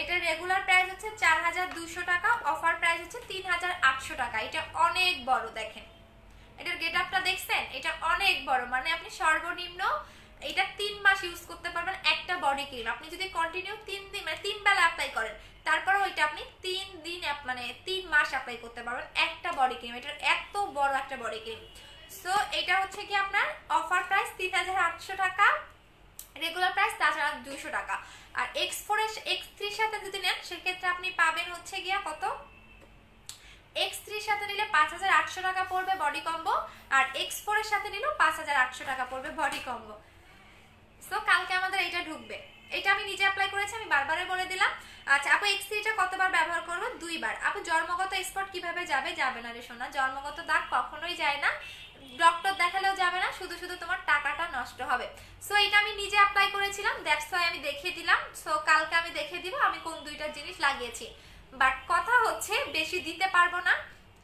এটা রেগুলার প্রাইস হচ্ছে 4200 টাকা, অফার প্রাইস হচ্ছে 3800 টাকা। এটা অনেক বড়, দেখেন এটার গেট আপটা দেখছেন, এটা অনেক বড়, মানে আপনি সর্বনিম্ন এটা 3 মাস ইউজ করতে পারবেন একটা বডি ক্রিম। আপনি যদি কন্টিনিউ 3 দিন মানে 3 বেলা অ্যাপ্লাই করেন, তারপর ওইটা আপনি 3 দিন মানে 3 মাস অ্যাপ্লাই করতে পারবেন একটা বডি ক্রিম। এটা এত বড় একটা বডি ক্রিম। সো এটা হচ্ছে কি আপনার অফার প্রাইস 3800 টাকা, রেগুলার প্রাইস তাছাড়া 200 টাকা। আর X4 X3 এর সাথে যদি নেন সেক্ষেত্রে আপনি পাবেন হচ্ছে গিয়া কত, X3 এর সাথে নিলে 5800 টাকা পড়বে বডি কম্বো, আর X4 এর সাথে নিলেও 5800 টাকা পড়বে বডি কম্বো। সো কালকে আমাদের এটা ঢুকবে। এটা আমি নিজে অ্যাপ্লাই করেছি, আমি বারবারই বলে দিলাম। আচ্ছা আপু X3 টা কতবার ব্যবহার করব? 2 বার। আপু জন্মগত স্পট কিভাবে যাবে? যাবে না রে সোনা, জন্মগত দাগ কখনোই যায় না, ডক্টর দেখালেও যাবে না, শুধু শুধু তোমার টাকাটা নষ্ট হবে। সো এটা আমি নিজে অ্যাপ্লাই করেছিলাম, দ্যাটস ওয়াই আমি দেখিয়ে দিলাম। সো কালকে আমি দেখিয়ে দিব আমি কোন দুইটা জিনিস লাগিয়েছি। বাট কথা হচ্ছে বেশি দিতে পারবো না,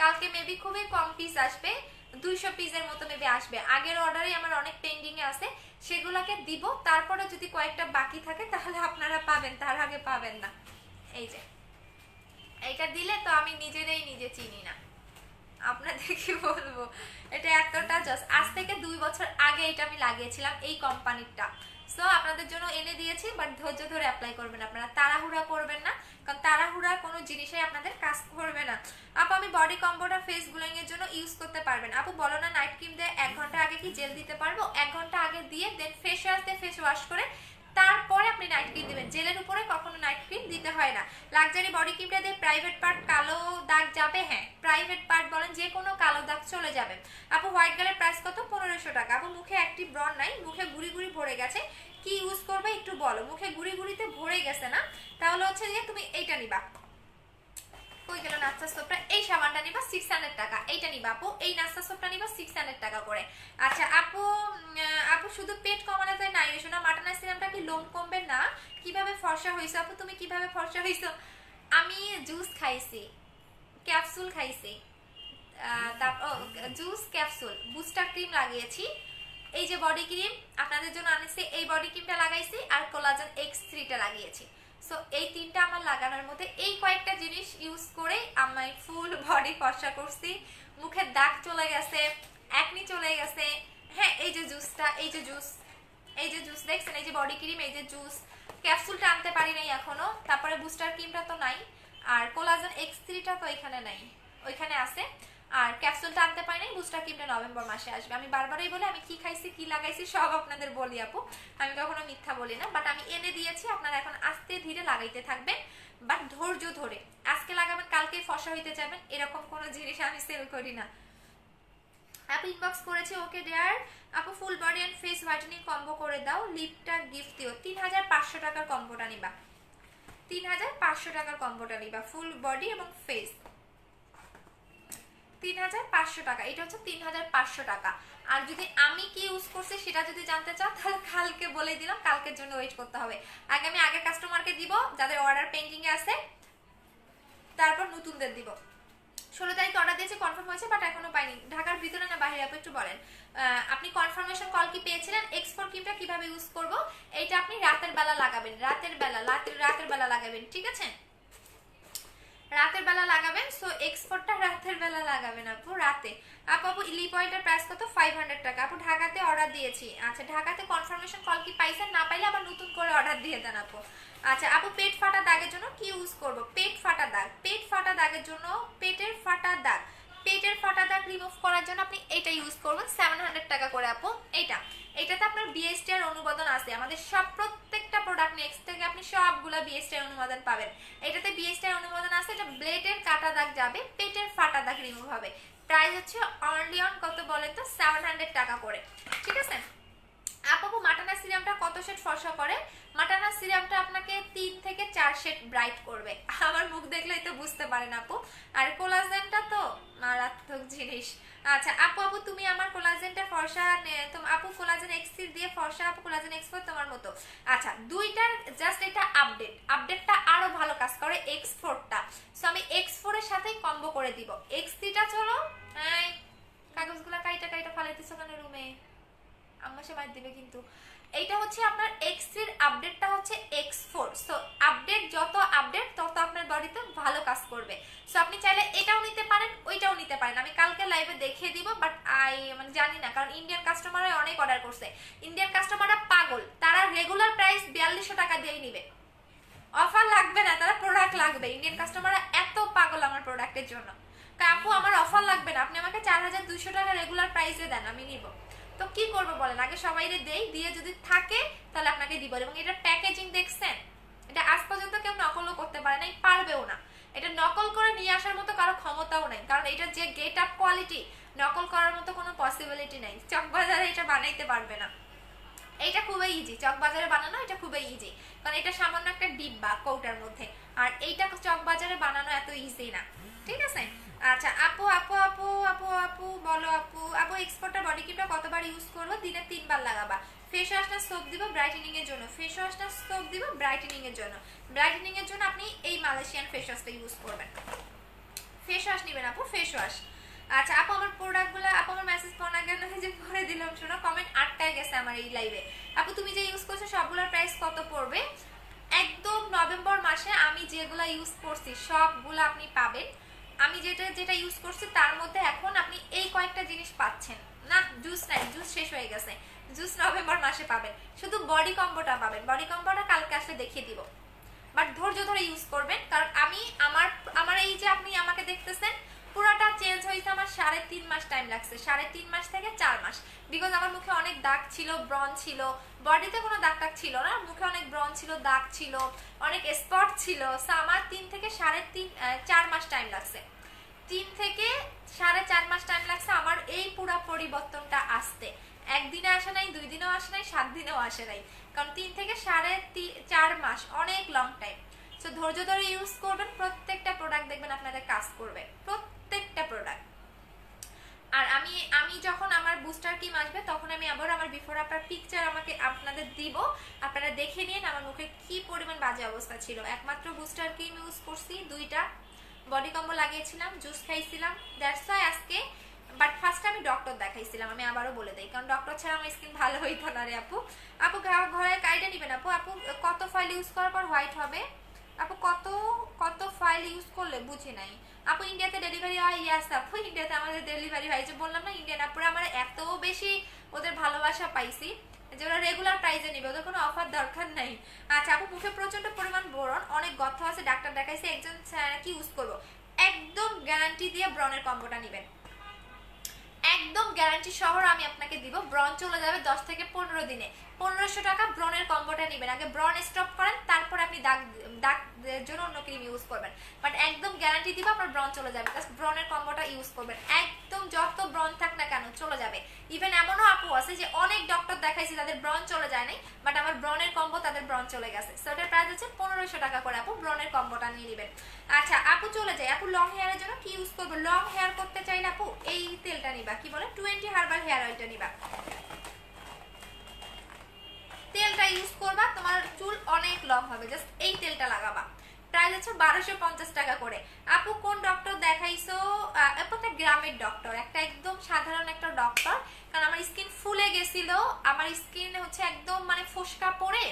কালকে মেবি খুবই কম পিস আসবে, 200 পিসের মতো মেবি আসবে। আগের অর্ডারে আমার অনেক পেন্ডিং এ আছে, সেগুলোকে দিব। তারপরে যদি কয়েকটা বাকি থাকে তাহলে আপনারা পাবেন, তার আগে পাবেন না। এই যে এইটা দিলে তো আমি নিজেরই নিজে চিনি না, আপনাদের কি বলবো, এটা এতটা জাস্ট আজ থেকে 2 বছর আগে এটা আমি লাগিয়েছিলাম এই কোম্পানিটা। সো আপনাদের জন্য এনে দিয়েছি, বাট ধৈর্য ধরে অ্যাপ্লাই করবেন, আপনারা তাড়াহুড়া করবেন না, কারণ তাড়াহুড়া কোনো জিনিসই আপনাদের কাজ করবে না। আপু আমি বডি কম্বোটা ফেস গ্লোয়িং এর জন্য ইউজ করতে পারবেন? আপু বলো না নাইট ক্রিম দিয়ে 1 ঘন্টা আগে কি জেল দিতে পারবো? 1 ঘন্টা আগে দিয়ে দেন ফেস ওয়াশ দিয়ে ফেস ওয়াশ করে তারপরে আপনি নাইট ক্রিম দিবেন, জেলের উপরে কখনো নাইট ক্রিম দিতে হয় না। লাক্সারি বডি ক্রিমটা দিয়ে প্রাইভেট পার্ট কালো দাগ যাবে, হ্যাঁ প্রাইভেট পার্ট বলেন যে কোনো কালো দাগ চলে যাবে। আপু হোয়াইট গালের প্রাইস কত? 1500 টাকা। আপু মুখে অ্যাক্টিভ ব্রণ নাই, মুখে গুড়ি গুড়ি ভরে গেছে, কি ইউজ করবে একটু বলো? মুখে গুড়ি গুড়িতে ভরে গেছে না, তাহলে হচ্ছে যে তুমি এইটা নিবা, কই গেল নাস্তা সোপটা, এই সাবানটা নিবা 600 টাকা, এইটা নিবা আপু, এই নাস্তা সোপটা নিবা 600 টাকা করে। আচ্ছা আপু আপু শুধু পেট কমানো যায় না এসো না, মাটনা সিরামটা কি লোম কমবে না? কিভাবে ফর্সা হইছো আপু? তুমি কিভাবে ফর্সা হইছো? আমি জুস খাইছি, ক্যাপসুল খাইছি, জুস ক্যাপসুল, বুস্টার ক্রিম লাগিয়েছি, এই যে বডি ক্রিম আপনাদের জন্য আনিছি, এই বডি ক্রিমটা লাগাইছি, আর কোলাজেন X3 টা লাগিয়েছি। সো এই 3টা আমার লাগানোর মধ্যে এই কয়েকটা জিনিস ইউজ করে আমি ফুল বডি ফর্সা করছি, মুখের দাগ চলে গেছে, একনি চলে গেছে। হ্যাঁ এই যে জুসটা, এই যে জুস, এই যে জুস দেখছেন, এই যে বডি ক্রিম, এই যে জুস, ক্যাপসুলটা আনতে পারি নাই এখনো, তারপরে বুস্টার ক্রিমটা তো নাই, আর কোলাজেন X3 টা তো এখানে নাই, ওইখানে আছে, আর ক্যাপসুলটা আনতে পারি নাই, বুস্টার ক্রিমটা নভেম্বর মাসে আসবে। আমি বারবারই বলি আমি কি খাইছি কি লাগাইছি সব আপনাদের বলি আপু, আমি কখনো মিথ্যা বলি না। বাট আমি এনে দিয়েছি, আপনারা এখন আস্তে ধীরে লাগাইতে থাকবেন, বাট ধৈর্য ধরে, আজকে লাগাবেন কালকেই ফসা হইতে যাবেন এরকম কোনো জিনিস আমি সেল করি না। আপু ইনবক্স করেছে, ওকে ডিয়ার আপু full body and face whitening combo করে দাও, লিপটা গিফট দিও। 3500 টাকার কম্বোটা নিবা, 3500 টাকার কম্বোটা নিবা, ফুল বডি এবং ফেস 3500 টাকা, এটা হচ্ছে 3500 টাকা। আর যদি আমি কি ইউজ করছি সেটা যদি জানতে চাও তাহলে কালকে বলে দিলাম, কালকের জন্য ওয়েট করতে হবে। আগে আমি আগের কাস্টমারকে দিব যাদের অর্ডার পেন্ডিং এ আছে, তারপর নতুনদের দিব। 16 তারিখে অর্ডার দিয়েছি, কনফার্ম হয়েছে বাট এখনো পাইনি। ঢাকার ভিতরে না বাইরে আপু একটু বলেন, আপনি কনফার্মেশন কল কি পেয়েছিলেন? X4 ক্রিমটা কিভাবে ইউজ করব? এইটা আপনি রাতের বেলা লাগাবেন, রাতের বেলা লাগাবেন, ঠিক আছে? রাতের বেলা লাগাবেন। সো X4টা রাতের বেলা লাগাবেন আপু, রাতে। আপু লিপ অয়েলটার প্রাইস কত? 500 টাকা। আপু ঢাকাতে অর্ডার দিয়েছি। আচ্ছা ঢাকাতে কনফার্মেশন কল কি পাইছেন? না পাইলে আবার নতুন করে অর্ডার দিয়ে দেন আপু। আচ্ছা আপু পেট ফাটা দাগের জন্য কি ইউজ করব? পেট ফাটা দাগের জন্য পেটের ফাটা দাগ রিমুভ করার জন্য আপনি এটা ইউজ করবেন 700 টাকা করে আপু। এইটাতে আপনার BST এর অনুমোদন আছে, আমাদের সব প্রত্যেকটা প্রোডাক্ট নেক্সট থেকে আপনি সবগুলা BST এর অনুমোদন পাবেন। এটাতে BST এর অনুমোদন আছে, এটা ব্লেডের কাটা দাগ যাবে, পেটের ফাটা দাগ রিমুভ হবে। প্রাইস হচ্ছে অনলি অন কত বলেন তো? 700 টাকা করে, ঠিক আছে? আপু মাটানা সিরামটা কত শেড ফর্সা করে? মাটানা সিরামটা আপনাকে 3 থেকে 4 শেড ব্রাইট করবে, আমার মুখ দেখলেই তো বুঝতে পারেন আপু। আর কোলাজেনটা তো মারাত্মক জিনিস। আচ্ছা আপু তুমি আমার কোলাজেনটা ফর্সা, আপু কোলাজেন X3 দিয়ে ফর্সা, আপু কোলাজেন X4 তোমার মতো। আচ্ছা দুইটার জাস্ট এটা আপডেটটা আরো ভালো কাজ করে X4টা। সো আমি X4 এর সাথেই কম্বো করে দিব। X3টা চলো, এই কাগজগুলা কাইটা ফালাইতেছো কেন রুমে? আম্মা সে মার দিবে কিন্তু। এইটা হচ্ছে আপনার X3 এর আপডেটটা হচ্ছে X4। সো আপডেট যত আপডেট তত আপনার বডিতে ভালো কাজ করবে। সো আপনি চাইলে এটাও নিতে পারেন, ওইটাও নিতে পারেন, আমি কালকে লাইভে দেখিয়ে দিব, বাট মানে জানি না, কারণ ইন্ডিয়ান কাস্টমাররা অনেক অর্ডার করছে। ইন্ডিয়ান কাস্টমাররা পাগল, তারা রেগুলার প্রাইস 4200 টাকা দিয়েই নিবে, অফার লাগবে না, তারা প্রোডাক্ট লাগবে। ইন্ডিয়ান কাস্টমাররা এত পাগল আমার প্রোডাক্টের জন্য। আপু আমার অফার লাগবে না, আপনি আমাকে 4200 টাকা রেগুলার প্রাইসে দেন, আমি নিব। তো কি করবো বলেন, আগে সবাইরে দেই, দিয়ে যদি থাকে তাহলে আপনাকে দিব। এবং এটার প্যাকেজিং দেখছেন, এটা আজ পর্যন্ত কেউ নকলও করতে পারে নাই, পারবেও না। এটা নকল করে নিয়ে আসার মতো কারো ক্ষমতাও নাই, কারণ এটা যে গেট আপ কোয়ালিটি, নকল করার মতো কোনো পসিবিলিটি নাই। চকবাজারে এটা বানাইতে পারবে না। এটা খুবই ইজি, চকবাজারে বানানো এটা খুবই ইজি, কারণ এটা সামান্য একটা ডিব্বা কৌটার মধ্যে, আর এইটা চকবাজারে বানানো এত ইজি না, ঠিক আছে। আচ্ছা আপু আপু আপু আপু আপু বলো আপু, আপু এক্সপোর্টার বডি ক্রিমটা কতবার ইউজ করবো? দিনে 3 বার লাগাবা। ফেস ওয়াশ না সোপ দিব ব্রাইটেনিং এর জন্য? ফেস ওয়াশ না সোপ দিব ব্রাইটেনিং এর জন্য? ব্রাইটেনিং এর জন্য আপনি এই মালয়েশিয়ান ফেস ওয়াশটা ইউজ করবেন। ফেস ওয়াশ নেবেন আপু, ফেস ওয়াশ। আচ্ছা আপু আমার প্রোডাক্টগুলো, আপু আমার মেসেজ পড়া কেন যে করে দিলাম, শোনো কমেন্ট 8টায় গেছে আমার এই লাইভে। আপু তুমি যে ইউজ করছো সবগুলোর প্রাইস কত পড়বে? একদম নভেম্বর মাসে আমি যেগুলো ইউজ করছি সবগুলো আপনি পাবেন। আমি যেটা যেটা ইউজ করছি তার মধ্যে এখন আপনি এই কয়েকটা জিনিস পাচ্ছেন না। জুস নাই, জুস শেষ হয়ে গেছে, জুস নভেম্বর মাসে পাবেন। শুধু বডি কম্বোটা পাবেন, বডি কম্বোটা কালকে আসলে দেখিয়ে দিব, বাট ধৈর্য ধরে ইউজ করবেন। কারণ আমি আমার আমার এই যে আপনি আমাকে দেখতেছেন পুরোটা চেঞ্জ হয়েছে আমার 3.5 মাস টাইম লাগছে, 3.5 মাস থেকে 4 মাস। বিকজ আমার মুখে অনেক দাগ ছিল, ব্রন ছিল, বডিতে কোনো দাগ টাগ ছিল না, মুখে অনেক ব্রন ছিল, দাগ ছিল, অনেক স্পট ছিল। সো আমার 3 থেকে 4 মাস টাইম লাগছে, 3 থেকে 4.5 মাস টাইম লাগছে আমার এই পুরো পরিবর্তনটা আসতে। একদিনে আসে নাই, 2 দিনেও আসে নাই, 7 দিনেও আসে নাই, কারণ 3 থেকে 4.5 মাস অনেক লং টাইম। সো ধৈর্য ধরে ইউজ করবেন, প্রত্যেকটা প্রোডাক্ট দেখবেন আপনাদের কাজ করবে, প্রত্যেকটা প্রোডাক্ট। আর আমি যখন আমার বুস্টার ক্রিম আসবে তখন আমি আবার আমার বিফোর আফটার পিকচার আপনাদের দিব, আপনারা দেখে নিন আমার মুখে কি পরিমাণ বাজে অবস্থা ছিল। একমাত্র বুস্টার ক্রিম ইউজ করছি, 2টা বডি কম্বো লাগিয়েছিলাম, জুস খাইছিলাম, দ্যাটস ওয়াই আজকে। বাট ফার্স্টে আমি ডক্টর দেখাইছিলাম, আমি আবারও বলে দিই, কারণ ডক্টর ছাড়া আমার স্কিন ভালো হইতো না রে আপু। আপু ঘরে কাইটা নিবেন আপু? আপু কত ফাইল ইউজ করার পর হোয়াইট হবে? আপু কত কত ফাইল ইউজ করলে বুঝি নাই। আপু ইন্ডিয়াতে ডেলিভারি হয়? ইয়াস আপু ইন্ডিয়াতে আমাদের ডেলিভারি হয়, যে বললাম না ইন্ডিয়ান আপুরা আমার এত বেশি ওদের ভালোবাসা পাইছি যে ওরা রেগুলার প্রাইসে নিবে, ওদের কোনো অফার দরকার নাই। আচ্ছা আপু মুখে প্রচন্ড পরিমাণ ব্রণ, অনেক গর্ত আছে, ডাক্তার দেখাইছে, একজন কি ইউজ করবো? একদম গ্যারান্টি দিয়ে ব্রনের কম্বোটা নিবেন, একদম গ্যারান্টি সহ আমি আপনাকে দিব। ব্রন চলে যাবে 10 থেকে 15 দিনে। 1500 টাকা ব্রনের কম্বোটা নেবেন, আগে ব্রন স্টপ করেন, তারপর আপনি দাগের জন্য অন্য ক্রিম ইউজ করবেন। বাট একদম গ্যারান্টি দিব আপনার ব্রন চলে যাবে, জাস্ট ব্রনের কম্বোটা ইউজ করবেন, একদম যত ব্রন থাক না কেন চলে যাবে। ইভেন এমনও আপু আছে যে অনেক ডক্টর দেখাইছে তাদের ব্রন চলে যায় নাই, বাট আমার ব্রনের কম্বো তাদের ব্রন চলে গেছে। সো এটার প্রাইস হচ্ছে 1500 টাকা করে, আপু ব্রনের কম্বোটা নিয়ে নেবেন। আচ্ছা আপু চলে যায়, আপু লং হেয়ারের জন্য কি ইউজ করবো? লং হেয়ার করতে চাইলে আপু এই তেলটা নিবা, কি বলে 20 হার্বাল হেয়ার অয়েলটা নিবা, তেলটা ইউজ করবা, তোমার চুল অনেক লং হবে, জাস্ট এই তেলটা লাগাবা। প্রাইস হচ্ছে 1250 টাকা করে। আপু কোন ডক্টর দেখাইছো? একটা গ্রামের ডক্টর, একটা একদম সাধারণ একটা ডক্টর, কারণ আমার স্কিন ফুলে গেছিল, আমার স্কিন হচ্ছে একদম মানে ফোসকা পড়ে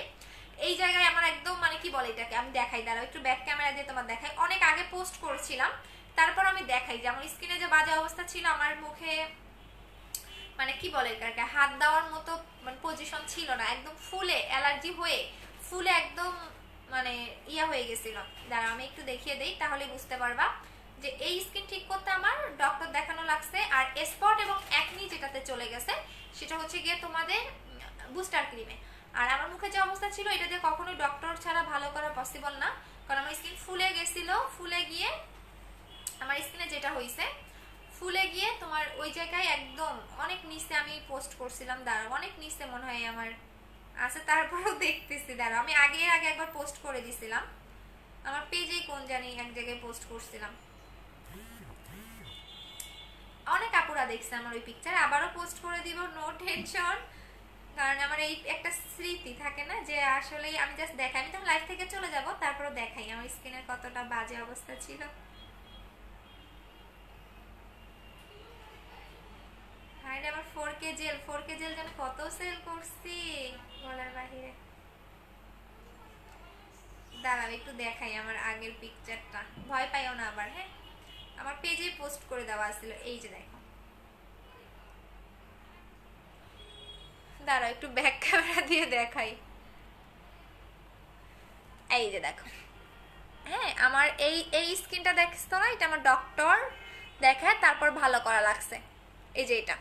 এই জায়গায় আমার একদম মানে কি বলে এটাকে, আমি দেখাই, দাঁড়াও একটু ব্যাক ক্যামেরা দিয়ে তোমার দেখাই। অনেক আগে পোস্ট করেছিলাম, তারপর আমি দেখাই যে আমার স্কিনে যে বাজে অবস্থা ছিল, আমার মুখে মানে কি বলে এটাকে, হাত দেওয়ার মতো মানে পজিশন ছিল না, একদম ফুলে অ্যালার্জি হয়ে ফুলে একদম মানে ইয়া হয়ে গেছিল। দাঁড়াও আমি একটু দেখিয়ে দেই, তাহলে বুঝতে পারবা যে এই স্কিন ঠিক করতে আমার ডক্টর দেখানো লাগছে। আর স্পট এবং একনি যেটাতে চলে গেছে সেটা হচ্ছে গিয়ে তোমাদের বুস্টার ক্রিমে। আর আমার মুখে যে অবস্থা ছিল এটা দিয়ে কখনোই ডক্টর ছাড়া ভালো করা পসিবল না, কারণ আমার স্কিন ফুলে গেছিল, ফুলে গিয়ে আমার স্কিনে যেটা হয়েছে, ফুলে গিয়ে তোমার ওই জায়গায় একদম অনেক নিচে আমি পোস্ট করছিলাম, দাঁড়াও অনেক নিচে মনে হয় আমার আছে, তারপরেও দেখতেছি, দাঁড়াও আমি আগে একবার পোস্ট করে দিছিলাম আমার পেজেই, কোন জানি এক জায়গায় পোস্ট করছিলাম, অনেক আপুরা দেখছে আমার ওই পিকচার, আবারও পোস্ট করে দিব, নো টেনশন। কারণ আমার এই একটা স্মৃতি থাকে না যে আসলে আমি জাস্ট দেখাই, আমি তখন লাইফ থেকে চলে যাব, তারপরে দেখাই আমার স্কিনের কতটা বাজে অবস্থা ছিল। হাইরে আমার 4K জেল যেন কত সেল করছি বলার বাহিরে। দাঁড়াও একটু দেখাই আমার আগের পিকচারটা, ভয় পাইও না আবার। হ্যাঁ, আমার পেজে পোস্ট করে দেওয়া ছিল, এই যে দেখো। দাঁড়াও একটু ব্যাক ক্যামেরা দিয়ে দেখাই, এই যে দেখো। হ্যাঁ, আমার এই এই স্কিনটা দেখছো না, এটা আমার ডক্টর দেখায় তারপর ভালো করা লাগছে, এই যে এটা।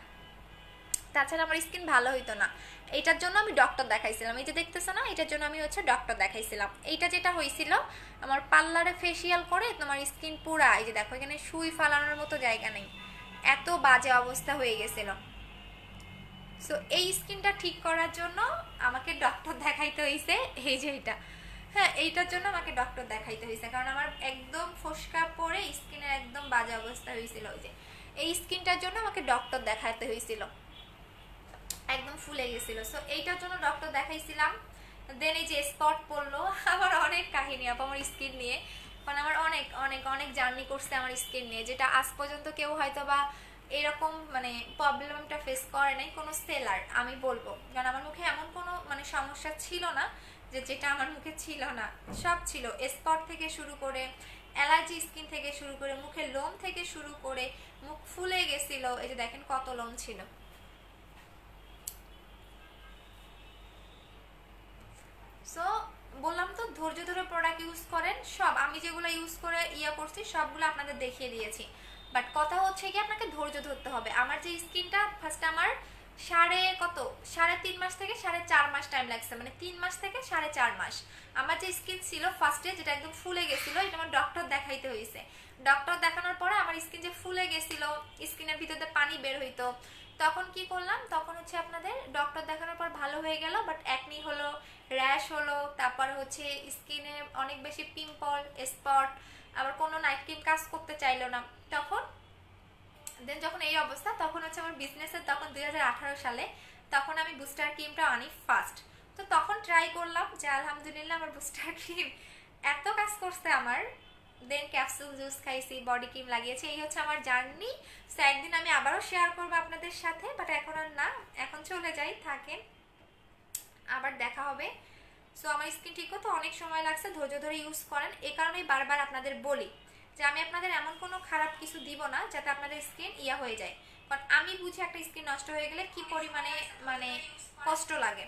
তাছাড়া আমার স্কিন ভালো হইতো না, এইটার জন্য আমি ডক্টর দেখাইছিলাম। এই যে দেখতেছো না, এটার জন্য আমি হচ্ছে ডক্টর দেখাইছিলাম। এইটা যেটা হয়েছিল আমার পার্লারে ফেসিয়াল করে তোমার স্কিন পুরা, এই যে দেখো এখানে সুই ফালানোর মতো জায়গা নেই, এত বাজে অবস্থা হয়ে গেছিল। সো এই স্কিনটা ঠিক করার জন্য আমাকে ডক্টর দেখাইতে হয়েছে, এই যে এটা। হ্যাঁ, এইটার জন্য আমাকে ডক্টর দেখাইতে হয়েছে, কারণ আমার একদম ফোসকা পড়ে স্কিনের একদম বাজে অবস্থা হয়েছিল। ওই যে এই স্কিনটার জন্য আমাকে ডক্টর দেখাতে হয়েছিল, একদম ফুলে গেছিল। সো এইটার জন্য ডক্টর দেখাইছিলাম। দেন এই যে স্পট পড়লো, আমার অনেক কাহিনী আপু আমার স্কিন নিয়ে, কারণ আমার অনেক অনেক অনেক জার্নি করছে আমার স্কিন নিয়ে, যেটা আজ পর্যন্ত কেউ হয়তো বা এরকম মানে প্রবলেমটা ফেস করে নাই কোনো সেলার, আমি বলবো। কারণ আমার মুখে এমন কোনো মানে সমস্যা ছিল না যে যেটা আমার মুখে ছিল না, সব ছিল। স্পট থেকে শুরু করে অ্যালার্জি স্কিন থেকে শুরু করে মুখের লোম থেকে শুরু করে মুখ ফুলে গেছিল, এই যে দেখেন কত লোম ছিল। সো বললাম তো ধৈর্য ধরে প্রোডাক্ট ইউজ করেন। সব আমি যেগুলো ইউজ করে করছি সবগুলো আপনাদের দেখিয়ে দিয়েছি, বাট কথা হচ্ছে কি আপনাকে ধৈর্য ধরতে হবে। আমার যে স্কিনটা ফার্স্ট আমার সাড়ে 3 মাস থেকে 4.5 মাস টাইম লাগছে, মানে 3 মাস থেকে 4.5 মাস আমার যে স্কিন ছিল ফার্স্টে, যেটা একদম ফুলে গেছিল, এটা আমার ডক্টর দেখাইতে হয়েছে। ডক্টর দেখানোর পরে আমার স্কিন যে ফুলে গেছিল, স্কিনের ভিতরে পানি বের হইতো, তখন কি করলাম, তখন হচ্ছে আপনাদের ডক্টর দেখানোর পর ভালো হয়ে গেল, বাট একনি হলো, র্যাশ হলো, তারপর হচ্ছে স্কিনে অনেক বেশি পিম্পল স্পট, আবার কোনো নাইট ক্রিম কাজ করতে চাইলো না। তখন দেন যখন এই অবস্থা, তখন হচ্ছে আমার বিজনেসের তখন 2018 সালে, তখন আমি বুস্টার ক্রিমটা আনি ফার্স্ট। তো তখন ট্রাই করলাম যে আলহামদুলিল্লাহ আমার বুস্টার ক্রিম এত কাজ করছে আমার। দেন ক্যাপসুল জুস খাইছি, বডি ক্রিম লাগিয়েছি, এই হচ্ছে আমার জার্নি। সো একদিন আমি আবারও শেয়ার করবো আপনাদের সাথে, বাট এখন আর না, এখন চলে যাই, থাকেন, আবার দেখা হবে। সো আমার স্কিন ঠিক হতে অনেক সময় লাগছে, ধৈর্য ধরে ইউজ করেন। এই কারণেই বারবার আপনাদের বলি যে আমি আপনাদের এমন কোনো খারাপ কিছু দিব না যাতে আপনাদের স্কিন হয়ে যায়, কারণ আমি বুঝি একটা স্কিন নষ্ট হয়ে গেলে কি পরিমাণে মানে কষ্ট লাগে।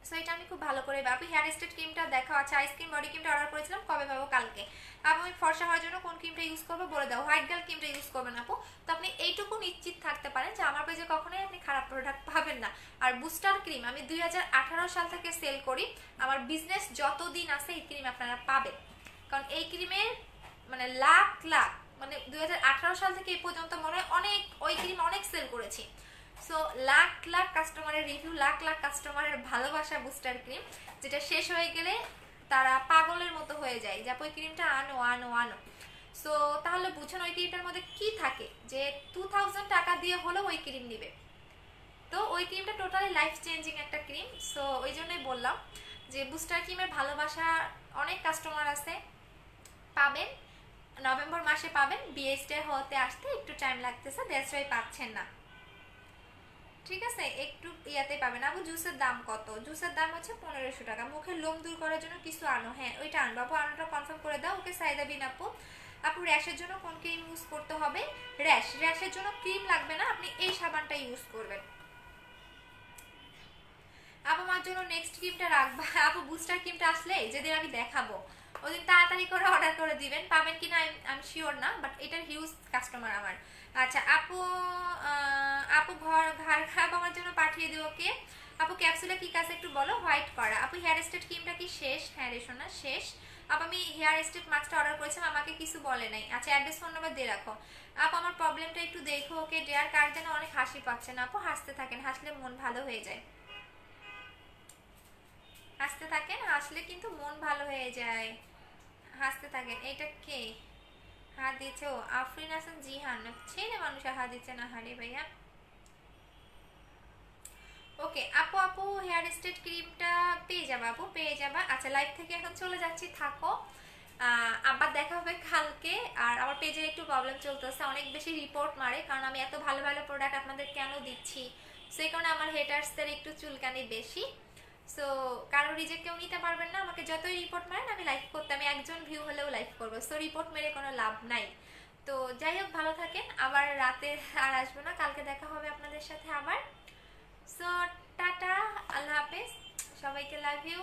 সো এটা আমি খুব ভালো করে আপনি হেয়ার স্ট্রেট ক্রিমটা দেখা আছে, আইস ক্রিম বডি ক্রিমটা অর্ডার করেছিলাম, কবে পাবো? কালকে। আপু আমি ফর্সা হওয়ার জন্য কোন ক্রিমটা ইউজ করবো বলে দাও। হোয়াইট গার্ল ক্রিমটা ইউজ করবেন আপু। তো আপনি এইটুকু নিশ্চিত থাকতে পারেন যে আমার পেজে কখনোই আপনি খারাপ প্রোডাক্ট পাবেন না। আর বুস্টার ক্রিম আমি 2018 সাল থেকে সেল করি, আমার বিজনেস যতদিন আছে এই ক্রিম আপনারা পাবেন, কারণ এই ক্রিমের মানে লাখ লাখ, মানে 2018 সাল থেকে এই পর্যন্ত মনে হয় অনেক ওই ক্রিম অনেক সেল করেছি। সো লাখ লাখ কাস্টমারের রিভিউ, লাখ লাখ কাস্টমারের ভালোবাসা বুস্টার ক্রিম, যেটা শেষ হয়ে গেলে তারা পাগলের মতো হয়ে যায় যে ওই ক্রিমটা আনো আনো আনো। সো তাহলে বুঝুন ওই ক্রিমটার মধ্যে কি থাকে, যে 2000 টাকা দিয়ে হলেও ওই ক্রিম নিবে। তো ওই ক্রিমটা টোটালি লাইফ চেঞ্জিং একটা ক্রিম। সো ওই জন্যই বললাম যে বুস্টার ক্রিমের ভালোবাসা অনেক কাস্টমার আছে, পাবেন নভেম্বর মাসে পাবেন। বিএসটে হতে আসতে একটু টাইম লাগতেছে, দ্যাটস ওয়াই পাচ্ছেন না, ঠিক আছে? একটু ইয়াতে পাবেন। আপু জুসের দাম কত? জুসের দাম হচ্ছে 1500 টাকা। মুখের লোম দূর করার জন্য কিছু আনো, হ্যাঁ ওইটা আনবো আপু, আনোটা কনফার্ম করে দাও। ওকে সাইদা বিন আপু। আপু র্যাশের জন্য কোন ক্রিম ইউজ করতে হবে? র্যাশের জন্য ক্রিম লাগবে না, আপনি এই সাবানটা ইউজ করবেন। আপু আমার জন্য নেক্সট ক্রিমটা রাখবা। আপু বুস্টার ক্রিমটা আসলে যেদিন আমি দেখাবো ওদিন তাড়াতাড়ি করে অর্ডার করে দিবেন, পাবেন কিনা আমি শিওর না, বাট এটার হিউজ কাস্টমার আমার। আচ্ছা আপু, আপু ঘর খারাপ আমার জন্য পাঠিয়ে দিও। ওকে আপু ক্যাপসুলে কি কাজ একটু বলো। হোয়াইট করা। আপু হেয়ার স্ট্রেট ক্রিমটা কি শেষ? হ্যাঁ রেশো না শেষ। আপু আমি হেয়ার স্ট্রেট মাস্কটা অর্ডার করেছিলাম, আমাকে কিছু বলে নাই। আচ্ছা অ্যাড্রেস ফোন নাম্বার দিয়ে রাখো। আপু আমার প্রবলেমটা একটু দেখো। ওকে ডেয়ার কার যেন অনেক হাসি পাচ্ছে না আপু, হাসতে থাকেন, হাসলে মন ভালো হয়ে যায়, হাসতে থাকেন, হাসলে কিন্তু মন ভালো হয়ে যায়, হাসতে থাকেন। এটা কে হাত দিচ্ছে? ও আফরিন হাসান জিহান, ছেলে মানুষ হাত দিচ্ছে না, হারে ভাইয়া। ওকে আপু, আপু হেয়ার স্ট্রেট ক্রিমটা পেয়ে যাবা আপু, পেয়ে যাবা। আচ্ছা লাইভ থেকে এখন চলে যাচ্ছি, থাকো, আবার দেখা হবে কালকে। আর আমার পেজে একটু প্রবলেম চলতেছে, অনেক বেশি রিপোর্ট মারে, কারণ আমি এত ভালো ভালো প্রোডাক্ট আপনাদের কেন দিচ্ছি, সেই কারণে আমার হেটার্সদের একটু চুলকানি বেশি। সো কারো রিজেক্ট কেউ নিতে পারবেন না, আমাকে যতই রিপোর্ট মারেন আমি লাইভ করতে, আমি একজন ভিউ হলেও লাইভ করবো, সো রিপোর্ট মেরে কোনো লাভ নাই। তো যাই হোক, ভালো থাকেন, আবার রাতে আর আসবো না, কালকে দেখা হবে আপনাদের সাথে আবার। সো টাটা, আল্লাহ হাফেজ, সবাইকে লাভ ইউ।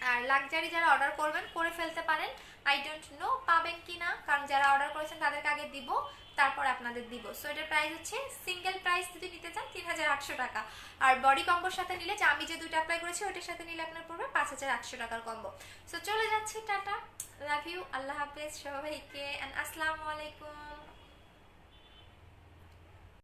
আর লাক্সারি যারা অর্ডার করবেন করে ফেলতে পারেন, আই ডোন্ট নো পাবেন কি না, কারণ যারা অর্ডার করেছেন তাদেরকে আগে দিব, তারপর আপনাদের দিব। সো এটার প্রাইস হচ্ছে, সিঙ্গেল প্রাইস যদি নিতে চান 3800 টাকা, আর বডি কম্বোর সাথে নিলে, যে আমি যে দুইটা অ্যাপ্লাই করেছি ওইটার সাথে নিলে আপনার পড়বে 5800 টাকার কম্বো। সো চলে যাচ্ছি, টাটা, লাভ ইউ, আল্লাহ হাফেজ সবাইকে, অ্যান্ড আসসালামু আলাইকুম।